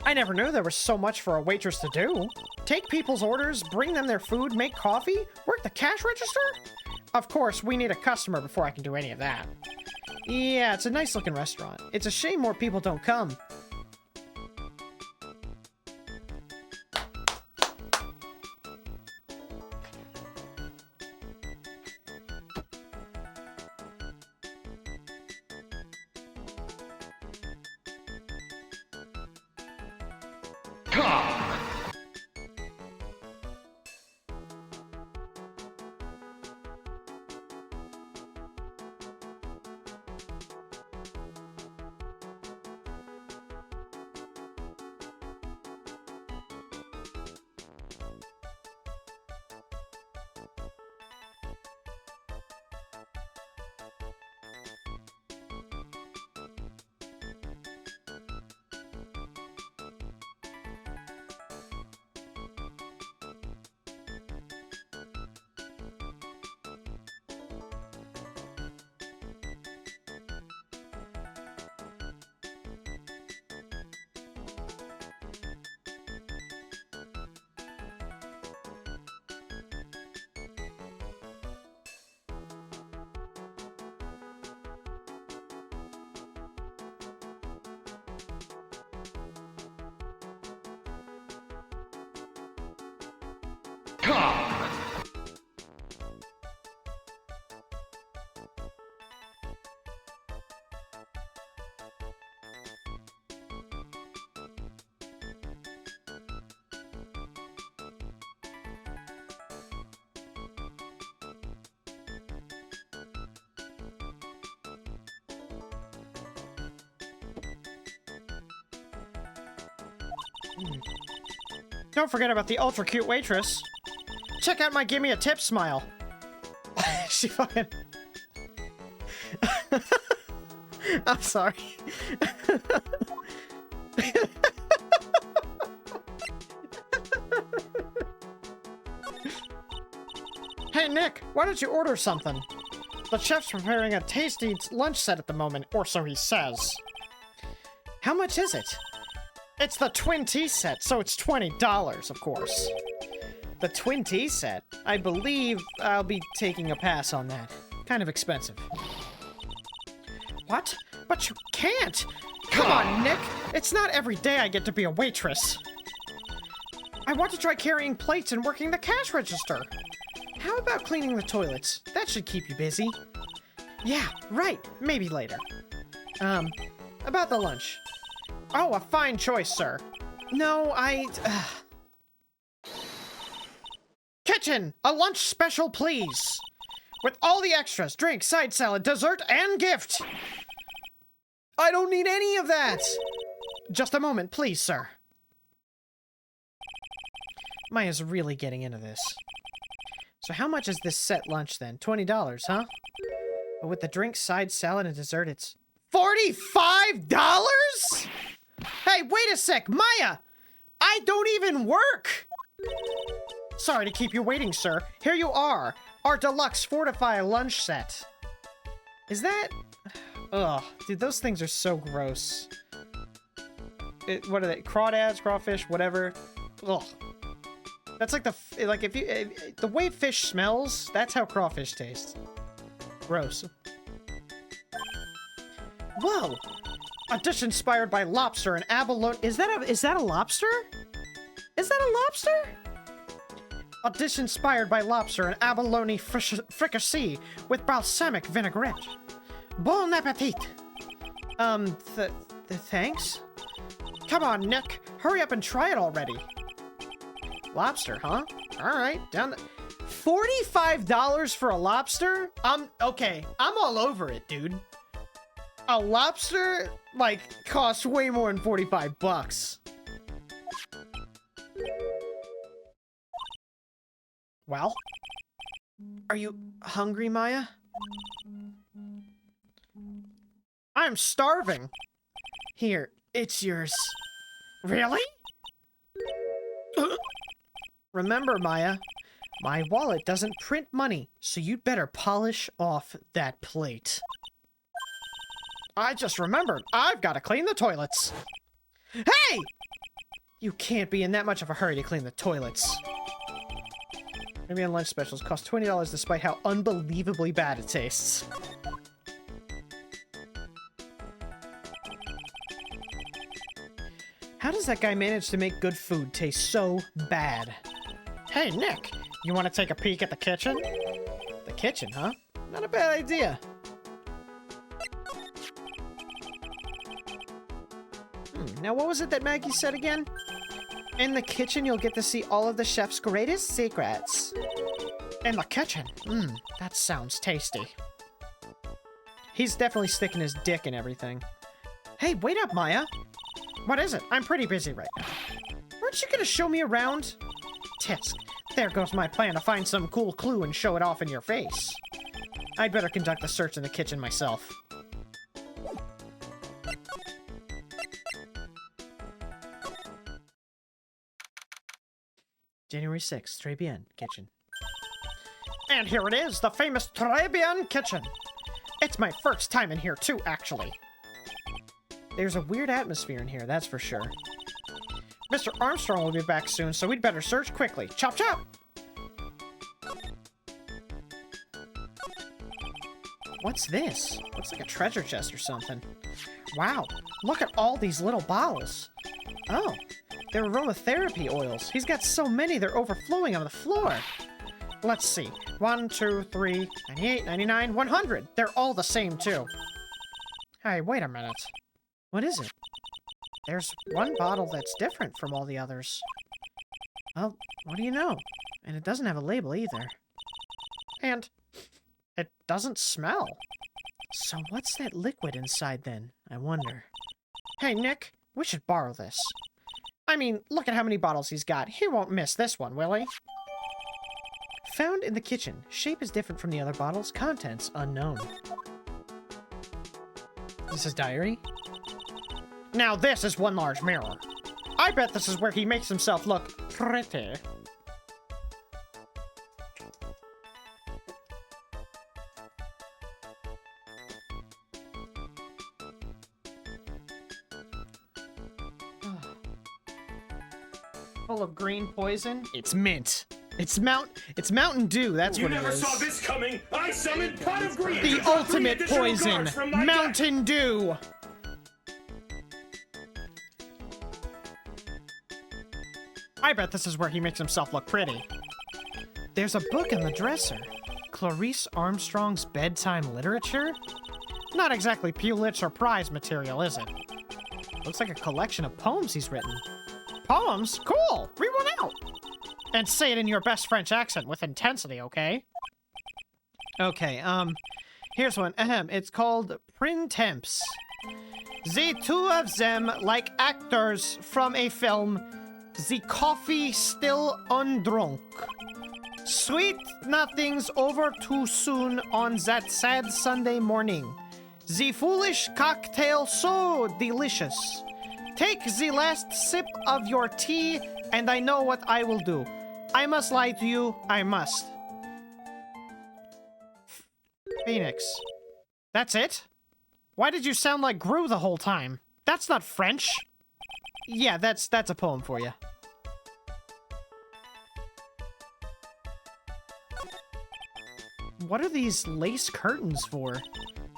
Speaker 5: I never knew there was so much for a waitress to do. Take people's orders, bring them their food, make coffee, work the cash register? Of course, we need a customer before I can do any of that.
Speaker 1: Yeah, it's a nice looking restaurant. It's a shame more people don't come.
Speaker 5: Don't forget about the ultra cute waitress. Check out my gimme a tip smile.
Speaker 1: She fucking... I'm sorry.
Speaker 5: Hey Nick, why don't you order something? The chef's preparing a tasty lunch set at the moment, or so he says. How much is it? It's the twin tea set, so it's $20, of course. The twin tea set? I believe I'll be taking a pass on that. Kind of expensive. What? But you can't! Come on, Nick! It's not every day I get to be a waitress. I want to try carrying plates and working the cash register. How about cleaning the toilets? That should keep you busy. Yeah, right. Maybe later. About the lunch. Oh, a fine choice, sir. No, Kitchen! A lunch special, please! With all the extras, drink, side salad, dessert, and gift! I don't need any of that! Just a moment, please, sir. Maya's really getting into this. So how much is this set lunch, then? $20, huh? But with the drink, side salad, and dessert, it's $45?! Hey, wait a sec, Maya! I don't even work! Sorry to keep you waiting, sir. Here you are. Our deluxe Fortify lunch set. Is that... Ugh, dude, those things are so gross. What are they? Crawdads, crawfish, whatever. Ugh. That's like the way fish smells, that's how crawfish tastes. Gross. Whoa! A dish inspired by lobster and abalone. Is that a lobster? Is that a lobster? A dish inspired by lobster and abalone fricassee with balsamic vinaigrette. Bon appetit! Thanks? Come on, Nick. Hurry up and try it already. Lobster, huh? Alright, down the... $45 for a lobster? Okay, I'm all over it, dude. A lobster, like, costs way more than $45. Well? Are you hungry, Maya? I'm starving. Here, it's yours. Really? Remember, Maya, my wallet doesn't print money, so you'd better polish off that plate. I just remembered, I've got to clean the toilets. Hey! You can't be in that much of a hurry to clean the toilets. Maybe on lunch specials cost $20 despite how unbelievably bad it tastes. How does that guy manage to make good food taste so bad? Hey, Nick, you want to take a peek at the kitchen? The kitchen, huh? Not a bad idea. Now what was it that Maggie said again? In the kitchen, you'll get to see all of the chef's greatest secrets. In the kitchen? That sounds tasty. He's definitely sticking his dick in everything. Hey, wait up, Maya. What is it? I'm pretty busy right now. Aren't you gonna show me around? Tisk, there goes my plan to find some cool clue and show it off in your face. I'd better conduct the search in the kitchen myself. January 6th, Très Bien Kitchen. And here it is, the famous Très Bien Kitchen. It's my first time in here too, actually. There's a weird atmosphere in here, that's for sure. Mr. Armstrong will be back soon, so we'd better search quickly. Chop chop! What's this? Looks like a treasure chest or something. Wow, look at all these little bottles. Oh, they're aromatherapy oils. He's got so many, they're overflowing on the floor. Let's see. 1, 2, 3, 98, 99, 100. They're all the same, too. Hey, wait a minute. What is it? There's one bottle that's different from all the others. Well, what do you know? And it doesn't have a label either. And it doesn't smell. So what's that liquid inside then, I wonder? Hey, Nick, we should borrow this. I mean, look at how many bottles he's got. He won't miss this one, will he? Found in the kitchen. Shape is different from the other bottles. Contents unknown. This is diary? Now this is one large mirror. I bet this is where he makes himself look pretty.
Speaker 1: bottle of green poison? It's mint. It's Mountain Dew, that's
Speaker 7: You
Speaker 1: what it
Speaker 7: never
Speaker 1: is.
Speaker 7: saw this coming. I summoned Pot of Greed. to
Speaker 1: The
Speaker 7: draw 3
Speaker 1: ultimate
Speaker 7: additional
Speaker 1: poison,
Speaker 7: cards from my deck.
Speaker 1: Mountain Dew. I bet this is where he makes himself look pretty. There's a book in the dresser. Clarice Armstrong's bedtime literature? Not exactly Pulitzer Prize material, is it? Looks like a collection of poems he's written. Poems? Cool! Read one out! And say it in your best French accent with intensity, okay? Okay, here's one. It's called Printemps. The two of them, like actors from a film, the coffee still undrunk. Sweet nothings over too soon on that sad Sunday morning. The foolish cocktail so delicious. Take the last sip of your tea, and I know what I will do. I must lie to you, I must. Phoenix. That's it? Why did you sound like Gru the whole time? That's not French. Yeah, that's a poem for you. What are these lace curtains for?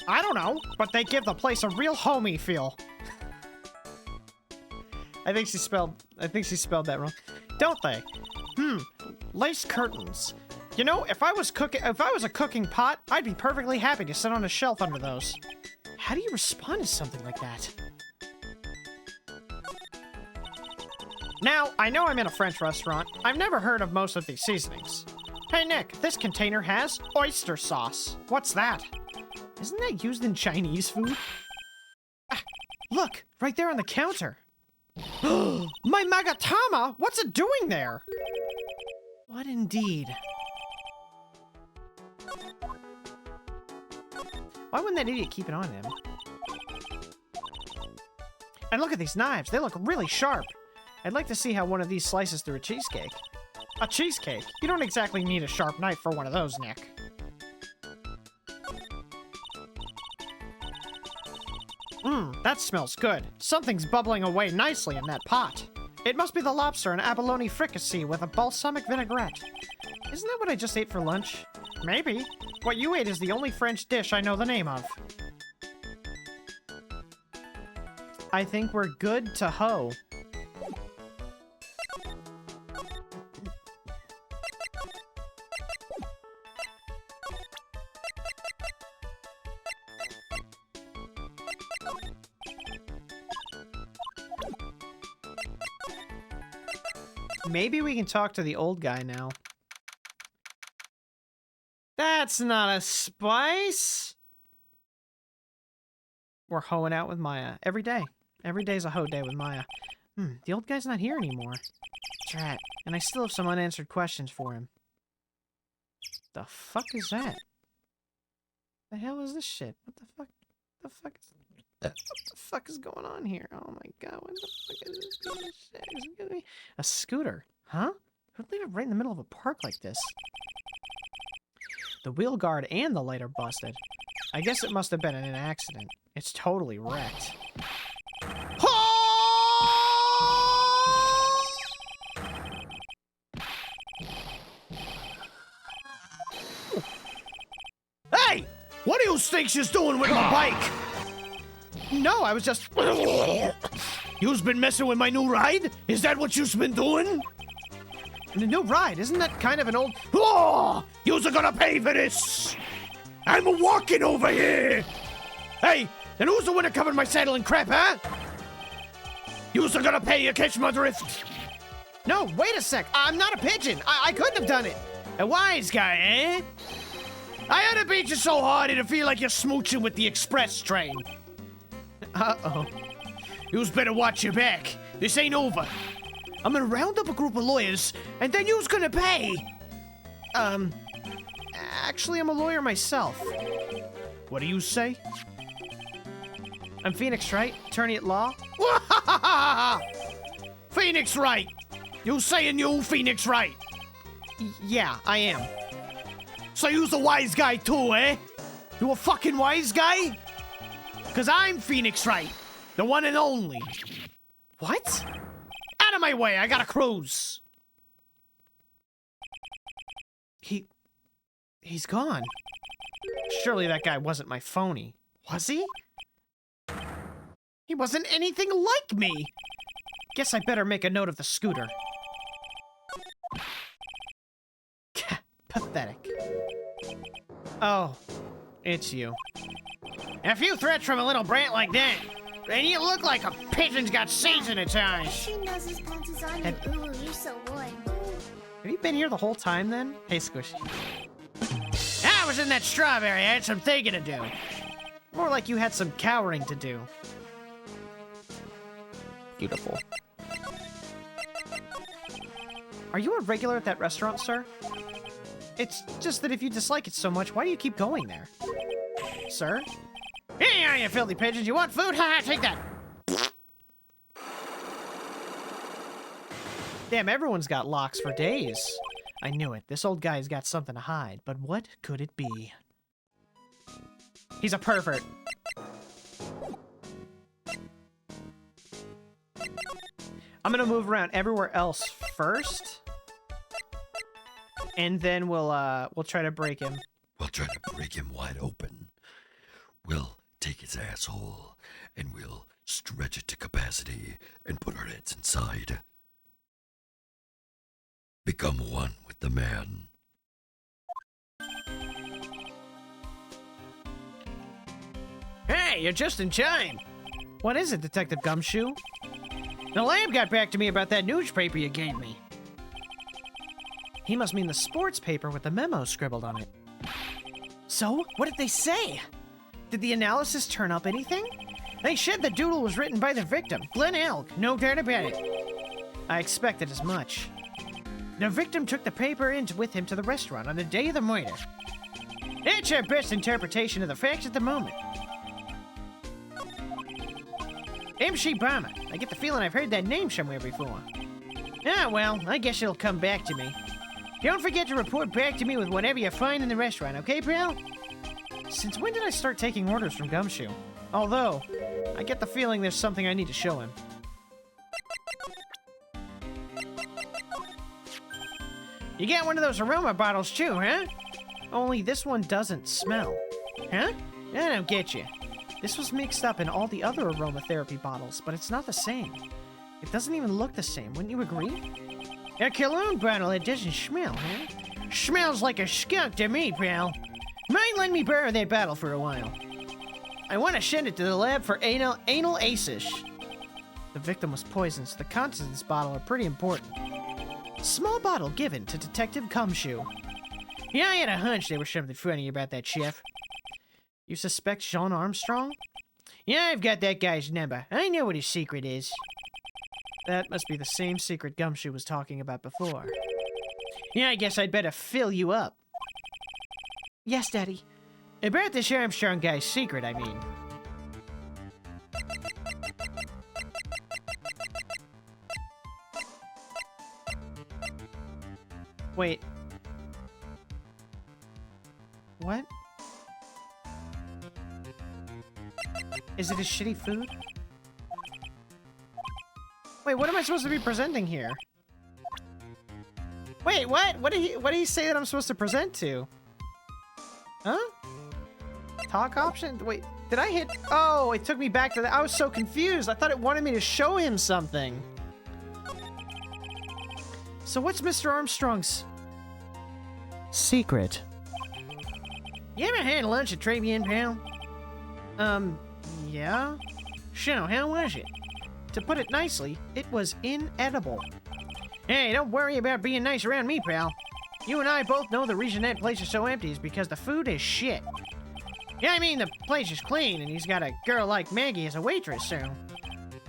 Speaker 1: I don't know, but they give the place a real homey feel. I think she spelled that wrong. Don't they? Lace curtains. You know, if I was a cooking pot, I'd be perfectly happy to sit on a shelf under those. How do you respond to something like that? Now, I know I'm in a French restaurant. I've never heard of most of these seasonings. Hey Nick, this container has oyster sauce. What's that? Isn't that used in Chinese food? Ah, look, right there on the counter. My Magatama! What's it doing there? What indeed? Why wouldn't that idiot keep it on him? And look at these knives. They look really sharp. I'd like to see how one of these slices through a cheesecake. A cheesecake? You don't exactly need a sharp knife for one of those, Nick. That smells good. Something's bubbling away nicely in that pot. It must be the lobster and abalone fricassee with a balsamic vinaigrette. Isn't that what I just ate for lunch? Maybe. What you ate is the only French dish I know the name of. I think we're good to hoe. Maybe we can talk to the old guy now. That's not a spice. We're hoeing out with Maya every day. Every day's a hoe day with Maya. The old guy's not here anymore. Drat. And I still have some unanswered questions for him. The fuck is that? The hell is this shit? What the fuck? What the fuck is going on here? Oh my god, what the fuck is this piece of shit? Is it gonna be a scooter? Huh? Who'd leave it right in the middle of a park like this? The wheel guard and the light are busted. I guess it must have been an accident. It's totally wrecked.
Speaker 5: Hey! What do you think she's doing with my bike?
Speaker 1: No, I was just...
Speaker 5: You've been messing with my new ride? Is that what you've been doing?
Speaker 1: The new ride, isn't that kind of an old...
Speaker 5: Oh! You're gonna pay for this! I'm walking over here! Hey, and who's the one that covered my saddle in crap, huh? You're gonna pay, you catch my drift?
Speaker 1: No, wait a sec. I'm not a pigeon. I couldn't have done it.
Speaker 5: A wise guy, eh? I had to beat you so hard it'd feel like you're smooching with the express train.
Speaker 1: Uh-oh.
Speaker 5: Yous better watch your back. This ain't over. I'm gonna round up a group of lawyers, and then you's gonna pay.
Speaker 1: Actually, I'm a lawyer myself.
Speaker 5: What do you say?
Speaker 1: I'm Phoenix Wright, attorney at law.
Speaker 5: Phoenix Wright! You saying you Phoenix Wright?
Speaker 1: Yeah, I am.
Speaker 5: So you's a wise guy too, eh? You a fucking wise guy? Cause I'm Phoenix Wright, the one and only.
Speaker 1: What?
Speaker 5: of my way! I gotta cruise! He's gone. Surely that guy wasn't my phony. Was he? He wasn't anything like me! Guess I better make a note of the scooter. Pathetic. Oh, it's you. A few threats from a little brat like that, and you look like a pigeon's got seeds in its eyes.
Speaker 8: She knows his pants is on you. Ooh, you're so warm.
Speaker 1: Have you been here the whole time then? Hey, Squishy.
Speaker 5: I was in that strawberry. I had some thinking to do.
Speaker 1: More like you had some cowering to do. Beautiful. Are you a regular at that restaurant, sir? It's just that if you dislike it so much, why do you keep going there? Sir?
Speaker 5: Hey, you filthy pigeons. You want food? Ha, take that.
Speaker 1: Damn, everyone's got locks for days. I knew it. This old guy's got something to hide, but what could it be? He's a pervert. I'm gonna move around everywhere else first, and then we'll try to break him.
Speaker 9: We'll try to break him wide open. We'll take his asshole, and we'll stretch it to capacity and put our heads inside. Become one with the man.
Speaker 5: Hey, you're just in time.
Speaker 1: What is it, Detective Gumshoe?
Speaker 5: The lab got back to me about that newspaper you gave me.
Speaker 1: He must mean the sports paper with the memo scribbled on it. So, what did they say? Did the analysis turn up anything?
Speaker 5: They said the doodle was written by the victim, Glenn Elk. No doubt about it.
Speaker 1: I expected as much.
Speaker 5: The victim took the paper in with him to the restaurant on the day of the murder. That's our best interpretation of the facts at the moment. MC Bama. I get the feeling I've heard that name somewhere before. Ah, well, I guess it'll come back to me. Don't forget to report back to me with whatever you find in the restaurant, okay, pal?
Speaker 1: Since when did I start taking orders from Gumshoe? Although, I get the feeling there's something I need to show him.
Speaker 5: You got one of those aroma bottles too, huh?
Speaker 1: Only this one doesn't smell.
Speaker 5: Huh? I don't get you.
Speaker 1: This was mixed up in all the other aromatherapy bottles, but it's not the same. It doesn't even look the same, wouldn't you agree?
Speaker 5: A cologne bottle that doesn't smell, huh? Smells like a skunk to me, pal. Might let me borrow that bottle for a while. I want to send it to the lab for anal aces.
Speaker 1: The victim was poisoned, so the contents of this bottle are pretty important. Small bottle given to Detective Gumshoe.
Speaker 5: Yeah, I had a hunch there was something funny about that chef.
Speaker 1: You suspect Jean Armstrong?
Speaker 5: Yeah, I've got that guy's number. I know what his secret is.
Speaker 1: That must be the same secret Gumshoe was talking about before.
Speaker 5: Yeah, I guess I'd better fill you up.
Speaker 1: Yes, Daddy.
Speaker 5: About this Armstrong guy's secret, I mean.
Speaker 1: Wait. What? Is it a shitty food? Wait, what am I supposed to be presenting here? Wait, what? What did he say that I'm supposed to present to? Huh? Talk option? Wait, did I hit? Oh, it took me back to that. I was so confused. I thought it wanted me to show him something. So what's Mr. Armstrong's secret?
Speaker 5: You ever had lunch at Travian, pal?
Speaker 1: Yeah?
Speaker 5: So, how was it?
Speaker 1: To put it nicely, it was inedible.
Speaker 5: Hey, don't worry about being nice around me, pal. You and I both know the reason that place is so empty is because the food is shit. Yeah, I mean, the place is clean, and he's got a girl like Maggie as a waitress, so...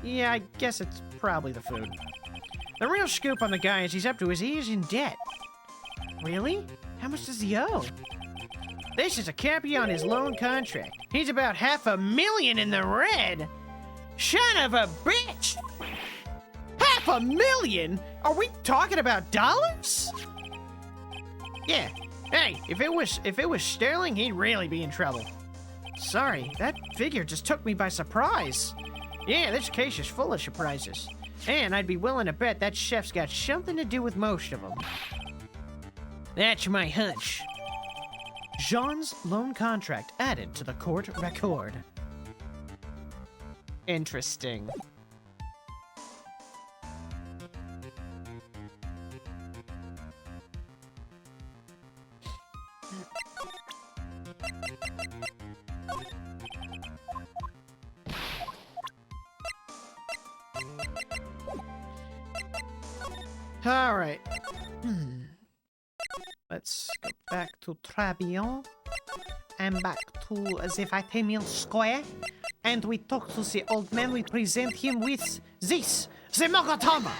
Speaker 1: Yeah, I guess it's probably the food.
Speaker 5: The real scoop on the guy is he's up to his ears in debt.
Speaker 1: Really? How much does he owe?
Speaker 5: This is a copy on his loan contract. He's about $500,000 in the red. Son of a bitch!
Speaker 1: $500,000? Are we talking about dollars?
Speaker 5: Yeah. Hey, if it was sterling, he'd really be in trouble.
Speaker 1: Sorry, that figure just took me by surprise.
Speaker 5: Yeah, this case is full of surprises. And I'd be willing to bet that chef's got something to do with most of them. That's my hunch.
Speaker 1: Jean's loan contract added to the court record. Interesting. All right. Let's go back to Turnabout and back to the Vitamin Square. And we talk to the old man. We present him with this, the Mogatama.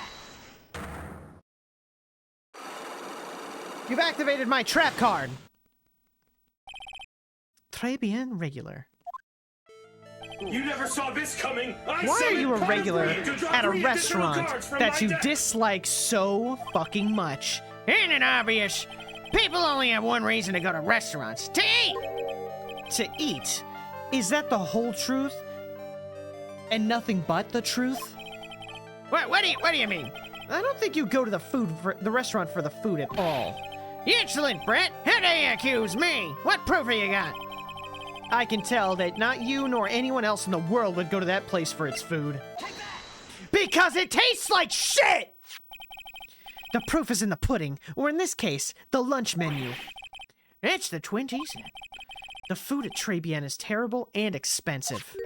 Speaker 1: You've activated my trap card. Très bien regular.
Speaker 7: You never saw this coming.
Speaker 1: Why are you a regular at a restaurant that you dislike so fucking much?
Speaker 5: Ain't it obvious? People only have one reason to go to restaurants. To eat!
Speaker 1: To eat? Is that the whole truth? And nothing but the truth?
Speaker 5: What do you mean?
Speaker 1: I don't think you go to the restaurant for the food at all.
Speaker 5: Insolent, Brett! How dare you accuse me? What proof have you got?
Speaker 1: I can tell that not you nor anyone else in the world would go to that place for its food. Because it tastes like shit! The proof is in the pudding, or in this case, the lunch menu.
Speaker 5: It's the 20s.
Speaker 1: The food at Très Bien is terrible and expensive.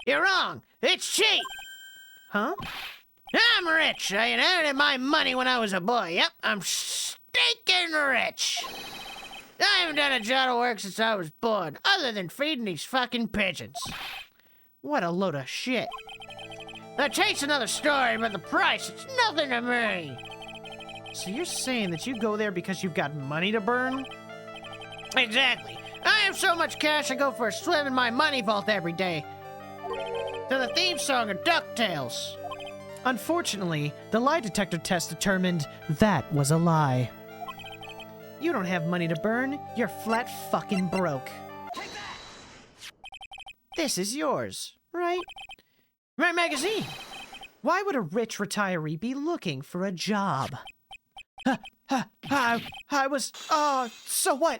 Speaker 5: You're wrong. It's cheap.
Speaker 1: Huh?
Speaker 5: I'm rich. I inherited my money when I was a boy. Yep, I'm stinking rich. I haven't done a job of work since I was born, other than feeding these fucking pigeons.
Speaker 1: What a load of shit.
Speaker 5: The taste's another story, but the price, it's nothing to me.
Speaker 1: So you're saying that you go there because you've got money to burn?
Speaker 5: Exactly. I have so much cash I go for a swim in my money vault every day. To the theme song of DuckTales.
Speaker 1: Unfortunately, the lie detector test determined that was a lie. You don't have money to burn. You're flat fucking broke. This is yours, right?
Speaker 5: My magazine.
Speaker 1: Why would a rich retiree be looking for a job? I was, so what?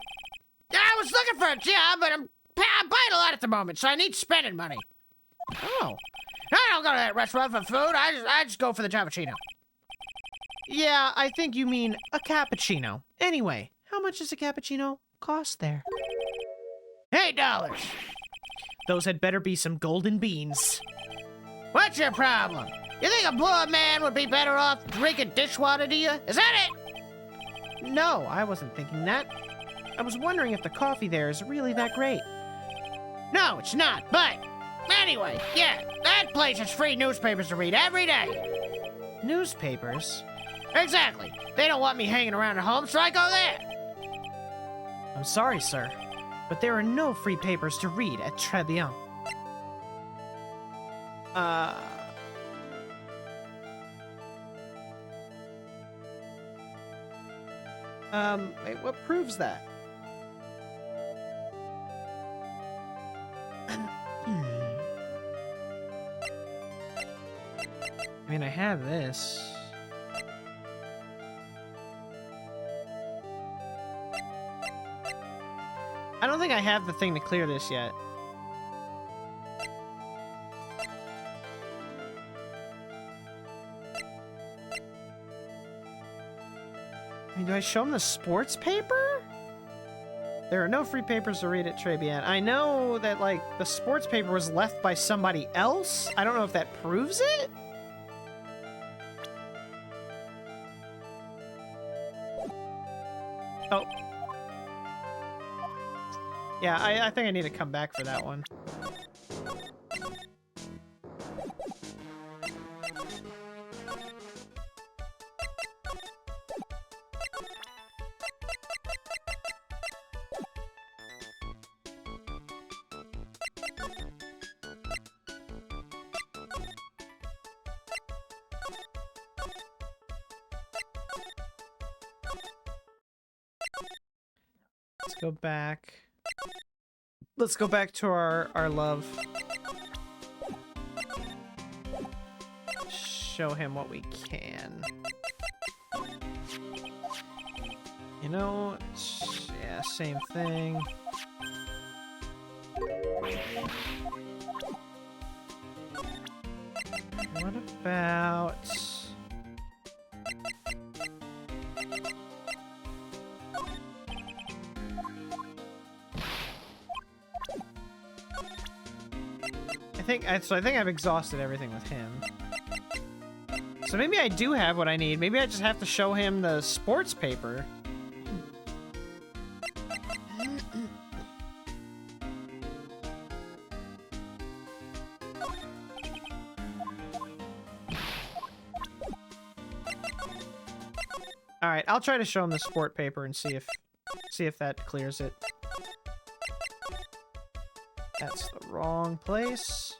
Speaker 5: I was looking for a job, but I'm buying a lot at the moment, so I need spending money.
Speaker 1: Oh.
Speaker 5: I don't go to that restaurant for food. I just go for the cappuccino.
Speaker 1: Yeah, I think you mean a cappuccino. Anyway, how much does a cappuccino cost there?
Speaker 5: $8.
Speaker 1: Those had better be some golden beans.
Speaker 5: What's your problem? You think a blow-up man would be better off drinking dishwater, do you? Is that it?
Speaker 1: No, I wasn't thinking that. I was wondering if the coffee there is really that great.
Speaker 5: No, it's not, but... Anyway, yeah, that place has free newspapers to read every day.
Speaker 1: Newspapers?
Speaker 5: Exactly. They don't want me hanging around at home, so I go there.
Speaker 1: I'm sorry, sir, but there are no free papers to read at Très Bien. Wait, what proves that? I mean, I have this. I don't think I have the thing to clear this yet. I mean, do I show him the sports paper? There are no free papers to read at Très Bien. I know that, like, the sports paper was left by somebody else. I don't know if that proves it. Oh. Yeah, I think I need to come back for that one. Let's go back. Let's go back to our love. show him what we can. You know, yeah, same thing. What about... I think I've exhausted everything with him. So maybe I do have what I need. Maybe I just have to show him the sports paper. All right, I'll try to show him the sport paper and see if that clears it. That's the wrong place.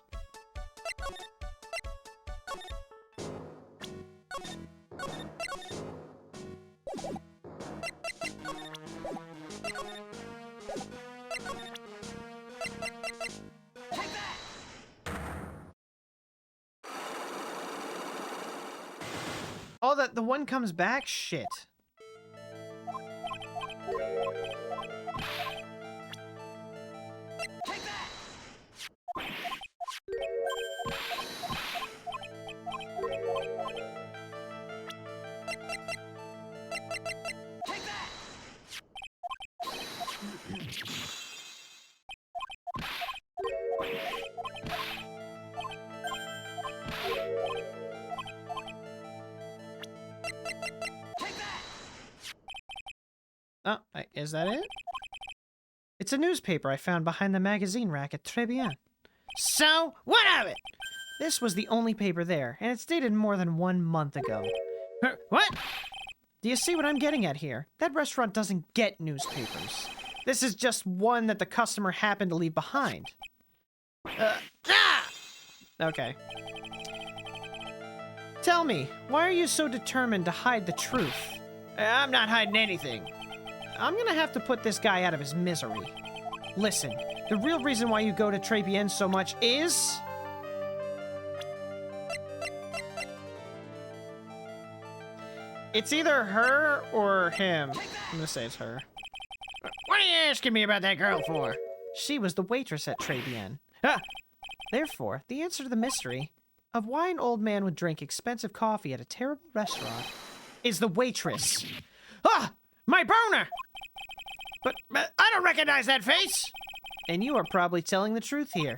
Speaker 1: Oh, the one comes back? Shit. Oh, is that it? It's a newspaper I found behind the magazine rack at Très Bien. So, what of it? This was the only paper there, and it's dated more than 1 month ago. What? Do you see what I'm getting at here? That restaurant doesn't get newspapers. This is just one that the customer happened to leave behind. Okay. Tell me, why are you so determined to hide the truth? I'm not hiding anything. I'm gonna have to put this guy out of his misery. Listen, the real reason why you go to Très Bien so much is... It's either her or him. I'm gonna say it's her. What are you asking me about that girl for? She was the waitress at Très Bien. Ah! Therefore, the answer to the mystery of why an old man would drink expensive coffee at a terrible restaurant is the waitress. Ah! My boner! But I don't recognize that face! And you are probably telling the truth here.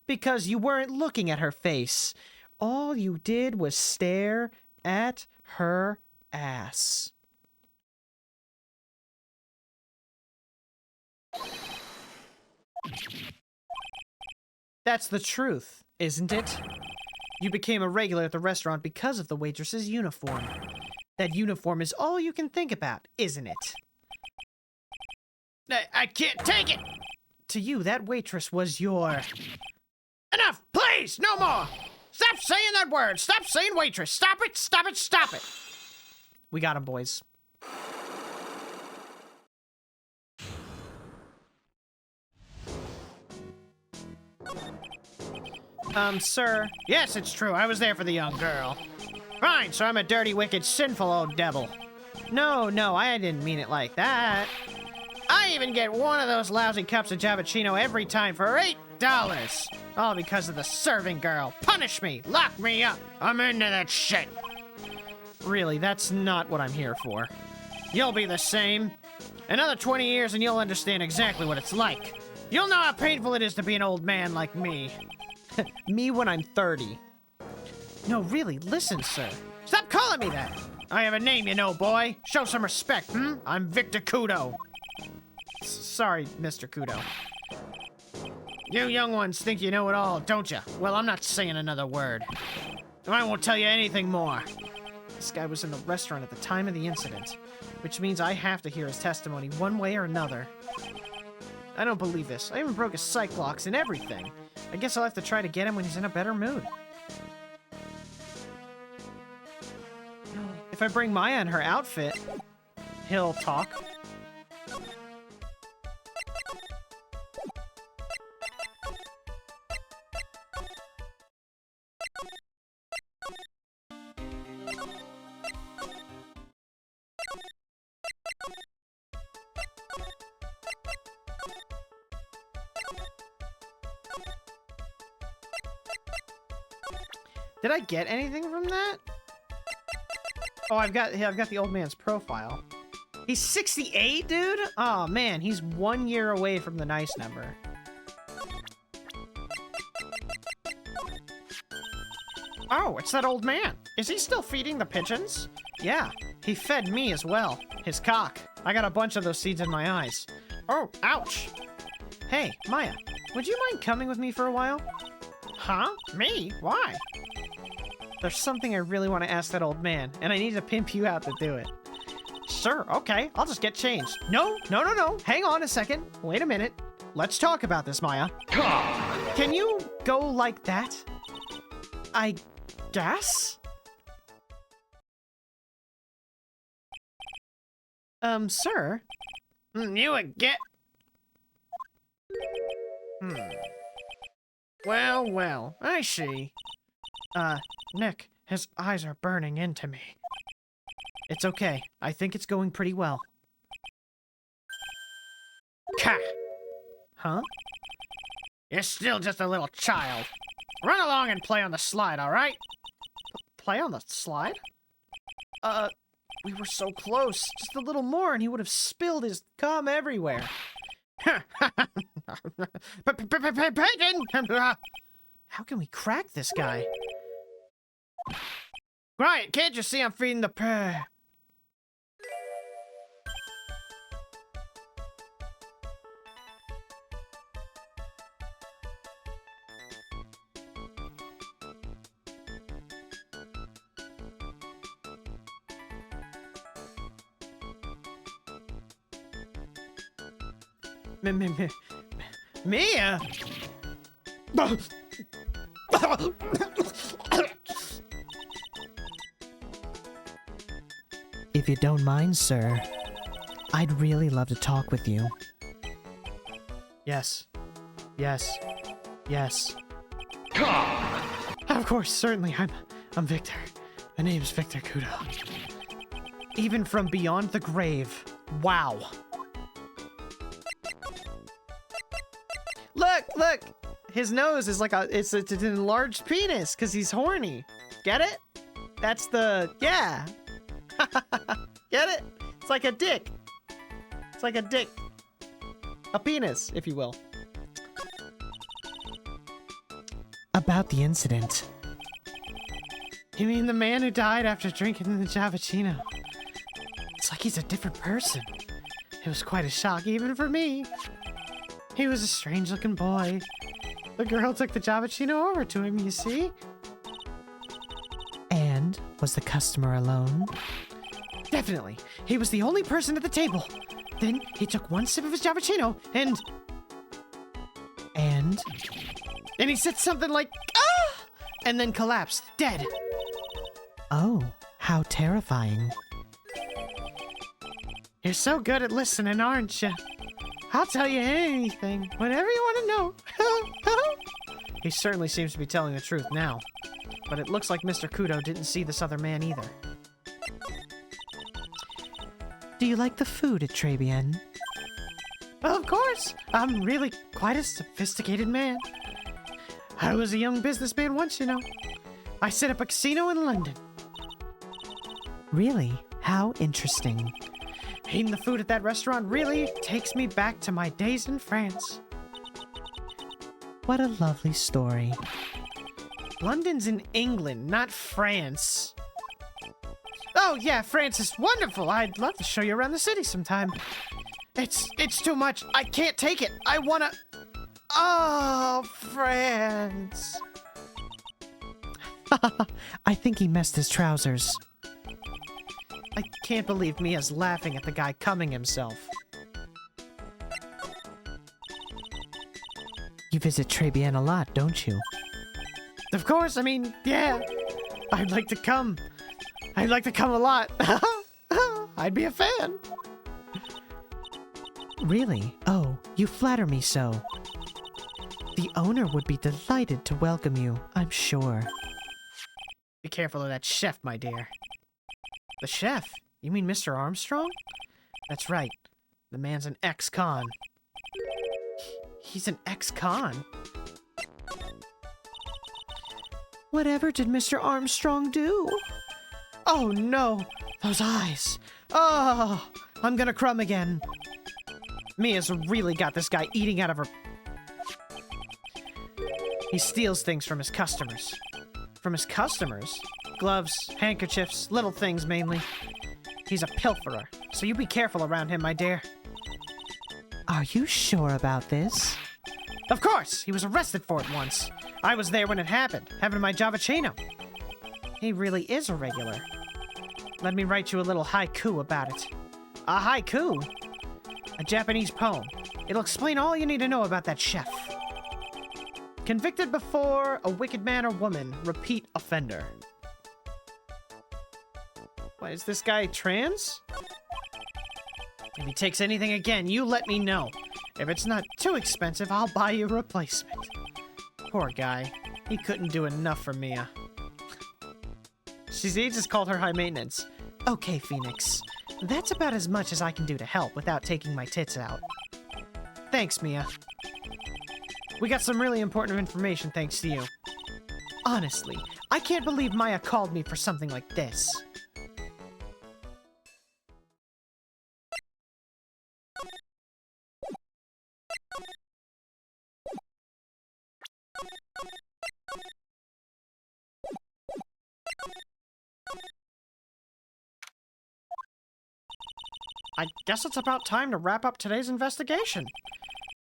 Speaker 1: Because you weren't looking at her face. All you did was stare at her ass. That's the truth, isn't it? You became a regular at the restaurant because of the waitress's uniform. That uniform is all you can think about, isn't it? I can't take it! To you, that waitress was your... Enough! Please! No more! Stop saying that word! Stop saying waitress! Stop it! Stop it! Stop it! We got him, boys. Sir? Yes, it's true. I was there for the young girl. Fine, so I'm a dirty, wicked, sinful old devil. No, I didn't mean it like that. I even get one of those lousy cups of Javicino every time for $8. All because of the serving girl. Punish me! Lock me up! I'm into that shit! Really, that's not what I'm here for. You'll be the same. Another 20 years and you'll understand exactly what it's like. You'll know how painful it is to be an old man like me. Me when I'm 30. No, really, listen, sir. Stop calling me that! I have a name, you know, boy. Show some respect, hmm? I'm Victor Kudo. Sorry, Mr. Kudo. You young ones think you know it all, don't you? Well, I'm not saying another word. I won't tell you anything more. This guy was in the restaurant at the time of the incident, which means I have to hear his testimony one way or another. I don't believe this. I even broke his psych locks and everything. I guess I'll have to try to get him when he's in a better mood. If I bring Maya in her outfit, he'll talk. Did I get anything from that? Oh, I've got the old man's profile. He's 68, dude? Oh, man, he's 1 year away from the nice number.
Speaker 5: Oh, it's that old man. Is he still feeding the pigeons?
Speaker 1: Yeah, he fed me as well. His cock. I got a bunch of those seeds in my eyes.
Speaker 5: Oh, ouch.
Speaker 1: Hey, Maya, would you mind coming with me for a while?
Speaker 5: Huh? Me? Why?
Speaker 1: There's something I really want to ask that old man, and I need to pimp you out to do it.
Speaker 5: Sure, okay. I'll just get changed.
Speaker 1: No. Hang on a second. Wait a minute. Let's talk about this, Maya. Can you go like that? I guess? Sir?
Speaker 5: You again? Well, I see.
Speaker 1: Nick, his eyes are burning into me. It's okay. I think it's going pretty well.
Speaker 5: Ka!
Speaker 1: Huh?
Speaker 5: You're still just a little child. Run along and play on the slide, alright?
Speaker 1: Play on the slide? We were so close. Just a little more and he would have spilled his cum everywhere.
Speaker 5: Pigeon!
Speaker 1: How can we crack this guy?
Speaker 5: Quiet, kid. You see I'm feeding the pig.
Speaker 1: Mia? If you don't mind, sir, I'd really love to talk with you. Yes. Of course, certainly. I'm Victor. My name's Victor Kudo. Even from beyond the grave. Wow. Look! His nose is like it's an enlarged penis because he's horny. Get it? That's the, yeah. Get it? It's like a dick. It's like a dick. A penis, if you will. About the incident. You mean the man who died after drinking the Javachino? It's like he's a different person. It was quite a shock even for me. He was a strange-looking boy. The girl took the Javachino over to him, you see? And was the customer alone? Definitely. He was the only person at the table. Then he took one sip of his Javachino and he said something like, "Ah!" and then collapsed, dead. Oh, how terrifying. You're so good at listening, aren't you? I'll tell you anything, whenever you want to know. He certainly seems to be telling the truth now. But it looks like Mr. Kudo didn't see this other man either. Do you like the food at Trebian? Well, of course. I'm really quite a sophisticated man. I was a young businessman once, you know. I set up a casino in London. Really? How interesting. Eating the food at that restaurant really takes me back to my days in France. What a lovely story. London's in England, not France. Oh yeah, France is wonderful. I'd love to show you around the city sometime. It's too much. I can't take it. I wanna... Oh, France. I think he messed his trousers. I can't believe Mia's laughing at the guy coming himself. You visit Trebian a lot, don't you? Of course, I mean, yeah. I'd like to come. I'd like to come a lot. I'd be a fan. Really? Oh, you flatter me so. The owner would be delighted to welcome you, I'm sure. Be careful of that chef, my dear. The chef? You mean Mr. Armstrong? That's right. The man's an ex-con. He's an ex-con? Whatever did Mr. Armstrong do? Oh no, those eyes. Oh, I'm gonna crumb again. Mia's really got this guy eating out of her... He steals things from his customers. From his customers? Gloves, handkerchiefs, little things mainly. He's a pilferer, so you be careful around him, my dear. Are you sure about this? Of course! He was arrested for it once. I was there when it happened, having my Javachino. He really is a regular. Let me write you a little haiku about it. A haiku? A Japanese poem. It'll explain all you need to know about that chef. Convicted before a wicked man or woman, repeat offender. What, is this guy trans? If he takes anything again, you let me know. If it's not too expensive, I'll buy you a replacement. Poor guy. He couldn't do enough for Mia. He just called her high maintenance. Okay, Phoenix. That's about as much as I can do to help without taking my tits out. Thanks, Mia. We got some really important information thanks to you. Honestly, I can't believe Maya called me for something like this. I guess it's about time to wrap up today's investigation.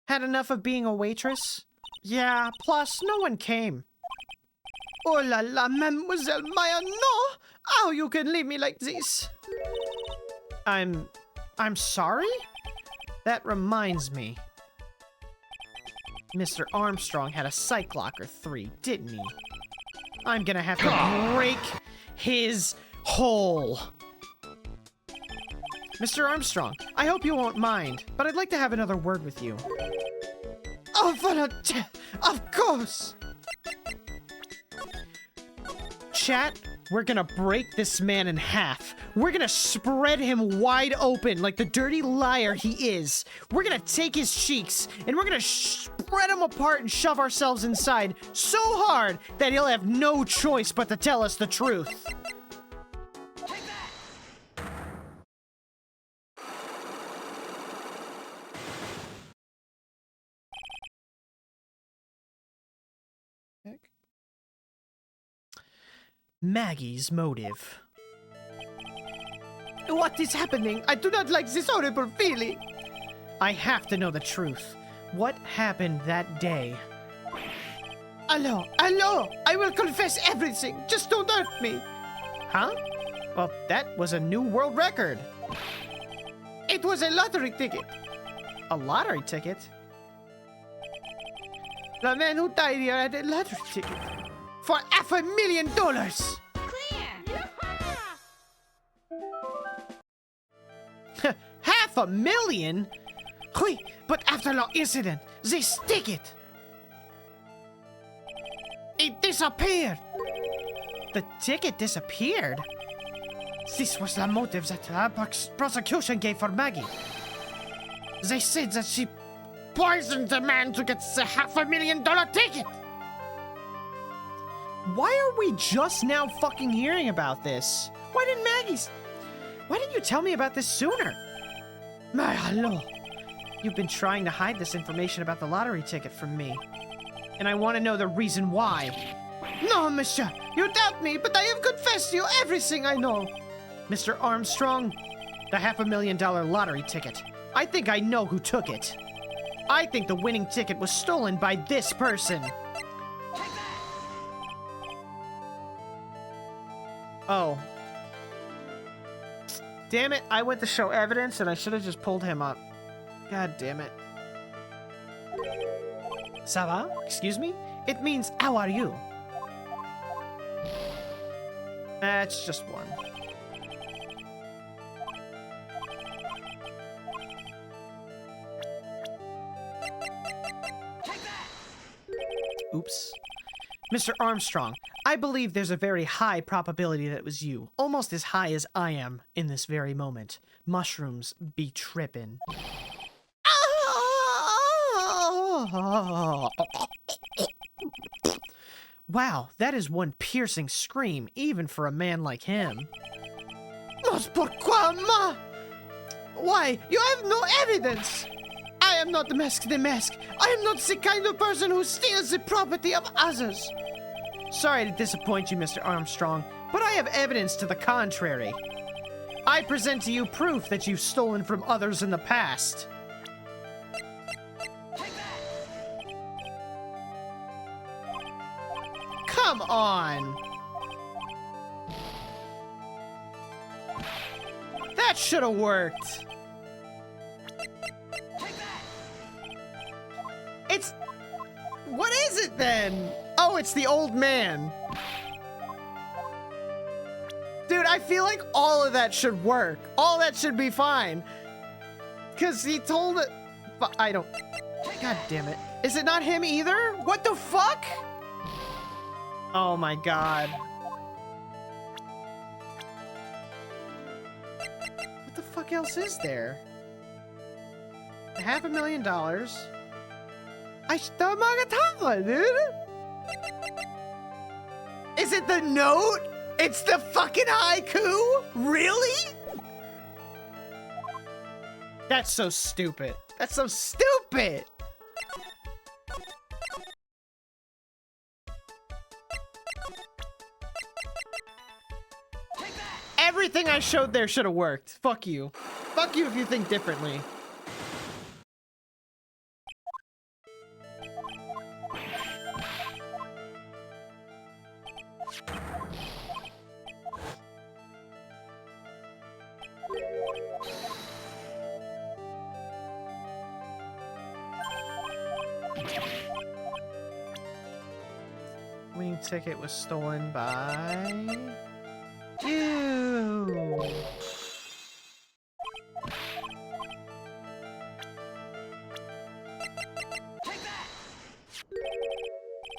Speaker 1: Had enough of being a waitress? Yeah, plus no one came.
Speaker 6: Oh la la, Mademoiselle Maya, no! How you can leave me like this?
Speaker 1: I'm sorry? That reminds me. Mr. Armstrong had a psych locker 3, didn't he? I'm gonna have to break his hole. Mr. Armstrong, I hope you won't mind, but I'd like to have another word with you.
Speaker 6: Oh, volontiers! Of course!
Speaker 1: Chat, we're gonna break this man in half. We're gonna spread him wide open like the dirty liar he is. We're gonna take his cheeks, and we're gonna spread him apart and shove ourselves inside so hard that he'll have no choice but to tell us the truth. Maggie's motive.
Speaker 6: What is happening? I do not like this horrible feeling.
Speaker 1: I have to know the truth. What happened that day?
Speaker 6: Hello, I will confess everything. Just don't hurt me.
Speaker 1: Huh? Well, that was a new world record.
Speaker 6: It was a lottery ticket.
Speaker 1: A lottery ticket?
Speaker 6: The man who died here had a lottery ticket. For $500,000!
Speaker 1: $500,000?
Speaker 6: Oui, but after the incident, this ticket, it disappeared.
Speaker 1: The ticket disappeared?
Speaker 6: This was the motive that the prosecution gave for Maggie. They said that she poisoned the man to get the $500,000 ticket.
Speaker 1: Why are we just now fucking hearing about this? Why didn't you tell me about this sooner?
Speaker 6: My hello.
Speaker 1: You've been trying to hide this information about the lottery ticket from me. And I want to know the reason why.
Speaker 6: No, monsieur. You doubt me, but I have confessed to you everything I know.
Speaker 1: Mr. Armstrong, the $500,000 lottery ticket. I think I know who took it. I think the winning ticket was stolen by this person. Oh. Damn it, I went to show evidence and I should have just pulled him up. God damn it. Ça va? Excuse me? It means, how are you? That's just one. Oops. Mr. Armstrong, I believe there's a very high probability that it was you. Almost as high as I am in this very moment. Mushrooms be trippin'. Wow, that is one piercing scream, even for a man like him.
Speaker 6: Mas pourquoi moi? Why, you have no evidence! I am not the mask. I am not the kind of person who steals the property of others.
Speaker 1: Sorry to disappoint you, Mr. Armstrong, but I have evidence to the contrary. I present to you proof that you've stolen from others in the past. Come on! That should have worked. It's... What is it then? Oh, it's the old man. Dude, I feel like all of that should work. All that should be fine. Because he told it... But I don't... God damn it. Is it not him either? What the fuck? Oh my god. What the fuck else is there? $500,000. I stole my guitar, dude. Is it the note? It's the fucking haiku? Really? That's so stupid. That's so stupid. Everything I showed there should have worked. Fuck you. Fuck you if you think differently. Winning ticket was stolen by... you!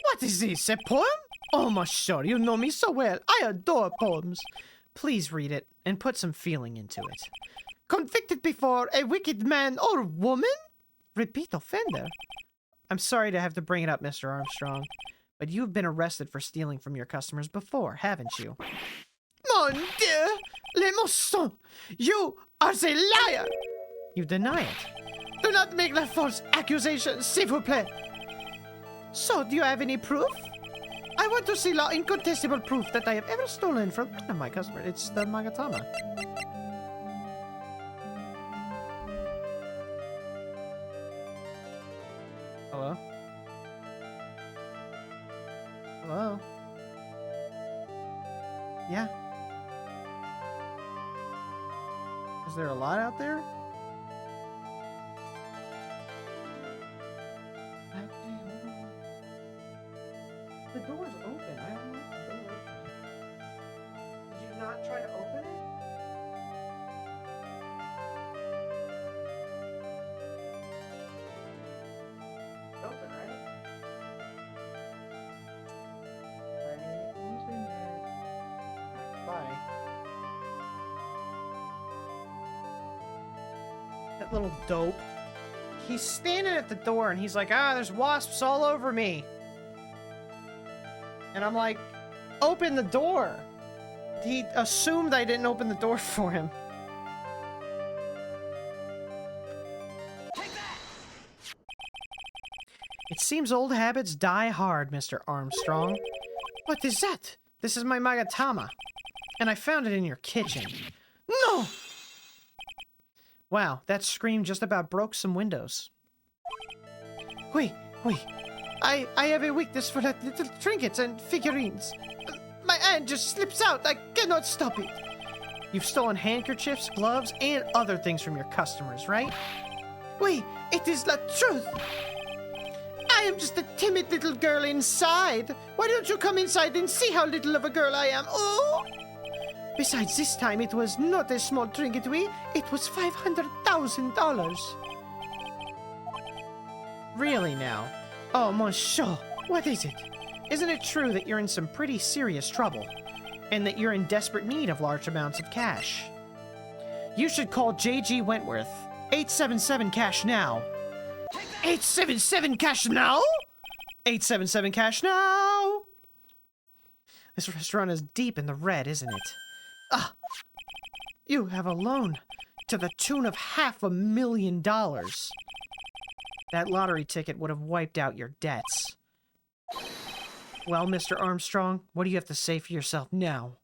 Speaker 1: What is this, a poem? Oh, monsieur, you know me so well. I adore poems. Please read it and put some feeling into it. Convicted before a wicked man or woman? Repeat offender. I'm sorry to have to bring it up, Mr. Armstrong, but you've been arrested for stealing from your customers before, haven't you?
Speaker 6: Mon Dieu! Le mensonge! You are a liar!
Speaker 1: You deny it.
Speaker 6: Do not make that false accusation, s'il vous plaît. So, do you have any proof? I want to see incontestable proof that I have ever stolen from one of my customers. It's the Magatama. Hello? Hello? Yeah? Is there a lot out there? The door's open. I don't know if the door open. Did you not try to open it? It's open, right? I opened it. Bye. That little dope. He's standing at the door and he's like, ah, there's wasps all over me. And I'm like, open the door. He assumed I didn't open the door for him. It seems old habits die hard, Mr. Armstrong. What is that? This is my Magatama. And I found it in your kitchen. No! Wow, that scream just about broke some windows. Wait. I have a weakness for that little trinkets and figurines. My hand just slips out. I cannot stop it. You've stolen handkerchiefs, gloves, and other things from your customers, right? Wait, it is the truth. I am just a timid little girl inside. Why don't you come inside and see how little of a girl I am? Oh! Besides, this time it was not a small trinket, it was $500,000. Really now? Oh, monsieur, what is it? Isn't it true that you're in some pretty serious trouble? And that you're in desperate need of large amounts of cash? You should call J.G. Wentworth. 877 cash now. 877 cash now? 877 cash now?
Speaker 1: This restaurant is deep in the red, isn't it? Ah! You have a loan to the tune of $500,000. That lottery ticket would have wiped out your debts. Well, Mr. Armstrong, what do you have to say for yourself now?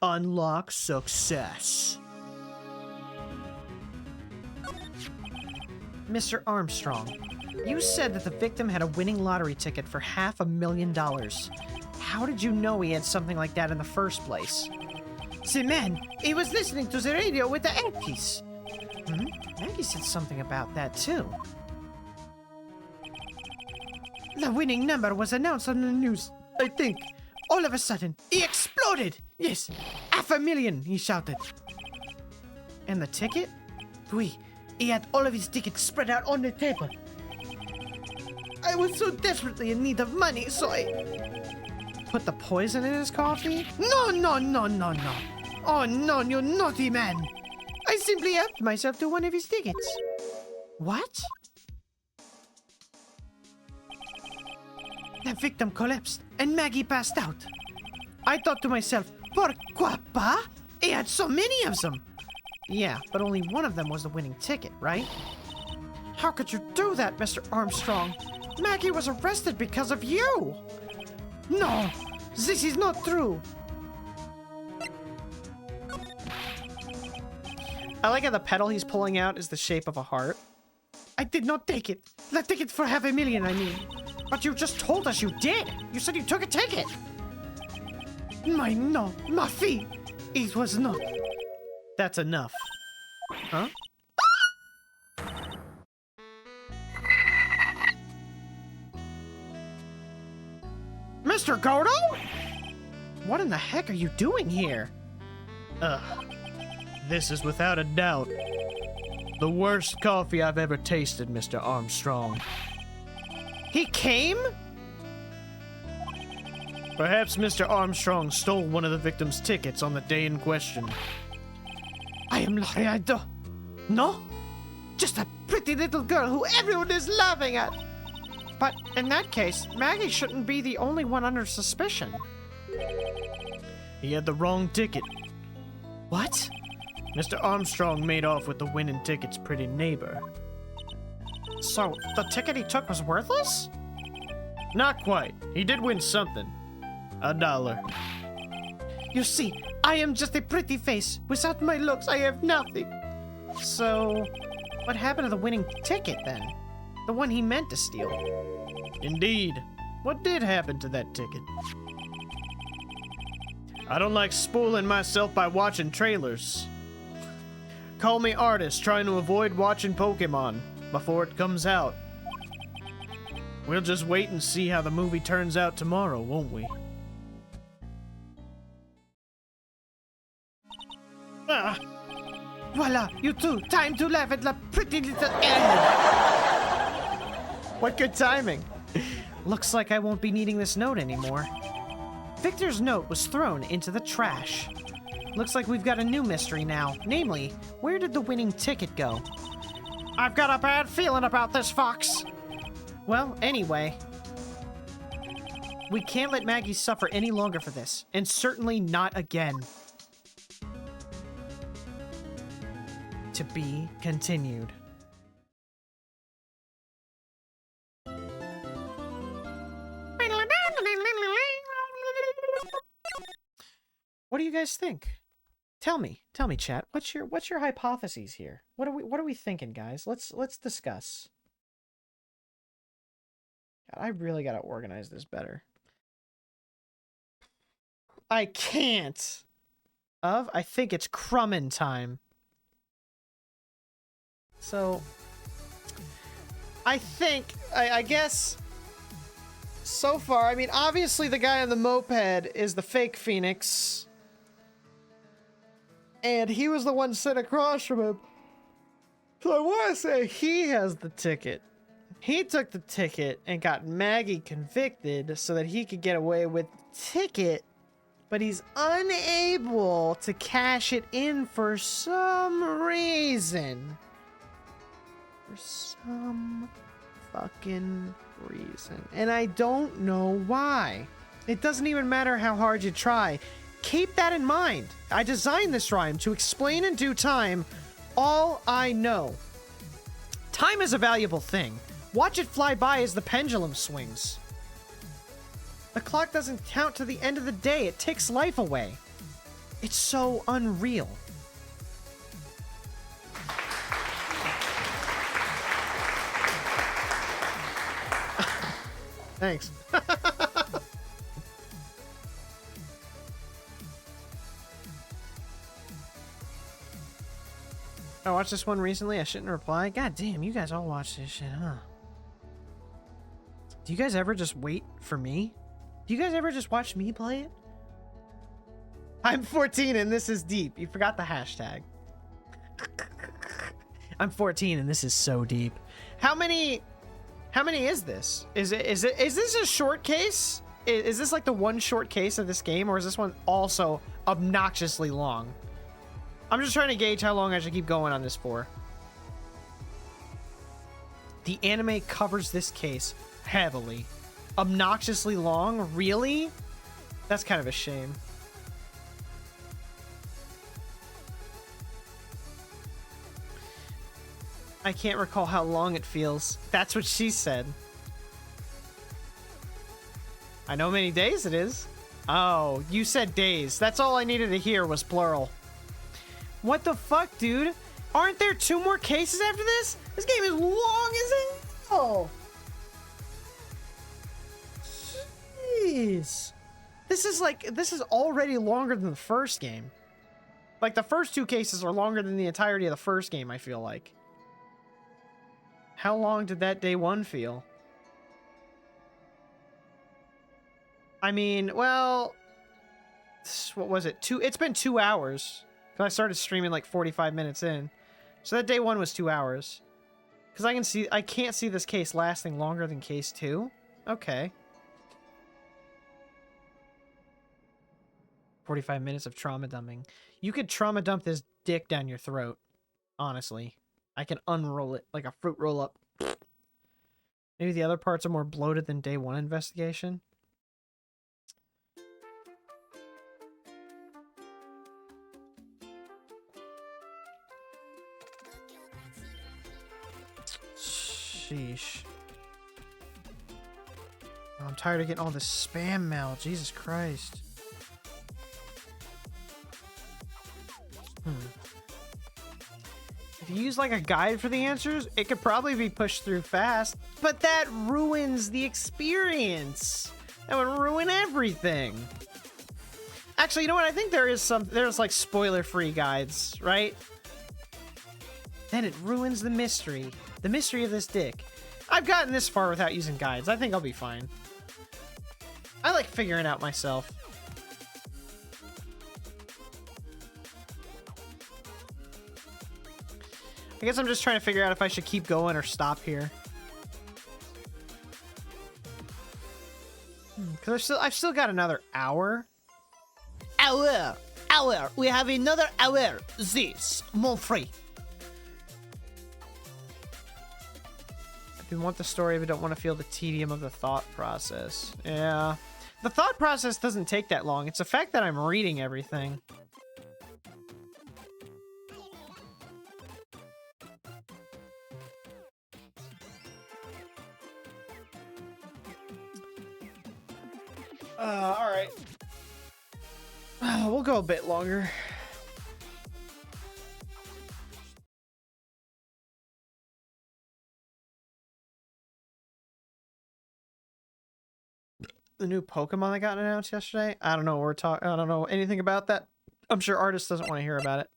Speaker 1: Unlock success. Mr. Armstrong, you said that the victim had a winning lottery ticket for $500,000. How did you know he had something like that in the first place?
Speaker 6: The man, he was listening to the radio with the earpiece.
Speaker 1: Maggie said something about that too.
Speaker 6: The winning number was announced on the news, I think. All of a sudden, he exploded! Yes, $500,000, he shouted.
Speaker 1: And the ticket?
Speaker 6: Oui, he had all of his tickets spread out on the table. I was so desperately in need of money, so I...
Speaker 1: Put the poison in his coffee?
Speaker 6: No. Oh no, you naughty man. I simply helped myself to one of his tickets.
Speaker 1: What?
Speaker 6: The victim collapsed and Maggie passed out. I thought to myself, pourquoi pas? He had so many of them.
Speaker 1: Yeah, but only one of them was the winning ticket, right?
Speaker 6: How could you do that, Mr. Armstrong? Maggie was arrested because of you. No, this is not true.
Speaker 1: I like how the pedal he's pulling out is the shape of a heart.
Speaker 6: I did not take it. The ticket for $500,000, I mean.
Speaker 1: But you just told us you did. You said you took a ticket.
Speaker 6: My fee. It was not.
Speaker 1: That's enough. Huh? Mr. Goto? What in the heck are you doing here? This is without a doubt the worst coffee I've ever tasted, Mr. Armstrong. He came? Perhaps Mr. Armstrong stole one of the victim's tickets on the day in question.
Speaker 6: I am Lariado. No? Just a pretty little girl who everyone is laughing at.
Speaker 1: But in that case, Maggie shouldn't be the only one under suspicion. He had the wrong ticket.
Speaker 6: What?
Speaker 1: Mr. Armstrong made off with the winning ticket's pretty neighbor. So, the ticket he took was worthless? Not quite. He did win something. $1.
Speaker 6: You see, I am just a pretty face. Without my looks, I have nothing.
Speaker 1: So, what happened to the winning ticket then? The one he meant to steal? Indeed. What did happen to that ticket? I don't like spoiling myself by watching trailers. Call me artist trying to avoid watching Pokemon before it comes out. We'll just wait and see how the movie turns out tomorrow, won't we? Ah!
Speaker 6: Voila, you two, time to laugh at the pretty little alien.
Speaker 1: What good timing. Looks like I won't be needing this note anymore. Victor's note was thrown into the trash. Looks like we've got a new mystery now. Namely, where did the winning ticket go? I've got a bad feeling about this, Fox. Well, anyway, we can't let Maggie suffer any longer for this, and certainly not again. To be continued. What do you guys think? Tell me, chat. What's your hypotheses here? What are we thinking, guys? Let's discuss. God, I really gotta organize this better. I can't. I think it's Crummin time. So, I guess, so far, I mean, obviously the guy on the moped is the fake Phoenix. And he was the one sitting across from him. So I want to say he has the ticket. He took the ticket and got Maggie convicted so that he could get away with the ticket. But he's unable to cash it in for some reason. for some fucking reason. And I don't know why. It doesn't even matter how hard you try. Keep that in mind. I designed this rhyme to explain in due time all I know. Time is a valuable thing. Watch it fly by as the pendulum swings. The clock doesn't count to the end of the day. It ticks life away. It's so unreal. Thanks. I watched this one recently. I shouldn't reply. God damn, you guys all watch this shit, huh? Do you guys ever just wait for me? Do you guys ever just watch me play it? I'm 14 and this is deep. You forgot the hashtag. I'm 14 and this is so deep. How many is this? Is this a short case? Is this like the one short case of this game, or is this one also obnoxiously long? I'm just trying to gauge how long I should keep going on this for. The anime covers this case heavily. Obnoxiously long? Really? That's kind of a shame. I can't recall how long it feels. That's what she said. I know how many days it is. Oh, you said days. That's all I needed to hear was plural. What the fuck, dude? Aren't there 2 more cases after this? This game is long as hell. Jeez. This is already longer than the first game. Like, the first 2 cases are longer than the entirety of the first game, I feel like. How long did that day 1 feel? I mean, well, what was it? It's been 2 hours. Because I started streaming like 45 minutes in. So that day 1 was 2 hours. Because I can't see this case lasting longer than case 2. Okay. 45 minutes of trauma dumping. You could trauma dump this dick down your throat. Honestly. I can unroll it like a fruit roll up. Maybe the other parts are more bloated than day 1 investigation. Sheesh. Oh, I'm tired of getting all this spam mail. Jesus Christ. If you use like a guide for the answers, it could probably be pushed through fast, but that ruins the experience. That would ruin everything. Actually, you know what? I think there's like spoiler-free guides, right? Then it ruins the mystery. The mystery of this dick. I've gotten this far without using guides. I think I'll be fine. I like figuring out myself. I guess I'm just trying to figure out if I should keep going or stop here. Because I've still got another hour.
Speaker 5: Hour. We have another hour. This, mon frère.
Speaker 1: We want the story, but don't want to feel the tedium of the thought process. Yeah. The thought process doesn't take that long. It's the fact that I'm reading everything. Alright. We'll go a bit longer. The new Pokemon that got announced yesterday. I don't know what we're talking. I don't know anything about that. I'm sure Artist doesn't want to hear about it.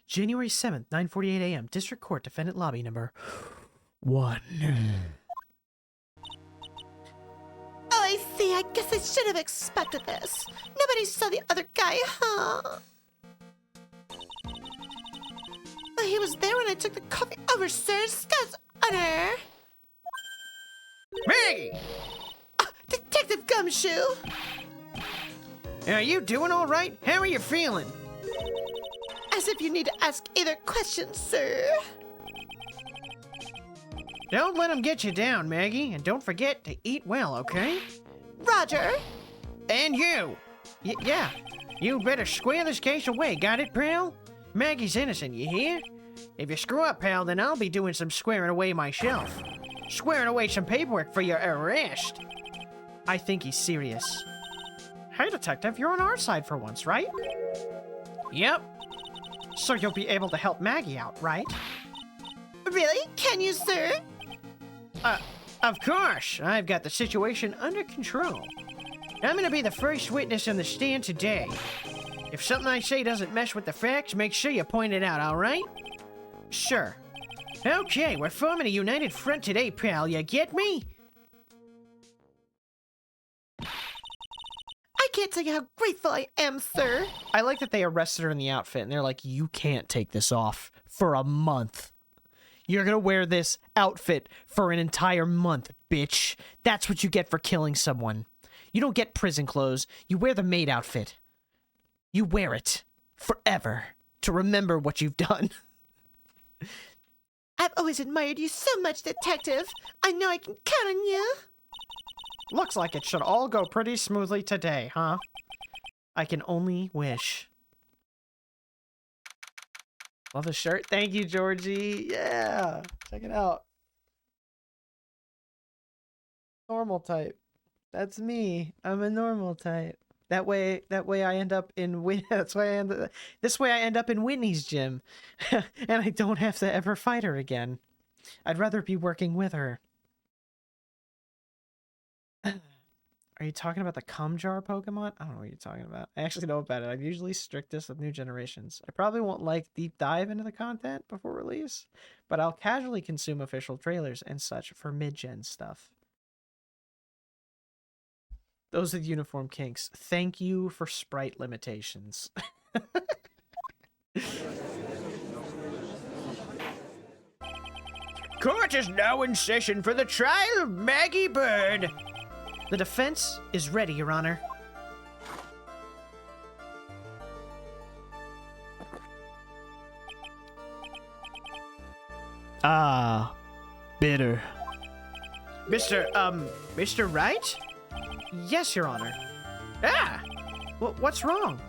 Speaker 1: January 7th, 9:48 a.m. District Court Defendant Lobby number 1.
Speaker 6: Oh, I see. I guess I should have expected this. Nobody saw the other guy, huh? But he was there when I took the coffee over Sir Scott's honor.
Speaker 5: Hey!
Speaker 6: Detective Gumshoe!
Speaker 5: Are you doing all right? How are you feeling?
Speaker 6: I As if you need to ask either question, sir.
Speaker 5: Don't let him get you down, Maggie, and don't forget to eat well, okay?
Speaker 6: Roger.
Speaker 5: And you! Yeah, you better square this case away, got it, pal? Maggie's innocent, you hear? If you screw up, pal, then I'll be doing some squaring away myself. Squaring away some paperwork for your arrest. I think he's serious. Hey, Detective, you're on our side for once, right? Yep. So you'll be able to help Maggie out, right?
Speaker 6: Really? Can you, sir?
Speaker 5: Of course. I've got the situation under control. I'm gonna be the first witness on the stand today. If something I say doesn't mesh with the facts, make sure you point it out, alright? Sure. Okay, we're forming a united front today, pal, you get me?
Speaker 6: I can't tell you how grateful I am, sir.
Speaker 1: I like that they arrested her in the outfit, and they're like, you can't take this off for a month. You're gonna wear this outfit for an entire month, bitch. That's what you get for killing someone. You don't get prison clothes. You wear the maid outfit. You wear it forever to remember what you've done.
Speaker 6: I've always admired you so much, Detective. I know I can count on you.
Speaker 1: Looks like it should all go pretty smoothly today, huh? I can only wish. Love the shirt. Thank you, Georgie. Yeah. Check it out. Normal type. That's me. I'm a normal type. That way I end up in this way I end up in Whitney's gym. And I don't have to ever fight her again. I'd rather be working with her. Are you talking about the cum jar Pokemon? I don't know what you're talking about. I actually know about it. I'm usually strictest with new generations. I probably won't deep dive into the content before release, but I'll casually consume official trailers and such for mid-gen stuff. Those are the uniform kinks. Thank you for sprite limitations.
Speaker 5: Court is now in session for the trial of Maggie Bird.
Speaker 1: The defense is ready, Your Honor. Ah, bitter.
Speaker 5: Mr. Wright?
Speaker 1: Yes, Your Honor.
Speaker 5: Ah,
Speaker 1: What's wrong?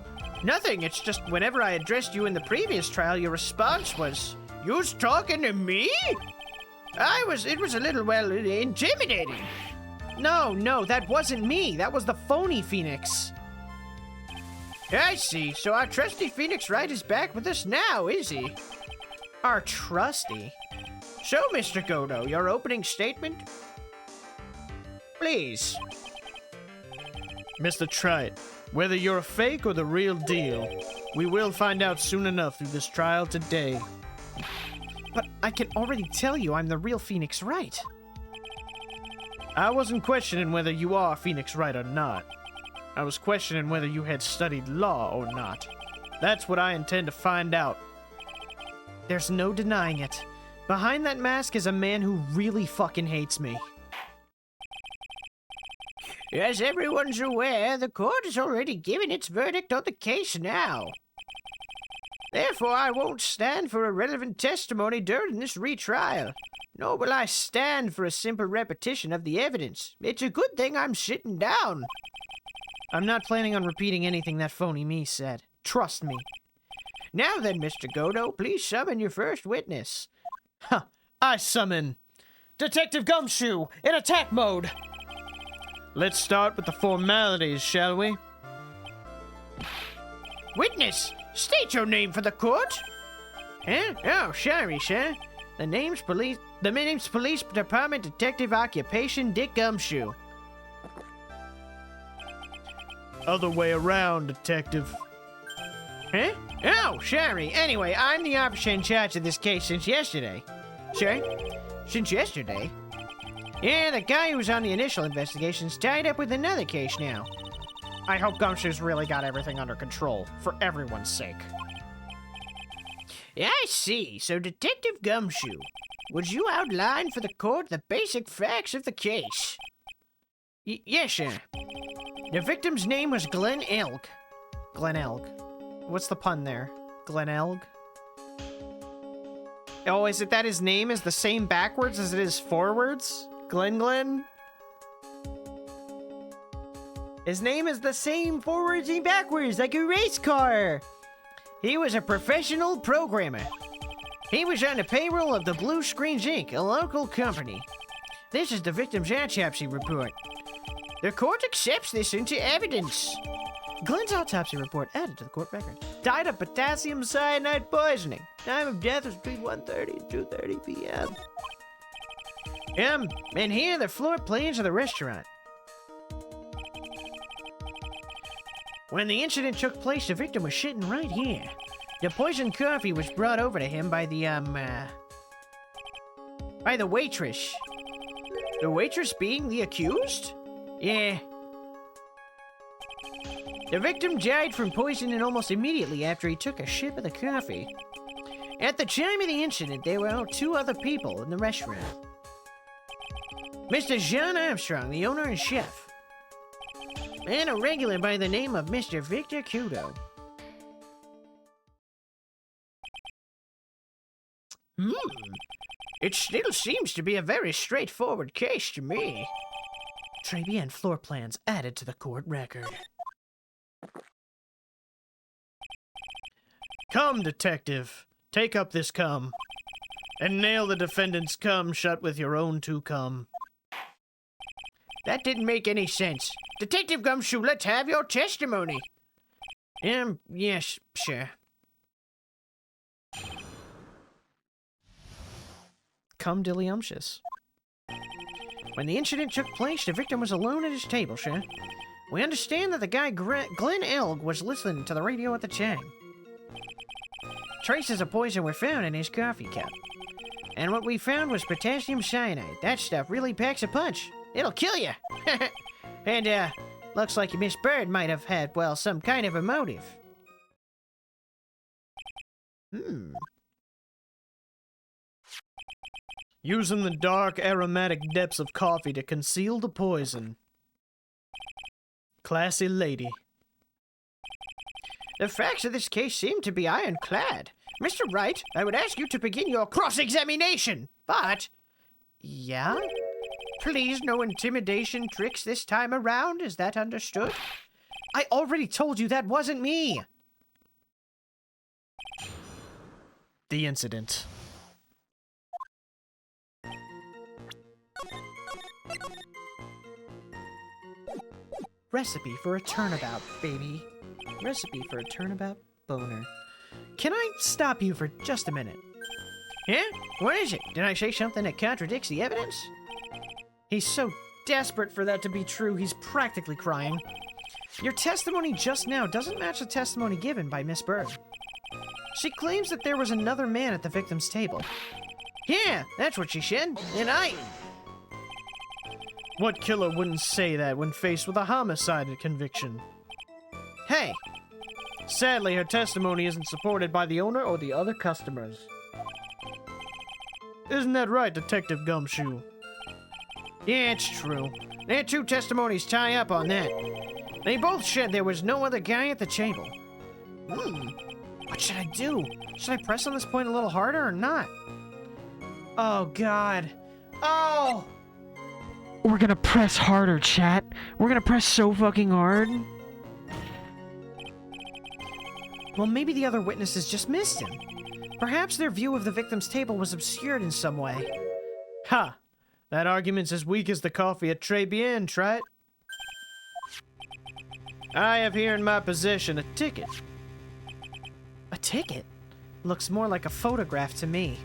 Speaker 5: nothing. It's just whenever I addressed you in the previous trial, your response was, "You's talking to me?" It was a little, well, intimidating.
Speaker 1: No, that wasn't me. That was the phony Phoenix.
Speaker 5: I see. So our trusty Phoenix Wright is back with us now, is he?
Speaker 1: Our trusty?
Speaker 5: So, Mr. Godo, your opening statement? Please.
Speaker 7: Mr. Trite, whether you're a fake or the real deal, we will find out soon enough through this trial today.
Speaker 1: But I can already tell you I'm the real Phoenix Wright.
Speaker 7: I wasn't questioning whether you are Phoenix Wright or not. I was questioning whether you had studied law or not. That's what I intend to find out.
Speaker 1: There's no denying it. Behind that mask is a man who really fucking hates me.
Speaker 5: As everyone's aware, the court has already given its verdict on the case now. Therefore, I won't stand for irrelevant testimony during this retrial. Nor will I stand for a simple repetition of the evidence. It's a good thing I'm sitting down.
Speaker 1: I'm not planning on repeating anything that phony me said. Trust me.
Speaker 5: Now then, Mr. Godo, please summon your first witness.
Speaker 1: Huh. I summon Detective Gumshoe in attack mode.
Speaker 7: Let's start with the formalities, shall we?
Speaker 5: Witness, state your name for the court. Huh? Oh, sorry, sir. The name's Police Department Detective Occupation Dick Gumshoe.
Speaker 7: Other way around, Detective.
Speaker 5: Huh? Oh, sorry. Anyway, I'm the officer in charge of this case since yesterday. Sir? Since yesterday? Yeah, the guy who was on the initial investigation's tied up with another case now.
Speaker 1: I hope Gumshoe's really got everything under control, for everyone's sake.
Speaker 5: I see. So, Detective Gumshoe, would you outline for the court the basic facts of the case? Yes, sir. The victim's name was Glenn Elk.
Speaker 1: Glen Elk. What's the pun there? Glenelg. Oh, is it that his name is the same backwards as it is forwards? Glen? His name is the same forwards and backwards, like a race car. He was a professional programmer. He was on the payroll of the Blue Screens Inc., a local company. This is the victim's autopsy report. The court accepts this into evidence. Glenn's autopsy report added to the court record. Died of potassium cyanide poisoning. Time of death was between 1:30 and 2:30 p.m. And here are the floor plans of the restaurant. When the incident took place, the victim was sitting right here. The poisoned coffee was brought over to him by the waitress. The waitress being the accused? Yeah. The victim died from poisoning almost immediately after he took a sip of the coffee. At the time of the incident, there were 2 other people in the restaurant. Mr. John Armstrong, the owner and chef, and a regular by the name of Mr. Victor Kudo. It still seems to be a very straightforward case to me. Trebien floor plans added to the court record.
Speaker 7: Come, detective. Take up this cum. And nail the defendant's cum shut with your own 2 cum.
Speaker 1: That didn't make any sense. Detective Gumshoe, let's have your testimony. Yes, sure. Cum dilliumptious. When the incident took place, the victim was alone at his table, sure. We understand that the guy Glenn Elg was listening to the radio at the time. Traces of poison were found in his coffee cup. And what we found was potassium cyanide. That stuff really packs a punch. It'll kill you. And, looks like Miss Bird might have had, well, some kind of a motive.
Speaker 7: Using the dark, aromatic depths of coffee to conceal the poison. Classy lady.
Speaker 1: The facts of this case seem to be ironclad. Mr. Wright, I would ask you to begin your cross-examination, but... Yeah? Please, no intimidation tricks this time around, is that understood? I already told you that wasn't me!
Speaker 7: The incident.
Speaker 1: Recipe for a turnabout, baby. Recipe for a turnabout boner. Can I stop you for just a minute? Yeah? What is it? Did I say something that contradicts the evidence? He's so desperate for that to be true, he's practically crying. Your testimony just now doesn't match the testimony given by Miss Bird. She claims that there was another man at the victim's table. Yeah, that's what she said. And
Speaker 7: What killer wouldn't say that when faced with a homicide conviction?
Speaker 1: Hey!
Speaker 7: Sadly, her testimony isn't supported by the owner or the other customers. Isn't that right, Detective Gumshoe?
Speaker 1: Yeah, it's true. Their 2 testimonies tie up on that. They both said there was no other guy at the table. What should I do? Should I press on this point a little harder or not? Oh, God. Oh!
Speaker 10: We're gonna press harder, chat. We're gonna press so fucking hard.
Speaker 1: Well, maybe the other witnesses just missed him. Perhaps their view of the victim's table was obscured in some way.
Speaker 7: Ha! That argument's as weak as the coffee at Trebien, try it. I have here in my possession a ticket.
Speaker 1: A ticket? Looks more like a photograph to me.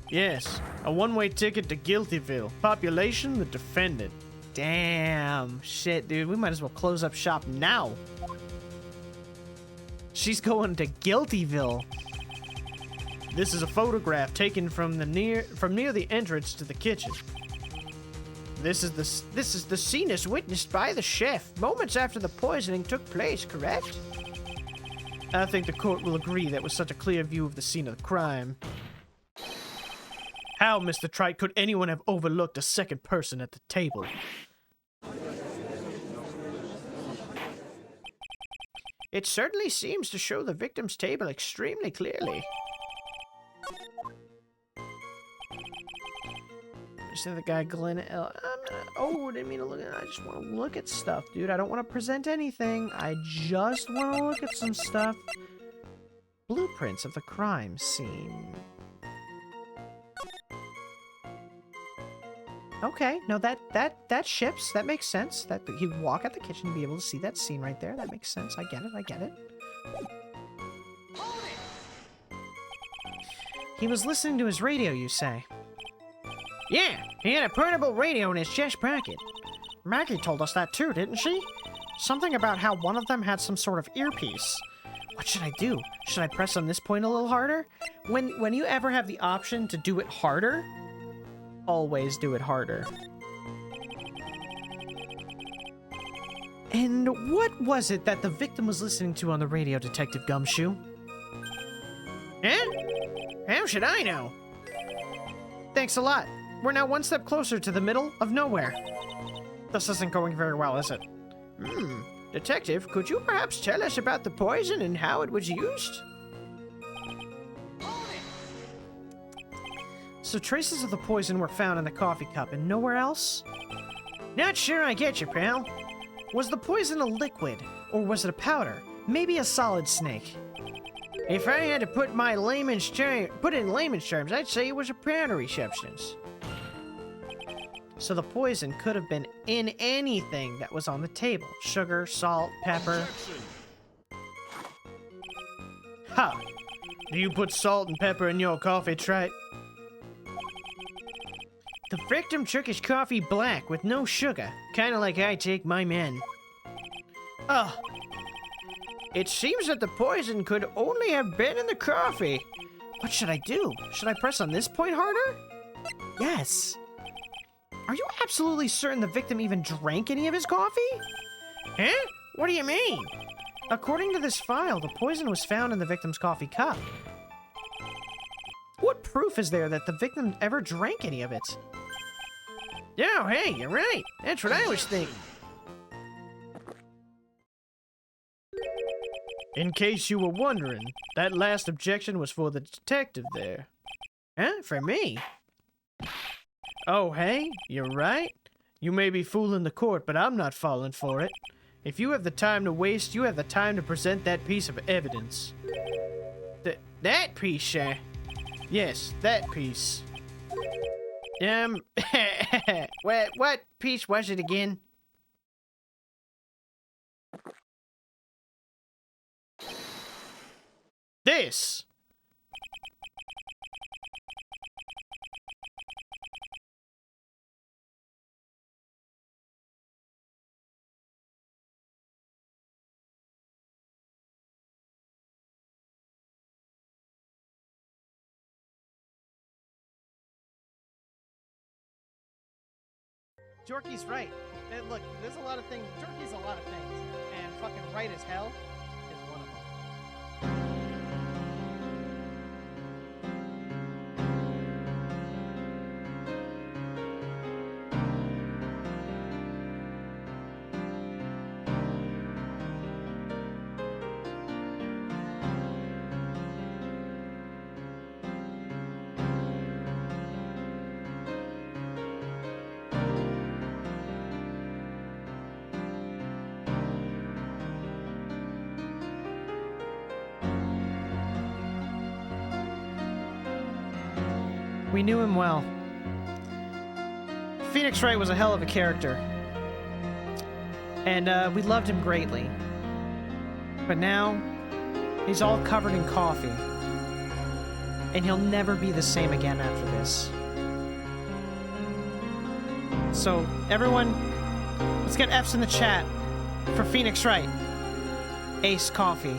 Speaker 7: Yes, a one-way ticket to Guiltyville. Population, the defendant.
Speaker 1: Damn. Shit, dude. We might as well close up shop now. She's going to Guiltyville.
Speaker 7: This is a photograph taken from near the entrance to the kitchen.
Speaker 1: This is the scene as witnessed by the chef moments after the poisoning took place, correct?
Speaker 7: I think the court will agree that with such a clear view of the scene of the crime. How, Mr. Trite, could anyone have overlooked a second person at the table?
Speaker 5: It certainly seems to show the victim's table extremely clearly. Is that the guy Glenn L? Oh, didn't mean to look at. I just want to look at stuff, dude. I don't want to present anything. I just want to look at some stuff. Blueprints of the crime scene. Okay, no, that ships. That makes sense. That he'd walk out the kitchen and be able to see that scene right there. That makes sense. I get it. I get it. He was listening to his radio, you say? Yeah, he had a portable radio in his chest pocket. Maggie told us that too, didn't she? Something about how one of them had some sort of earpiece. What should I do? Should I press on this point a little harder? When you ever have the option to do it harder, always do it harder. And what was it that the victim was listening to on the radio, Detective Gumshoe? Huh? How should I know? Thanks a lot. We're now one step closer to the middle of nowhere. This isn't going very well, is it? Detective, could you perhaps tell us about the poison and how it was used? So traces of the poison were found in the coffee cup and nowhere else? Not sure I get you, pal. Was the poison a liquid, or was it a powder? Maybe a solid snake? If I had to put it in layman's terms, I'd say it was a powdery substance. So the poison could have been in anything that was on the table. Sugar, salt, pepper. Ha! Do you put salt and pepper in your coffee, Trite? The victim took his coffee black with no sugar, kinda like I take my men. Oh. It seems that the poison could only have been in the coffee. What should I do? Should I press on this point harder? Yes. Are you absolutely certain the victim even drank any of his coffee? Huh? What do you mean? According to this file, the poison was found in the victim's coffee cup. What proof is there that the victim ever drank any of it? Oh, hey, you're right. That's what I was thinking. In case you were wondering, that last objection was for the detective there. Huh? For me? Oh, hey, you're right. You may be fooling the court, but I'm not falling for it. If you have the time to waste, you have the time to present that piece of evidence. That piece, sir? Yes, that piece. What piece was it again? This! Jorky's right. Look, there's a lot of things. Jorky's a lot of things. And fucking right as hell is one of them. We knew him well. Phoenix Wright was a hell of a character. And we loved him greatly. But now, he's all covered in coffee. And he'll never be the same again after this. So, everyone, let's get F's in the chat for Phoenix Wright. Ace Coffee.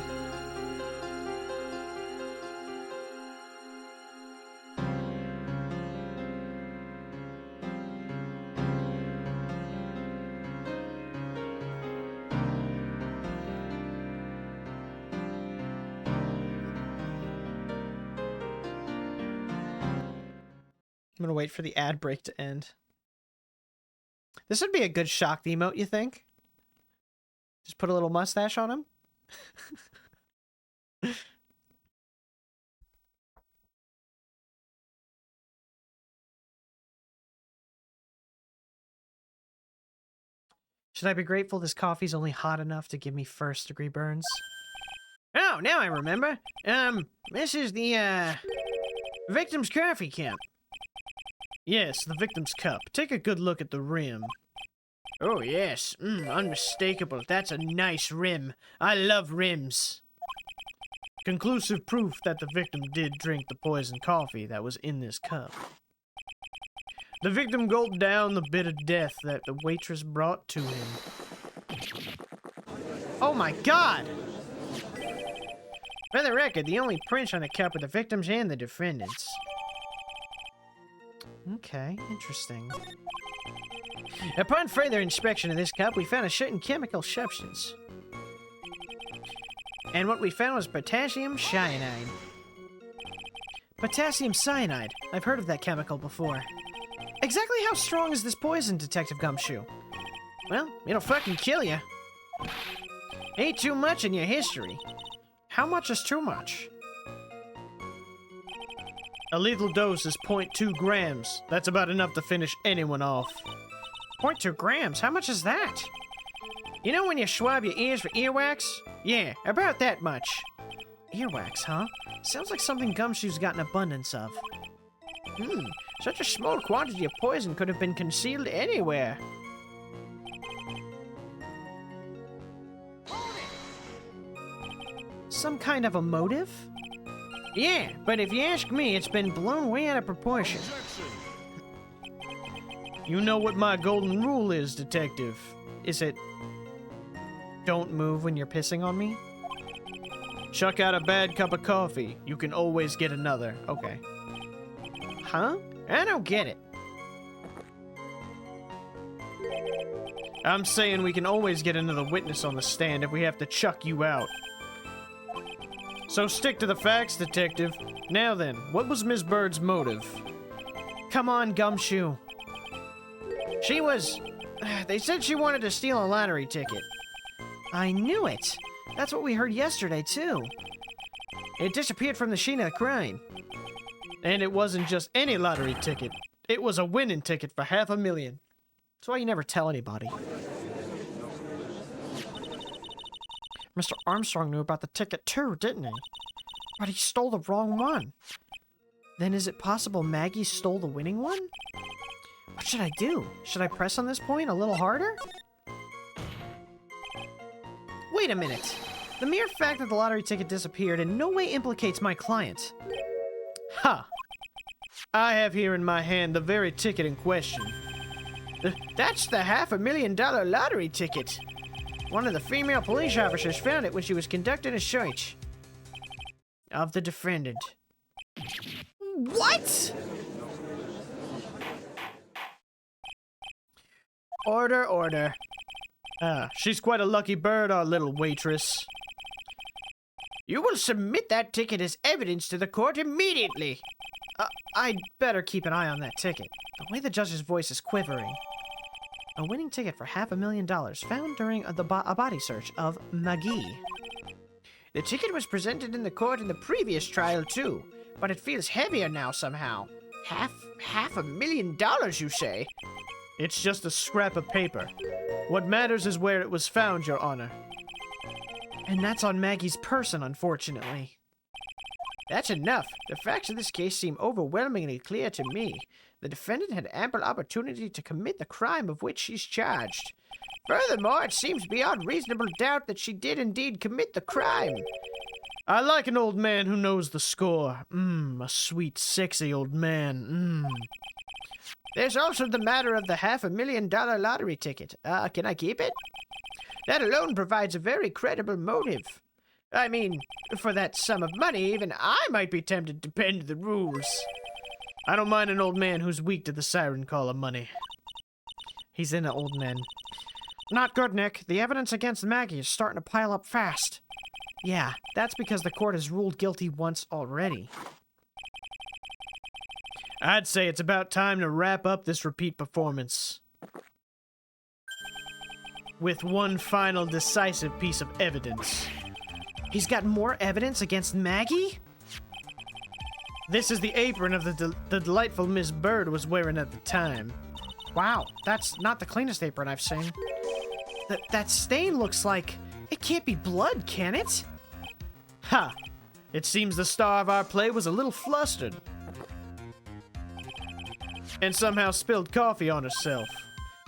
Speaker 5: I'm gonna wait for the ad break to end. This would be a good shock emote, you think? Just put a little mustache on him?
Speaker 1: Should I be grateful this coffee's only hot enough to give me first-degree burns? Oh, now I remember. This is the, victim's coffee cup.
Speaker 7: Yes, the victim's cup. Take a good look at the rim.
Speaker 5: Oh, yes. Unmistakable. That's a nice rim. I love rims.
Speaker 7: Conclusive proof that the victim did drink the poisoned coffee that was in this cup. The victim gulped down the bit of death that the waitress brought to him.
Speaker 1: Oh my god! For the record, the only prints on the cup are the victims and the defendants. Okay, interesting. Upon further inspection of this cup, we found a certain chemical substance. And what we found was potassium cyanide. Potassium cyanide. I've heard of that chemical before. Exactly how strong is this poison, Detective Gumshoe? Well, it'll fucking kill you. Ain't too much in your history. How much is too much?
Speaker 7: A lethal dose is 0.2 grams. That's about enough to finish anyone off.
Speaker 1: 0.2 grams? How much is that? You know when you swab your ears for earwax? Yeah, about that much. Earwax, huh? Sounds like something Gumshoe's got an abundance of. Such a small quantity of poison could have been concealed anywhere. Some kind of a motive? Yeah, but if you ask me, it's been blown way out of proportion.
Speaker 7: You know what my golden rule is, Detective.
Speaker 1: Is it... don't move when you're pissing on me?
Speaker 7: Chuck out a bad cup of coffee. You can always get another.
Speaker 1: Okay. Huh? I don't get it.
Speaker 7: I'm saying we can always get another witness on the stand if we have to chuck you out. So stick to the facts, Detective. Now then, what was Miss Bird's motive?
Speaker 1: Come on, Gumshoe. She was... they said she wanted to steal a lottery ticket. I knew it. That's what we heard yesterday, too. It disappeared from the scene of the crime.
Speaker 7: And it wasn't just any lottery ticket. It was a winning ticket for $500,000.
Speaker 1: That's why you never tell anybody. Mr. Armstrong knew about the ticket too, didn't he? But he stole the wrong one. Then is it possible Maggie stole the winning one? What should I do? Should I press on this point a little harder? Wait a minute. The mere fact that the lottery ticket disappeared in no way implicates my client.
Speaker 7: Ha! I have here in my hand the very ticket in question.
Speaker 5: That's the $500,000 lottery ticket. One of the female police officers found it when she was conducting a search of the defendant.
Speaker 6: What?
Speaker 5: Order, order.
Speaker 7: She's quite a lucky bird, our little waitress.
Speaker 5: You will submit that ticket as evidence to the court immediately.
Speaker 1: I'd better keep an eye on that ticket. The way the judge's voice is quivering. A winning ticket for $500,000 found during a body search of Maggie.
Speaker 5: The ticket was presented in the court in the previous trial too, but it feels heavier now somehow. $500,000, you say?
Speaker 7: It's just a scrap of paper. What matters is where it was found, Your Honor.
Speaker 1: And that's on Maggie's person, unfortunately.
Speaker 5: That's enough. The facts of this case seem overwhelmingly clear to me. The defendant had ample opportunity to commit the crime of which she's charged. Furthermore, it seems beyond reasonable doubt that she did indeed commit the crime.
Speaker 7: I like an old man who knows the score. A sweet, sexy old man.
Speaker 5: There's also the matter of the $500,000 lottery ticket. Can I keep it? That alone provides a very credible motive. I mean, for that sum of money, even I might be tempted to bend the rules.
Speaker 7: I don't mind an old man who's weak to the siren call of money.
Speaker 1: He's into old men. Not good, Nick. The evidence against Maggie is starting to pile up fast. Yeah, that's because the court has ruled guilty once already.
Speaker 7: I'd say it's about time to wrap up this repeat performance with one final decisive piece of evidence.
Speaker 1: He's got more evidence against Maggie?
Speaker 7: This is the apron of the delightful Miss Bird was wearing at the time.
Speaker 1: Wow, that's not the cleanest apron I've seen. That stain looks like... It can't be blood, can it?
Speaker 7: Ha! It seems the star of our play was a little flustered. And somehow spilled coffee on herself.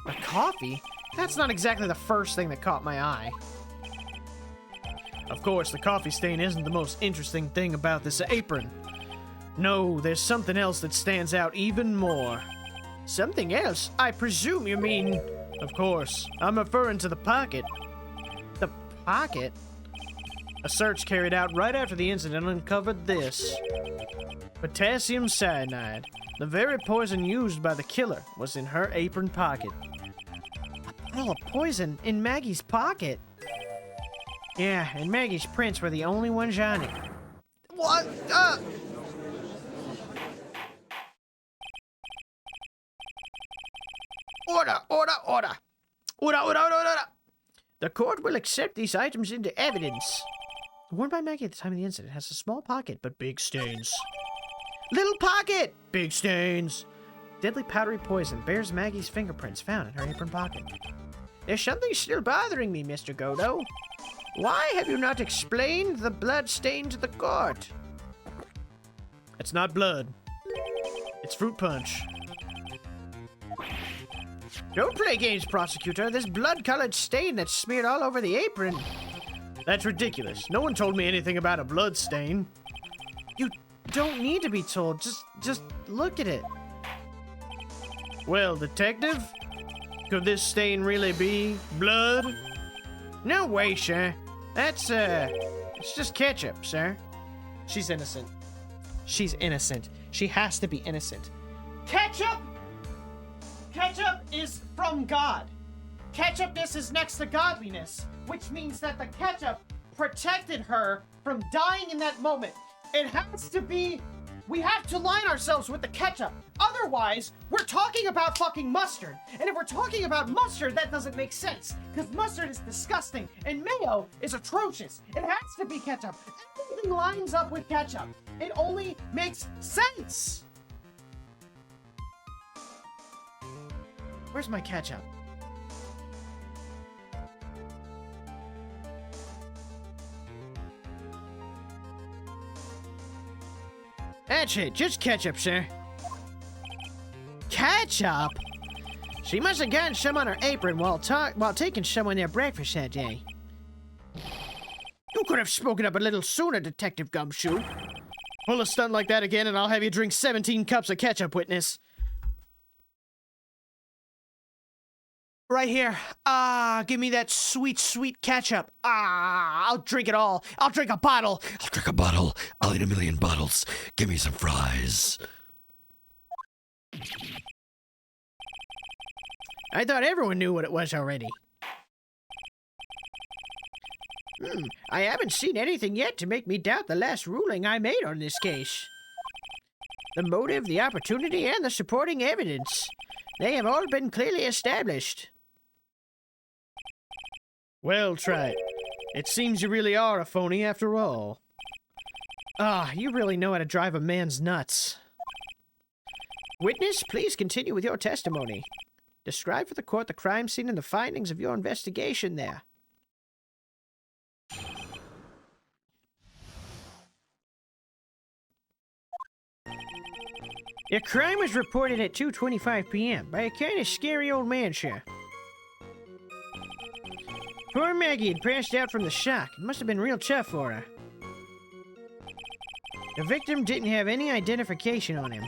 Speaker 1: A coffee? That's not exactly the first thing that caught my eye.
Speaker 7: Of course, the coffee stain isn't the most interesting thing about this apron. No, there's something else that stands out even more.
Speaker 5: Something else? I presume you mean...
Speaker 7: Of course, I'm referring to the pocket.
Speaker 1: The pocket?
Speaker 7: A search carried out right after the incident uncovered this. Potassium cyanide, the very poison used by the killer, was in her apron pocket.
Speaker 1: A bottle of poison in Maggie's pocket?
Speaker 5: Yeah, and Maggie's prints were the only ones on it.
Speaker 1: What?
Speaker 5: Order, order, order. Order, order, order, order. The court will accept these items into evidence.
Speaker 1: Worn by Maggie at the time of the incident has a small pocket, but big stains.
Speaker 5: Little pocket!
Speaker 1: Big stains. Deadly powdery poison bears Maggie's fingerprints found in her apron pocket.
Speaker 5: There's something still bothering me, Mr. Godo. Why have you not explained the blood stain to the court?
Speaker 7: It's not blood. It's fruit punch.
Speaker 5: Don't play games, prosecutor. This blood-colored stain that's smeared all over the apron.
Speaker 7: That's ridiculous. No one told me anything about a blood stain.
Speaker 1: You don't need to be told. Just look at it.
Speaker 7: Well, detective, could this stain really be blood?
Speaker 5: No way, sir. That's, it's just ketchup, sir.
Speaker 1: She's innocent. She's innocent. She has to be innocent.
Speaker 5: Ketchup? Ketchup is from God. Ketchupness is next to godliness, which means that the ketchup protected her from dying in that moment. It has to be... We have to line ourselves with the ketchup. Otherwise, we're talking about fucking mustard. And if we're talking about mustard, that doesn't make sense. Because mustard is disgusting, and mayo is atrocious. It has to be ketchup. Everything lines up with ketchup. It only makes sense.
Speaker 1: Where's my ketchup?
Speaker 5: That's it, just ketchup, sir.
Speaker 1: Ketchup?
Speaker 5: She must have gotten some on her apron while taking someone their breakfast that day. You could have spoken up a little sooner, Detective Gumshoe.
Speaker 7: Pull a stunt like that again and I'll have you drink 17 cups of ketchup, witness.
Speaker 1: Right here. Give me that sweet, sweet ketchup. I'll drink it all. I'll drink a bottle.
Speaker 9: I'll drink a bottle. I'll eat a million bottles. Give me some fries.
Speaker 5: I thought everyone knew what it was already. I haven't seen anything yet to make me doubt the last ruling I made on this case. The motive, the opportunity, and the supporting evidence. They have all been clearly established.
Speaker 7: Well, Trite, it seems you really are a phony after all.
Speaker 1: You really know how to drive a man's nuts.
Speaker 5: Witness, please continue with your testimony. Describe for the court the crime scene and the findings of your investigation there. Your crime was reported at 2:25 p.m. by a kind of scary old man, sir. Poor Maggie had passed out from the shock. It must have been real tough for her. The victim didn't have any identification on him,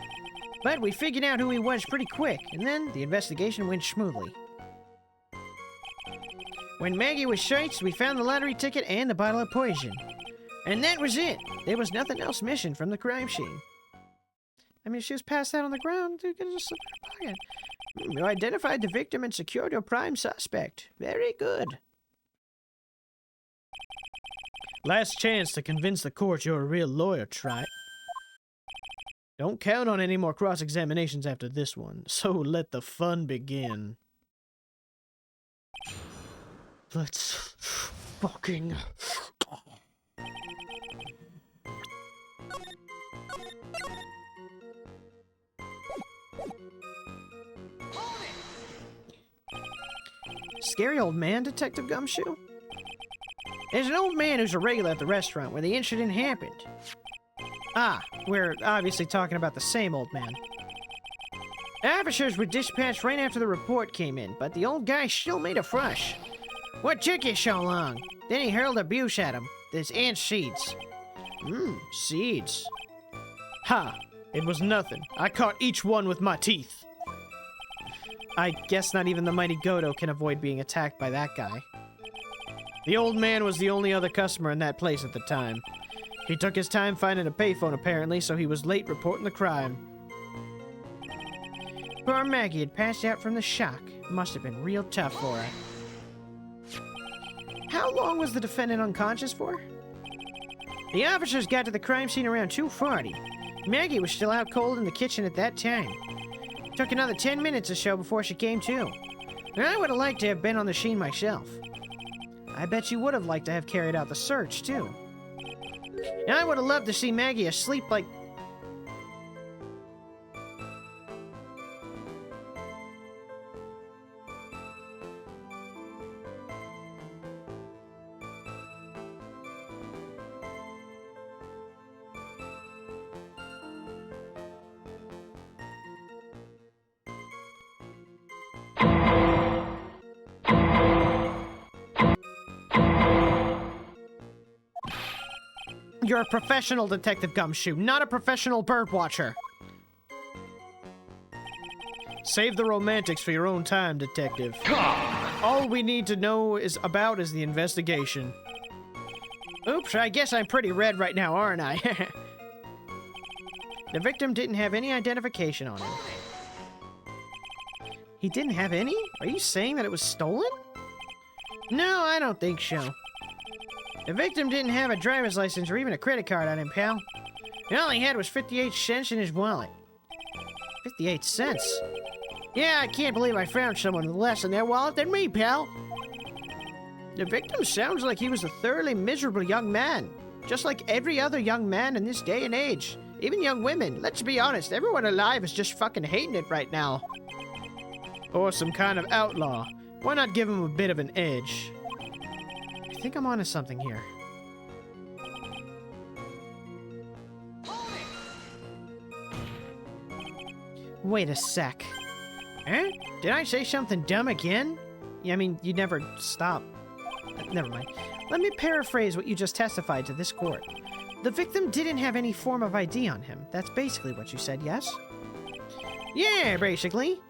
Speaker 5: but we figured out who he was pretty quick, and then the investigation went smoothly. When Maggie was searched, we found the lottery ticket and the bottle of poison. And that was it. There was nothing else missing from the crime scene.
Speaker 1: I mean, if she was passed out on the ground, you could have just slipped in her pocket.
Speaker 5: You identified the victim and secured your prime suspect. Very good.
Speaker 7: Last chance to convince the court you're a real lawyer, Trite. Don't count on any more cross-examinations after this one, so let the fun begin.
Speaker 10: Let's fucking
Speaker 5: Scary old man, Detective Gumshoe? There's an old man who's a regular at the restaurant where the incident happened. Ah, we're obviously talking about the same old man. Officers were dispatched right after the report came in, but the old guy still made a fuss. What took you so long? Then he hurled abuse at him. There's ant seeds. Seeds.
Speaker 7: Ha! It was nothing. I caught each one with my teeth.
Speaker 5: I guess not even the mighty Godo can avoid being attacked by that guy.
Speaker 7: The old man was the only other customer in that place at the time. He took his time finding a payphone apparently, so he was late reporting the crime.
Speaker 5: Poor Maggie had passed out from the shock. Must have been real tough for her. How long was the defendant unconscious for? The officers got to the crime scene around 2:40. Maggie was still out cold in the kitchen at that time. Took another 10 minutes or so before she came to. And I would have liked to have been on the scene myself. I bet you would have liked to have carried out the search, too. And I would have loved to see Maggie asleep like... You're a professional, Detective Gumshoe, not a professional bird watcher.
Speaker 7: Save the romantics for your own time, Detective. All we need to know is the investigation.
Speaker 5: Oops, I guess I'm pretty red right now, aren't I? The victim didn't have any identification on him. He didn't have any? Are you saying that it was stolen? No, I don't think so. The victim didn't have a driver's license or even a credit card on him, pal. And all he had was 58 cents in his wallet. 58 cents? Yeah, I can't believe I found someone with less in their wallet than me, pal. The victim sounds like he was a thoroughly miserable young man. Just like every other young man in this day and age. Even young women. Let's be honest, everyone alive is just fucking hating it right now.
Speaker 7: Or some kind of outlaw. Why not give him a bit of an edge?
Speaker 5: I think I'm onto something here. Wait a sec. Eh? Did I say something dumb again? Yeah, I mean, you never stop. Never mind. Let me paraphrase what you just testified to this court. The victim didn't have any form of ID on him. That's basically what you said, yes? Yeah, basically.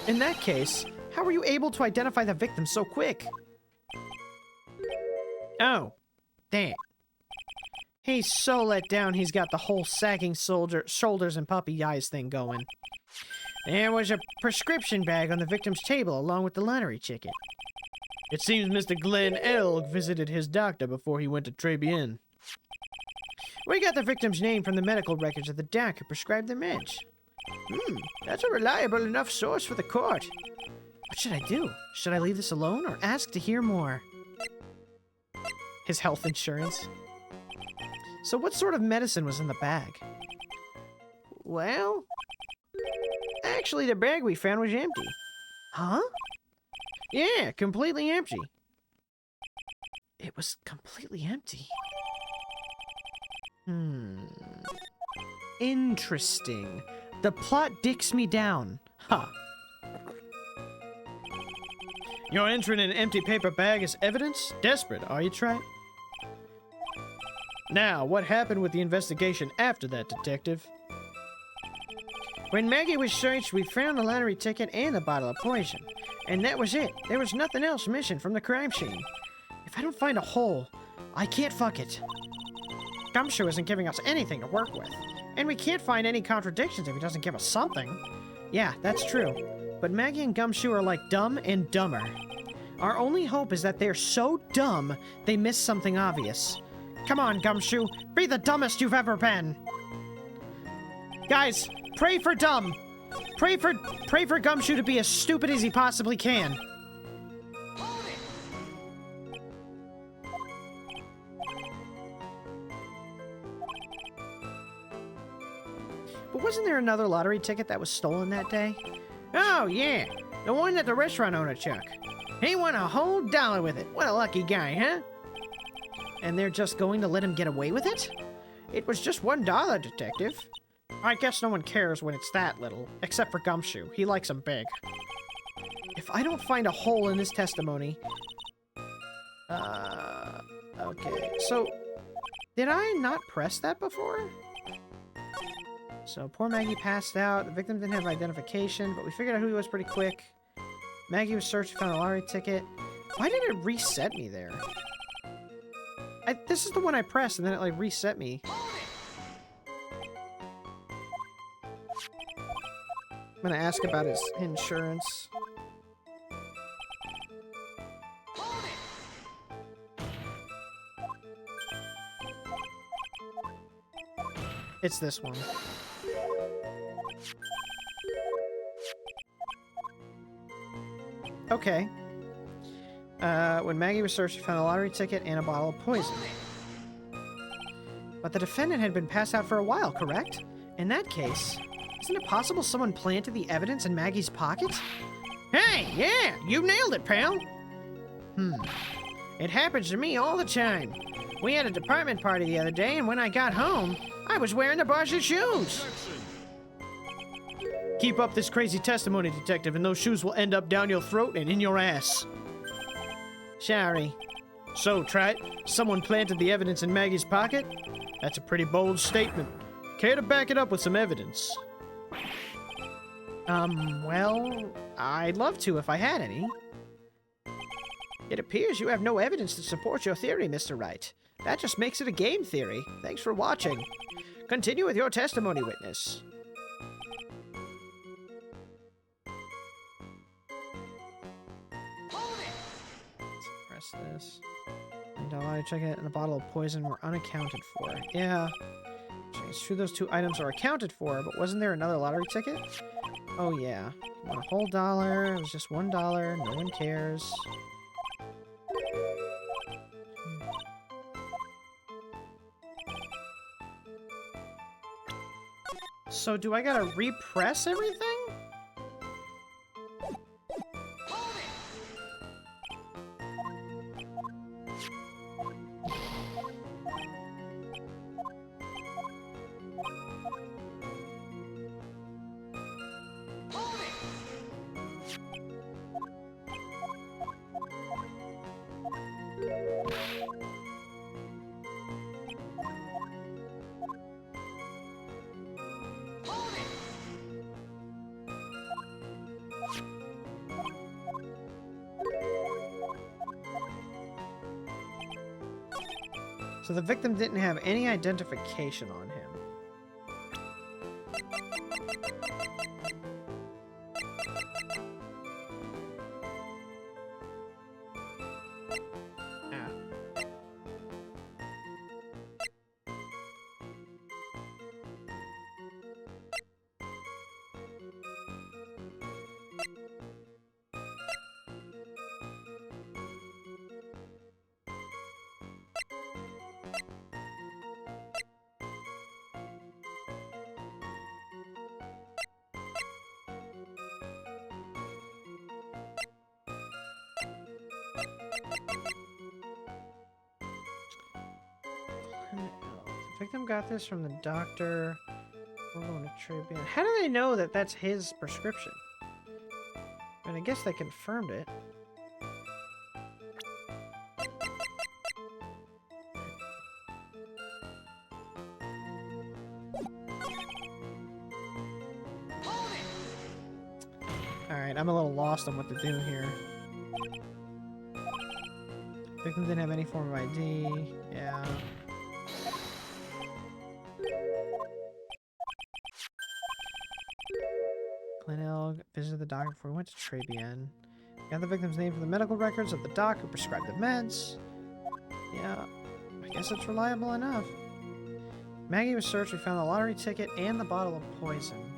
Speaker 5: In that case, how were you able to identify the victim so quick? Oh, damn. He's so let down he's got the whole sagging shoulders and puppy eyes thing going. There was a prescription bag on the victim's table along with the lottery ticket.
Speaker 7: It seems Mr. Glenn Elg visited his doctor before he went to Trebian.
Speaker 5: We got the victim's name from the medical records of the doc who prescribed the meds. That's a reliable enough source for the court. What should I do? Should I leave this alone or ask to hear more? His health insurance. So what sort of medicine was in the bag? Well, actually the bag we found was empty. Huh? Yeah, completely empty. It was completely empty. Interesting. The plot dicks me down. Huh.
Speaker 7: You're entering an empty paper bag as evidence? Desperate, are you, Trap? Now, what happened with the investigation after that, Detective?
Speaker 5: When Maggie was searched, we found the lottery ticket and the bottle of poison. And that was it. There was nothing else missing from the crime scene. If I don't find a hole, I can't fuck it. Gumshoe isn't giving us anything to work with. And we can't find any contradictions if he doesn't give us something. Yeah, that's true. But Maggie and Gumshoe are like Dumb and Dumber. Our only hope is that they're so dumb, they miss something obvious. Come on, Gumshoe, be the dumbest you've ever been. Guys, pray for Dumb. Pray for Gumshoe to be as stupid as he possibly can.
Speaker 1: wasn't there another lottery ticket that was stolen that day?
Speaker 5: Oh, yeah. The one that the restaurant owner took. He won a whole dollar with it. What a lucky guy, huh?
Speaker 1: And they're just going to let him get away with it?
Speaker 5: It was just $1, detective.
Speaker 1: I guess no one cares when it's that little, except for Gumshoe. He likes them big. If I don't find a hole in this testimony... Okay, so... Did I not press that before? So, poor Maggie passed out. The victim didn't have identification, but we figured out who he was pretty quick. Maggie was searched, found a lottery ticket. Why did it reset me there? This is the one I pressed, and then it, like, reset me. I'm gonna ask about his insurance. It's this one. Okay. When Maggie was searched, she found a lottery ticket and a bottle of poison. But the defendant had been passed out for a while, correct? In that case, isn't it possible someone planted the evidence in Maggie's pocket?
Speaker 5: Hey, yeah, you nailed it, pal. It happens to me all the time. We had a department party the other day, and when I got home, I was wearing the boss's shoes.
Speaker 7: Keep up this crazy testimony, detective, and those shoes will end up down your throat and in your ass.
Speaker 1: Sorry.
Speaker 7: So, Trat, someone planted the evidence in Maggie's pocket? That's a pretty bold statement. Care to back it up with some evidence?
Speaker 1: Well, I'd love to if I had any. It appears you have no evidence to support your theory, Mr. Wright. That just makes it a game theory. Thanks for watching. Continue with your testimony, witness. Let's press this. And I'll check it, and the bottle of poison were unaccounted for. Yeah. It's true those two items are accounted for, but wasn't there another lottery ticket? Oh, yeah. You want a whole dollar. It was just $1. No one cares. So do I gotta repress everything? So the victim didn't have any identification on him. The victim got this from the doctor. We're going to Tribune. How do they know that that's his prescription? I mean, I guess they confirmed it. Alright, I'm a little lost on what to do here. Victim didn't have any form of ID. Yeah. Glenelg visited the doctor before we went to Tribune. Got the victim's name from the medical records of the doc who prescribed the meds. Yeah, I guess it's reliable enough. Maggie was searched. We found the lottery ticket and the bottle of poison.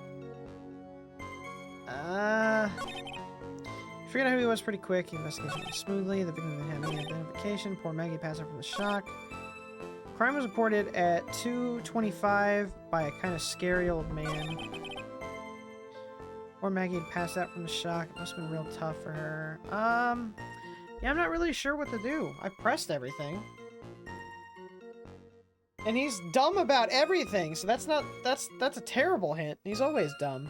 Speaker 1: Figured out who he was pretty quick. The investigation went smoothly. The victim didn't have any identification. Poor Maggie passed out from the shock. Crime was reported at 2:25 by a kind of scary old man. Or Maggie had passed out from the shock. It must have been real tough for her. Yeah, I'm not really sure what to do. I pressed everything. And he's dumb about everything, so that's a terrible hint. He's always dumb.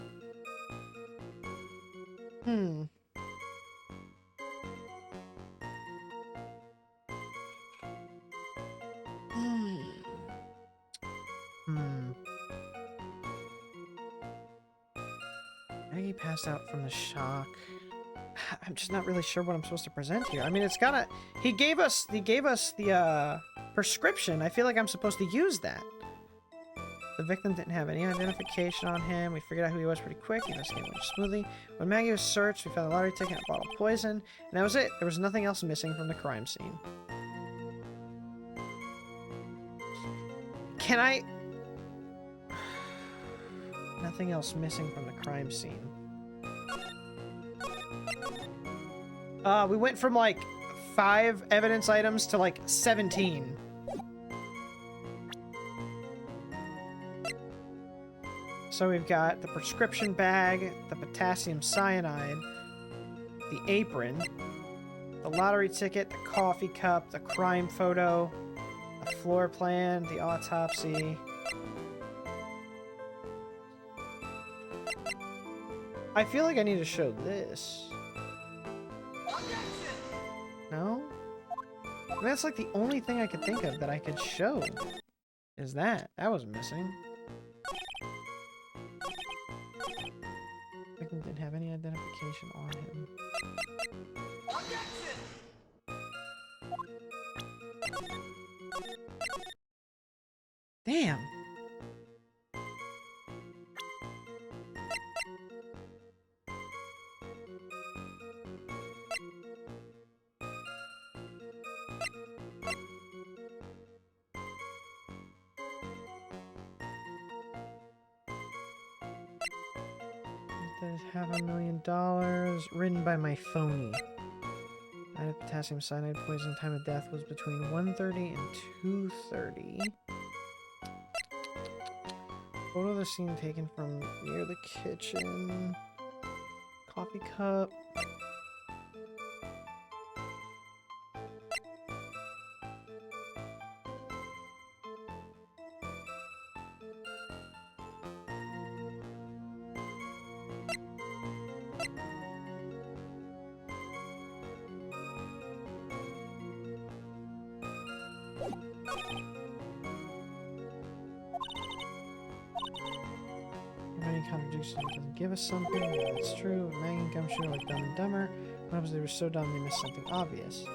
Speaker 1: Maggie passed out from the shock. I'm just not really sure what I'm supposed to present here. I mean, it's gotta... He gave us the prescription. I feel like I'm supposed to use that. The victim didn't have any identification on him. We figured out who he was pretty quick. He investigated went smoothly. When Maggie was searched, we found a lottery ticket and a bottle of poison. And that was it. There was nothing else missing from the crime scene. Can I... Nothing else missing from the crime scene. We went from like 5 evidence items to like 17. So we've got the prescription bag, the potassium cyanide, the apron, the lottery ticket, the coffee cup, the crime photo, the floor plan, the autopsy. I feel like I need to show this. No? I mean, that's like the only thing I could think of that I could show. Is that. That was missing. Victim didn't have any identification on him. Damn! Does have $1 million, written by my phony. Night of potassium cyanide poison. Time of death was between 1:30 and 2:30. Photo of the scene taken from near the kitchen. Coffee cup. Contradiction doesn't give us something. Yeah, that's true. Maggie and Gumshoe are like Dumb and Dumber. What happens? They were so dumb they missed something obvious.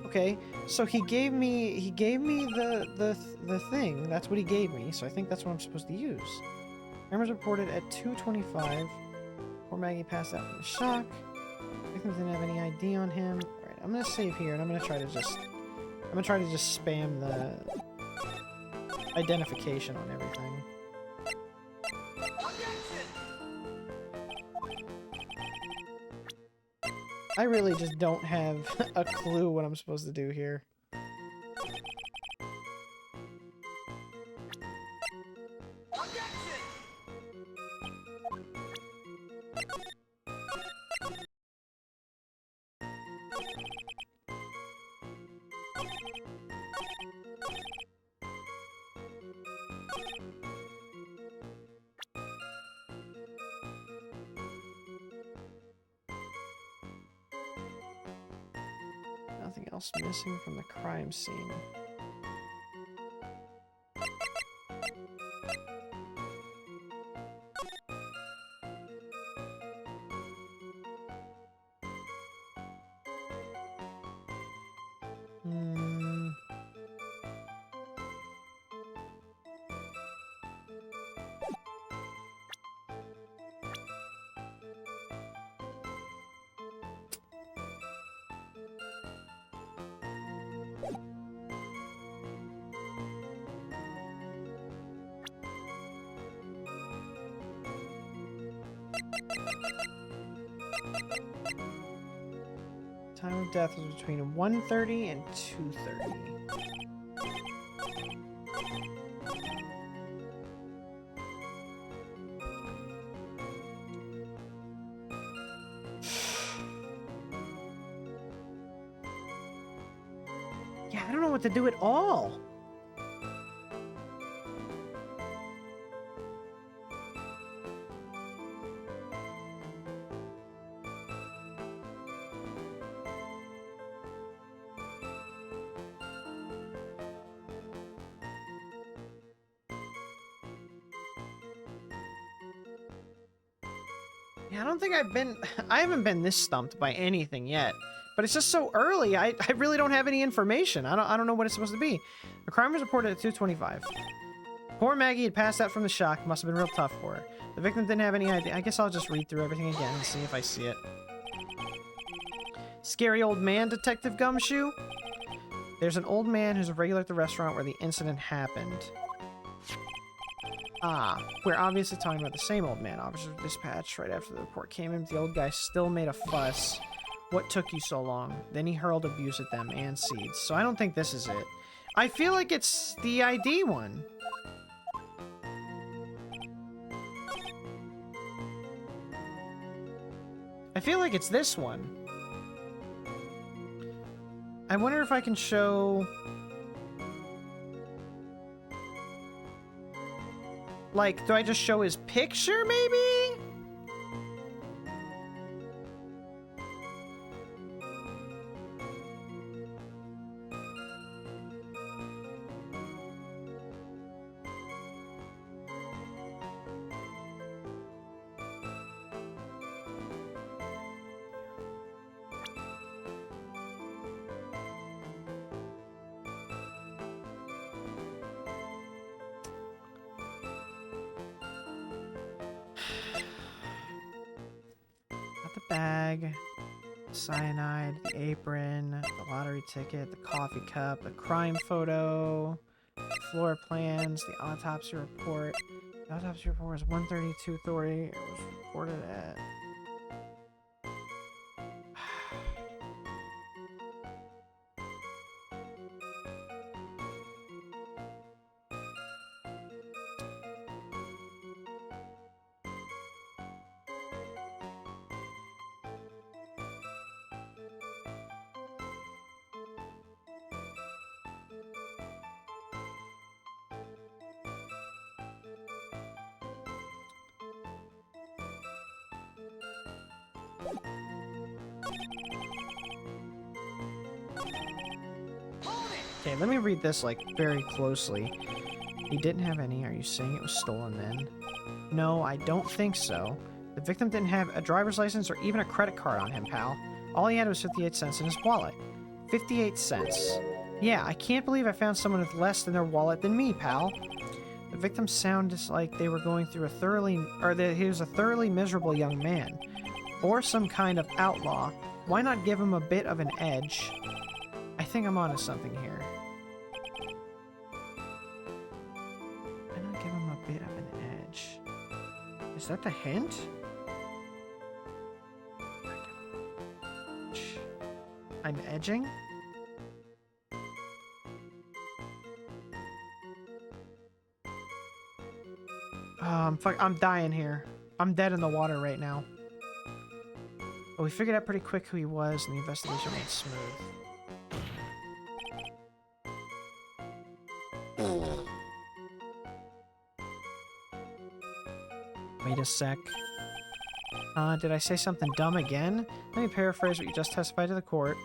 Speaker 1: Okay, so he gave me the thing. That's what he gave me. So I think that's what I'm supposed to use. Crime was reported at 2:25. Poor Maggie passed out from the shock. Victim didn't have any ID on him. All right, I'm gonna save here and I'm gonna try to just spam the identification on everything. I really just don't have a clue what I'm supposed to do here. Nothing else missing from the crime scene. Time of death was between 1:30 and 2:30. I don't know what to do at all. Yeah, I don't think I haven't been this stumped by anything yet. But it's just so early, I really don't have any information. I don't know what it's supposed to be. The crime was reported at 2:25. Poor Maggie had passed out from the shock. Must have been real tough for her. The victim didn't have any idea. I guess I'll just read through everything again and see if I see it. Scary old man, Detective Gumshoe. There's an old man who's a regular at the restaurant where the incident happened. Ah, we're obviously talking about the same old man. Officers were dispatched right after the report came in. The old guy still made a fuss. What took you so long? Then he hurled abuse at them and seeds. So I don't think this is it. I feel like it's the ID one. I feel like it's this one. I wonder if I can show... Like, do I just show his picture, maybe? Bag, cyanide, the apron, the lottery ticket, the coffee cup, the crime photo, the floor plans, the autopsy report. The autopsy report was 132:30. It was reported at... Okay, let me read this, like, very closely. He didn't have any. Are you saying it was stolen then? No, I don't think so. The victim didn't have a driver's license or even a credit card on him, pal. All he had was 58 cents in his wallet. 58 cents. Yeah, I can't believe I found someone with less than their wallet than me, pal. The victim sounded like they were going through a thoroughly... or that he was a thoroughly miserable young man. Or some kind of outlaw. Why not give him a bit of an edge? I think I'm onto something here. Why not give him a bit of an edge? Is that the hint? I'm edging? I'm dying here. I'm dead in the water right now. But we figured out pretty quick who he was, and the investigation went smooth. Wait a sec. Did I say something dumb again? Let me paraphrase what you just testified to the court.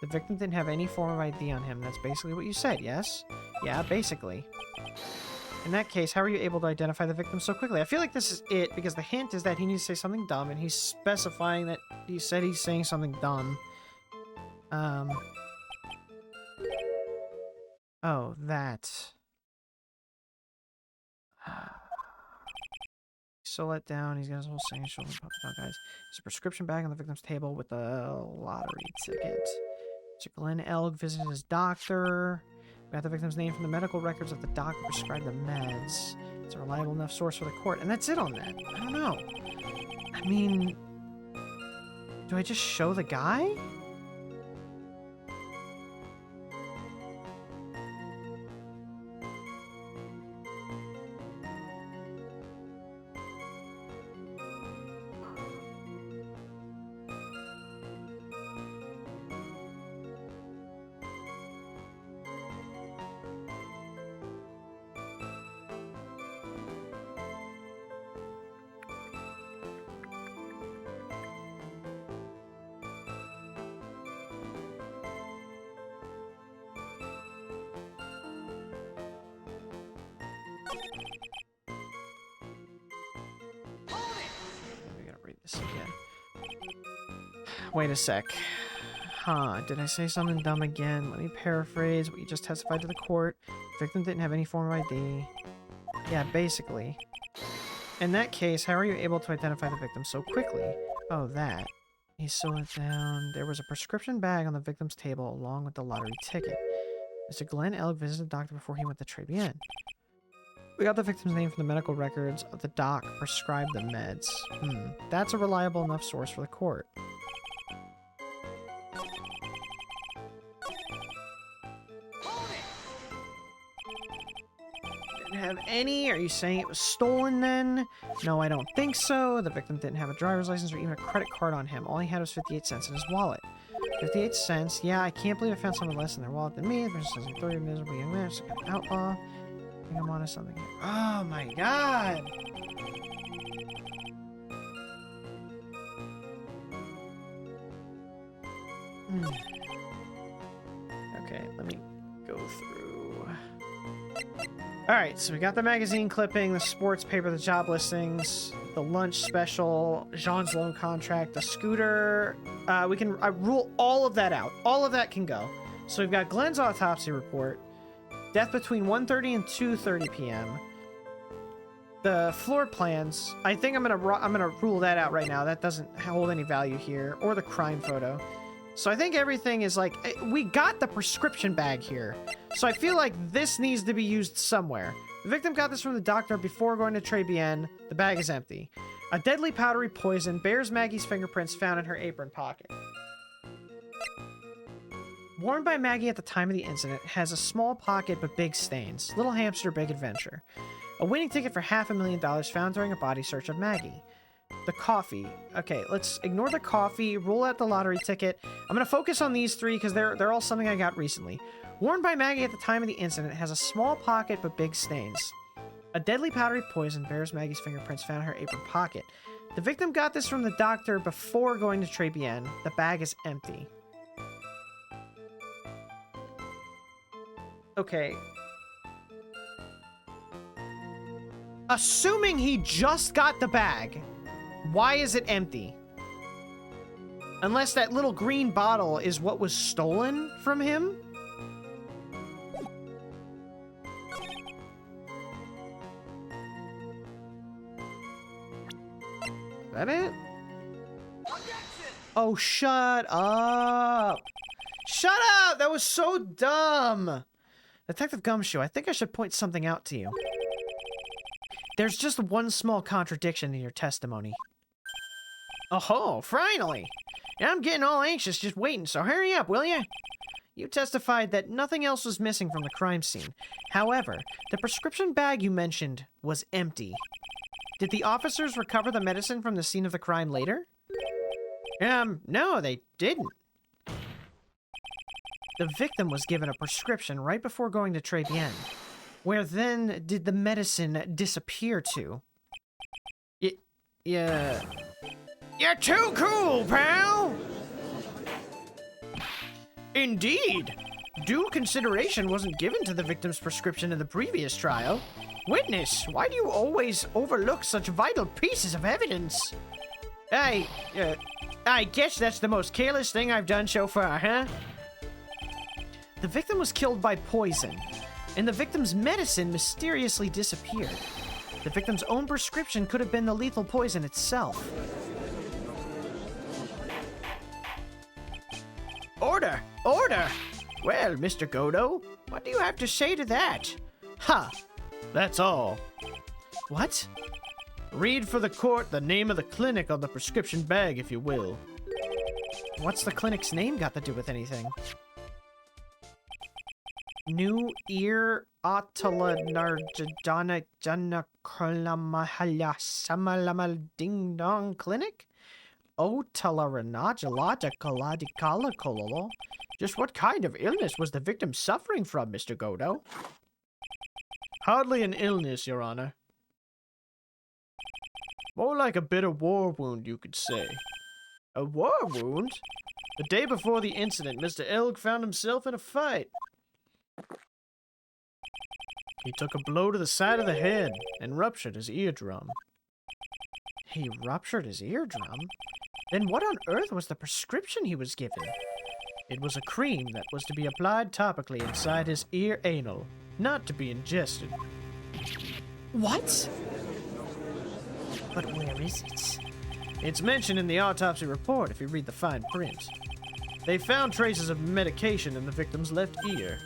Speaker 1: The victim didn't have any form of ID on him. That's basically what you said, yes? Yeah, basically. In that case, how are you able to identify the victim so quickly? I feel like this is it, because the hint is that he needs to say something dumb, and he's specifying that he said he's saying something dumb. Oh, that. So let down. He's got his whole saying shoulder puppy dog guys. There's a prescription bag on the victim's table with a lottery ticket. Mr. Glenn Elg visited his doctor. We got the victim's name from the medical records of the doctor who prescribed the meds. It's a reliable enough source for the court. And that's it on that. I don't know. I mean... do I just show the guy? We gotta read this again. Wait a sec. Huh, did I say something dumb again? Let me paraphrase what you just testified to the court. Victim didn't have any form of ID. Yeah, basically. In that case, how are you able to identify the victim so quickly? Oh, that. He slowed it down. There was a prescription bag on the victim's table along with the lottery ticket. Mr. Glenn Elk visited the doctor before he went to Très Bien. We got the victim's name from the medical records of the doc prescribed the meds. That's a reliable enough source for the court. Didn't have any? Are you saying it was stolen then? No, I don't think so. The victim didn't have a driver's license or even a credit card on him. All he had was 58 cents in his wallet. 58 cents? Yeah, I can't believe I found someone less in their wallet than me. The person says, "Throw your miserable young man, some kind of outlaw." I think I'm onto something here. Oh my god! Okay, let me go through. Alright, so we got the magazine clipping, the sports paper, the job listings, the lunch special, Jean's loan contract, the scooter. I rule all of that out. All of that can go. So we've got Glenn's autopsy report, death between 1:30 and 2:30 p.m. The floor plans, I think I'm gonna rule that out right now. That doesn't hold any value here, or the crime photo. So I think everything is like, we got the prescription bag here. So I feel like this needs to be used somewhere. The victim got this from the doctor before going to Très Bien. The bag is empty. A deadly powdery poison bears Maggie's fingerprints found in her apron pocket. Worn by Maggie at the time of the incident, has a small pocket but big stains. Little hamster, big adventure. A winning ticket for $500,000 found during a body search of Maggie. The coffee. Okay, let's ignore the coffee, rule out the lottery ticket. I'm gonna focus on these three because they're all something I got recently. Worn by Maggie at the time of the incident, has a small pocket but big stains. A deadly powdery poison bears Maggie's fingerprints found in her apron pocket. The victim got this from the doctor before going to Très Bien. The bag is empty. Okay. Assuming he just got the bag, why is it empty? Unless that little green bottle is what was stolen from him? Is that it? Oh, shut up! Shut up! That was so dumb! Detective Gumshoe, I think I should point something out to you. There's just one small contradiction in your testimony. Oh, finally! Now I'm getting all anxious just waiting, so hurry up, will ya? You testified that nothing else was missing from the crime scene. However, the prescription bag you mentioned was empty. Did the officers recover the medicine from the scene of the crime later? No, they didn't. The victim was given a prescription right before going to Très Bien. Where then did the medicine disappear to? Yeah. You're too cool, pal! Indeed. Due consideration wasn't given to the victim's prescription in the previous trial. Witness, why do you always overlook such vital pieces of evidence? I guess that's the most careless thing I've done so far, huh? The victim was killed by poison, and the victim's medicine mysteriously disappeared. The victim's own prescription could have been the lethal poison itself. Order! Order! Well, Mr. Godo, what do you have to say to that? Ha! That's all. What? Read for the court the name of the clinic on the prescription bag, if you will. What's the clinic's name got to do with anything? New Ear Atala Narjadana Jana Kolamahala Samalamal Ding Dong Clinic? Otalaranajalaja Kaladi Kala Kololo? Just what kind of illness was the victim suffering from, Mr. Godo? Hardly an illness, Your Honor. More like a bitter war wound, you could say. A war wound? The day before the incident, Mr. Elk found himself in a fight.
Speaker 7: He took a blow to the side of the head and ruptured his eardrum.
Speaker 5: He ruptured his eardrum? Then what on earth was the prescription he was given?
Speaker 7: It was a cream that was to be applied topically inside his ear anal, not to be ingested.
Speaker 5: What? But where is it?
Speaker 7: It's mentioned in the autopsy report if you read the fine print. They found traces of medication in the victim's left ear.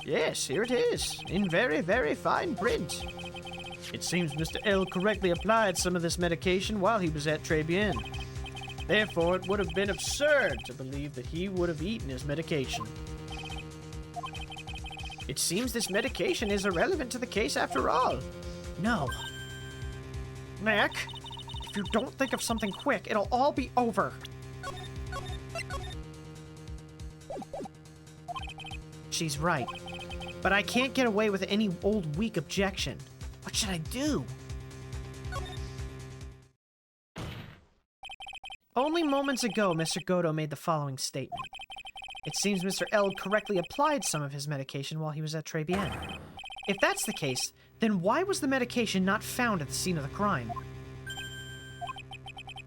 Speaker 7: Yes, here it is, in very, very fine print. It seems Mr. L correctly applied some of this medication while he was at Très Bien. Therefore, it would have been absurd to believe that he would have eaten his medication.
Speaker 5: It seems this medication is irrelevant to the case after all. No. Mac, if you don't think of something quick, it'll all be over. She's right. But I can't get away with any old weak objection. What should I do? Only moments ago, Mr. Godo made the following statement. It seems Mr. L correctly applied some of his medication while he was at Très Bien. If that's the case, then why was the medication not found at the scene of the crime?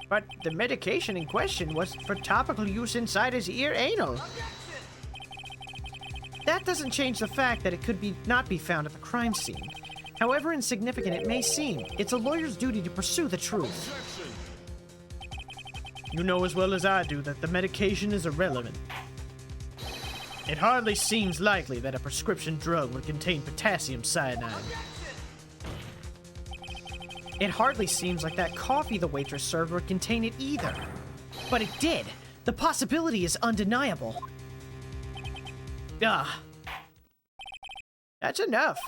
Speaker 5: But the medication in question was for topical use inside his ear anal. That doesn't change the fact that it could not be found at the crime scene. However insignificant it may seem, it's a lawyer's duty to pursue the truth.
Speaker 7: You know as well as I do that the medication is irrelevant. It hardly seems likely that a prescription drug would contain potassium cyanide.
Speaker 5: It hardly seems like that coffee the waitress served would contain it either. But it did. The possibility is undeniable. Ah. That's enough.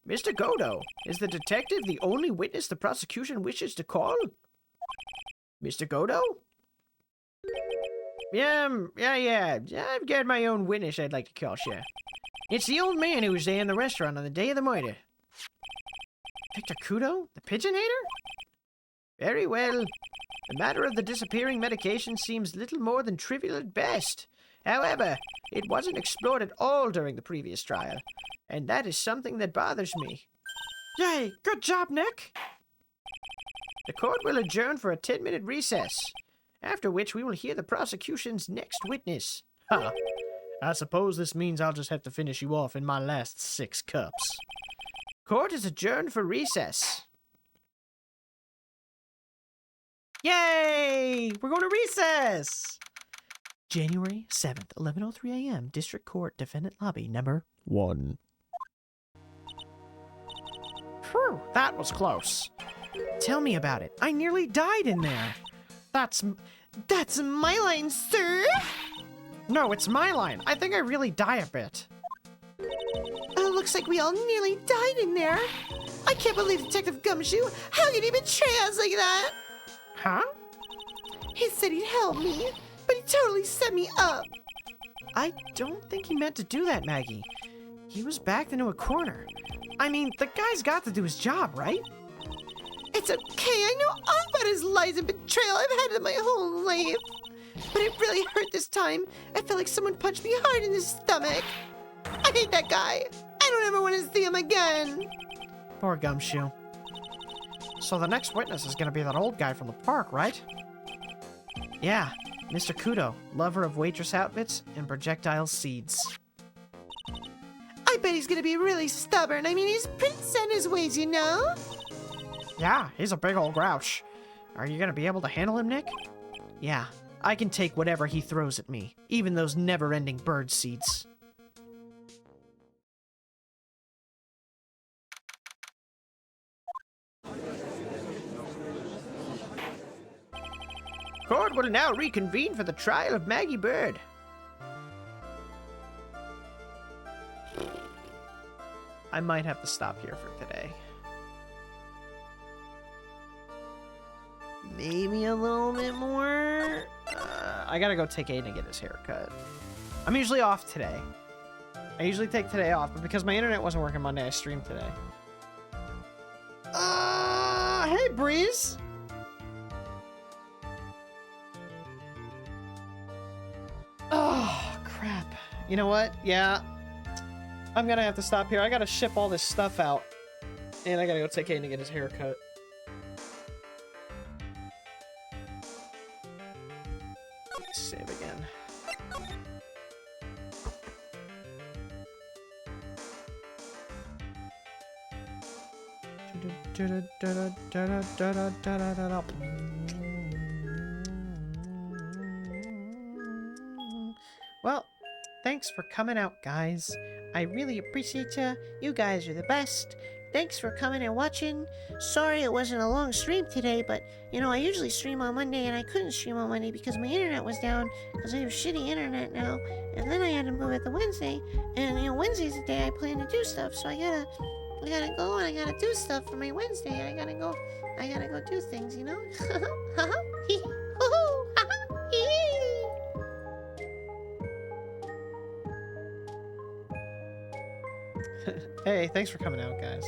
Speaker 5: Mr. Godo, is the detective the only witness the prosecution wishes to call? Mr. Godo? Yeah, I've got my own witness I'd like to call, sir. It's the old man who was there in the restaurant on the day of the murder. Victor Kudo? The pigeon hater? Very well. The matter of the disappearing medication seems little more than trivial at best. However, it wasn't explored at all during the previous trial, and that is something that bothers me. Yay! Good job, Nick! The court will adjourn for a 10-minute recess, after which we will hear the prosecution's next witness.
Speaker 7: Ha! I suppose this means I'll just have to finish you off in my last 6 cups.
Speaker 5: Court is adjourned for recess. Yay! We're going to recess! January 7th, 11:03 a.m., District Court, Defendant Lobby, number 1. Phew, that was close. Tell me about it. I nearly died in there. That's my line, sir. No, it's my line. I think I really die a bit. Looks like we all nearly died in there. I can't believe Detective Gumshoe. How could he betray us like that? Huh? He said he'd help me, but he totally set me up. I don't think he meant to do that, Maggie. He was backed into a corner. I mean, the guy's got to do his job, right? It's okay. I know all about his lies and betrayal. I've had it my whole life. But it really hurt this time. I felt like someone punched me hard in the stomach. I hate that guy. I don't ever want to see him again. Poor Gumshoe. So the next witness is going to be that old guy from the park, right? Yeah, Mr. Kudo, lover of waitress outfits and projectile seeds. I bet he's going to be really stubborn. I mean, he's pretty set in his ways, you know? Yeah, he's a big old grouch. Are you going to be able to handle him, Nick? Yeah, I can take whatever he throws at me, even those never-ending bird seeds. Court will now reconvene for the trial of Maggie Bird. I might have to stop here for today. Maybe a little bit more. I gotta go take Aiden and get his haircut. I'm usually off today. I usually take today off, but because my internet wasn't working Monday, I streamed today. Hey, Breeze. Oh, crap. You know what? Yeah.
Speaker 1: I'm gonna have to stop here. I gotta ship all this stuff out. And I gotta go take Aiden to get his hair cut. Save again. Well, thanks for coming out, guys. I really appreciate ya. You guys are the best. Thanks for coming and watching. Sorry it wasn't a long stream today, but, you know, I usually stream on Monday, and I couldn't stream on Monday because my internet was down, because I have shitty internet now, and then I had to move it to Wednesday, and, you know, Wednesday's the day I plan to do stuff, so I gotta go and I gotta do stuff for my Wednesday. I gotta go do things, you know? Hey, thanks for coming out, guys.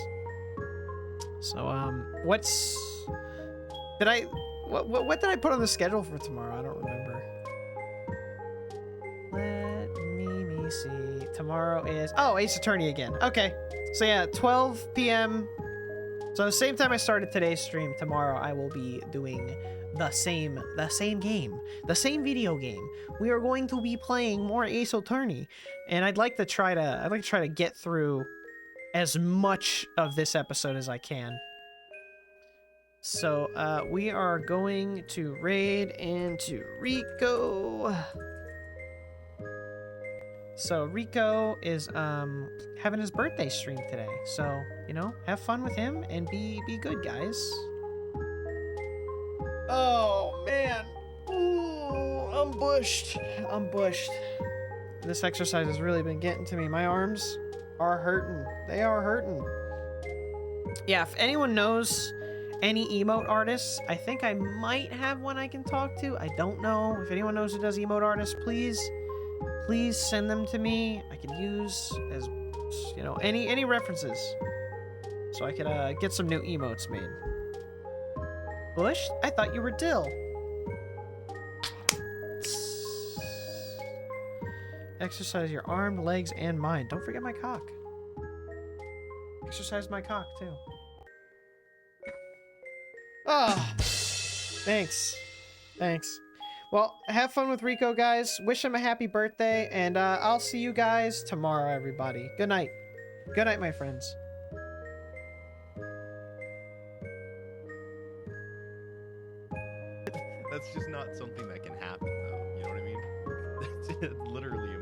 Speaker 1: So, what did I put on the schedule for tomorrow? I don't remember. Let me see. Tomorrow is, oh, Ace Attorney again. Okay. So yeah, 12 p.m. So the same time I started today's stream, tomorrow I will be doing the same game, the same video game. We are going to be playing more Ace Attorney, and I'd like to try to get through as much of this episode as I can. So we are going to raid into Rico. So Rico is having his birthday stream today. So, you know, have fun with him and be good, guys. Oh man. Ooh, I'm bushed. This exercise has really been getting to me. My arms are hurting. They are hurting. Yeah, if anyone knows any emote artists, I think I might have one I can talk to. I don't know. If anyone knows who does emote artists, please send them to me. I could use as, you know, any references, so I could get some new emotes made. Bush? I thought you were Dill. Exercise your arm, legs, and mind. Don't forget my cock. Exercise my cock, too. Oh, thanks. Well, have fun with Rico, guys. Wish him a happy birthday, and I'll see you guys tomorrow, everybody. Good night. Good night, my friends.
Speaker 11: That's just not something that can happen, though. You know what I mean? That's literally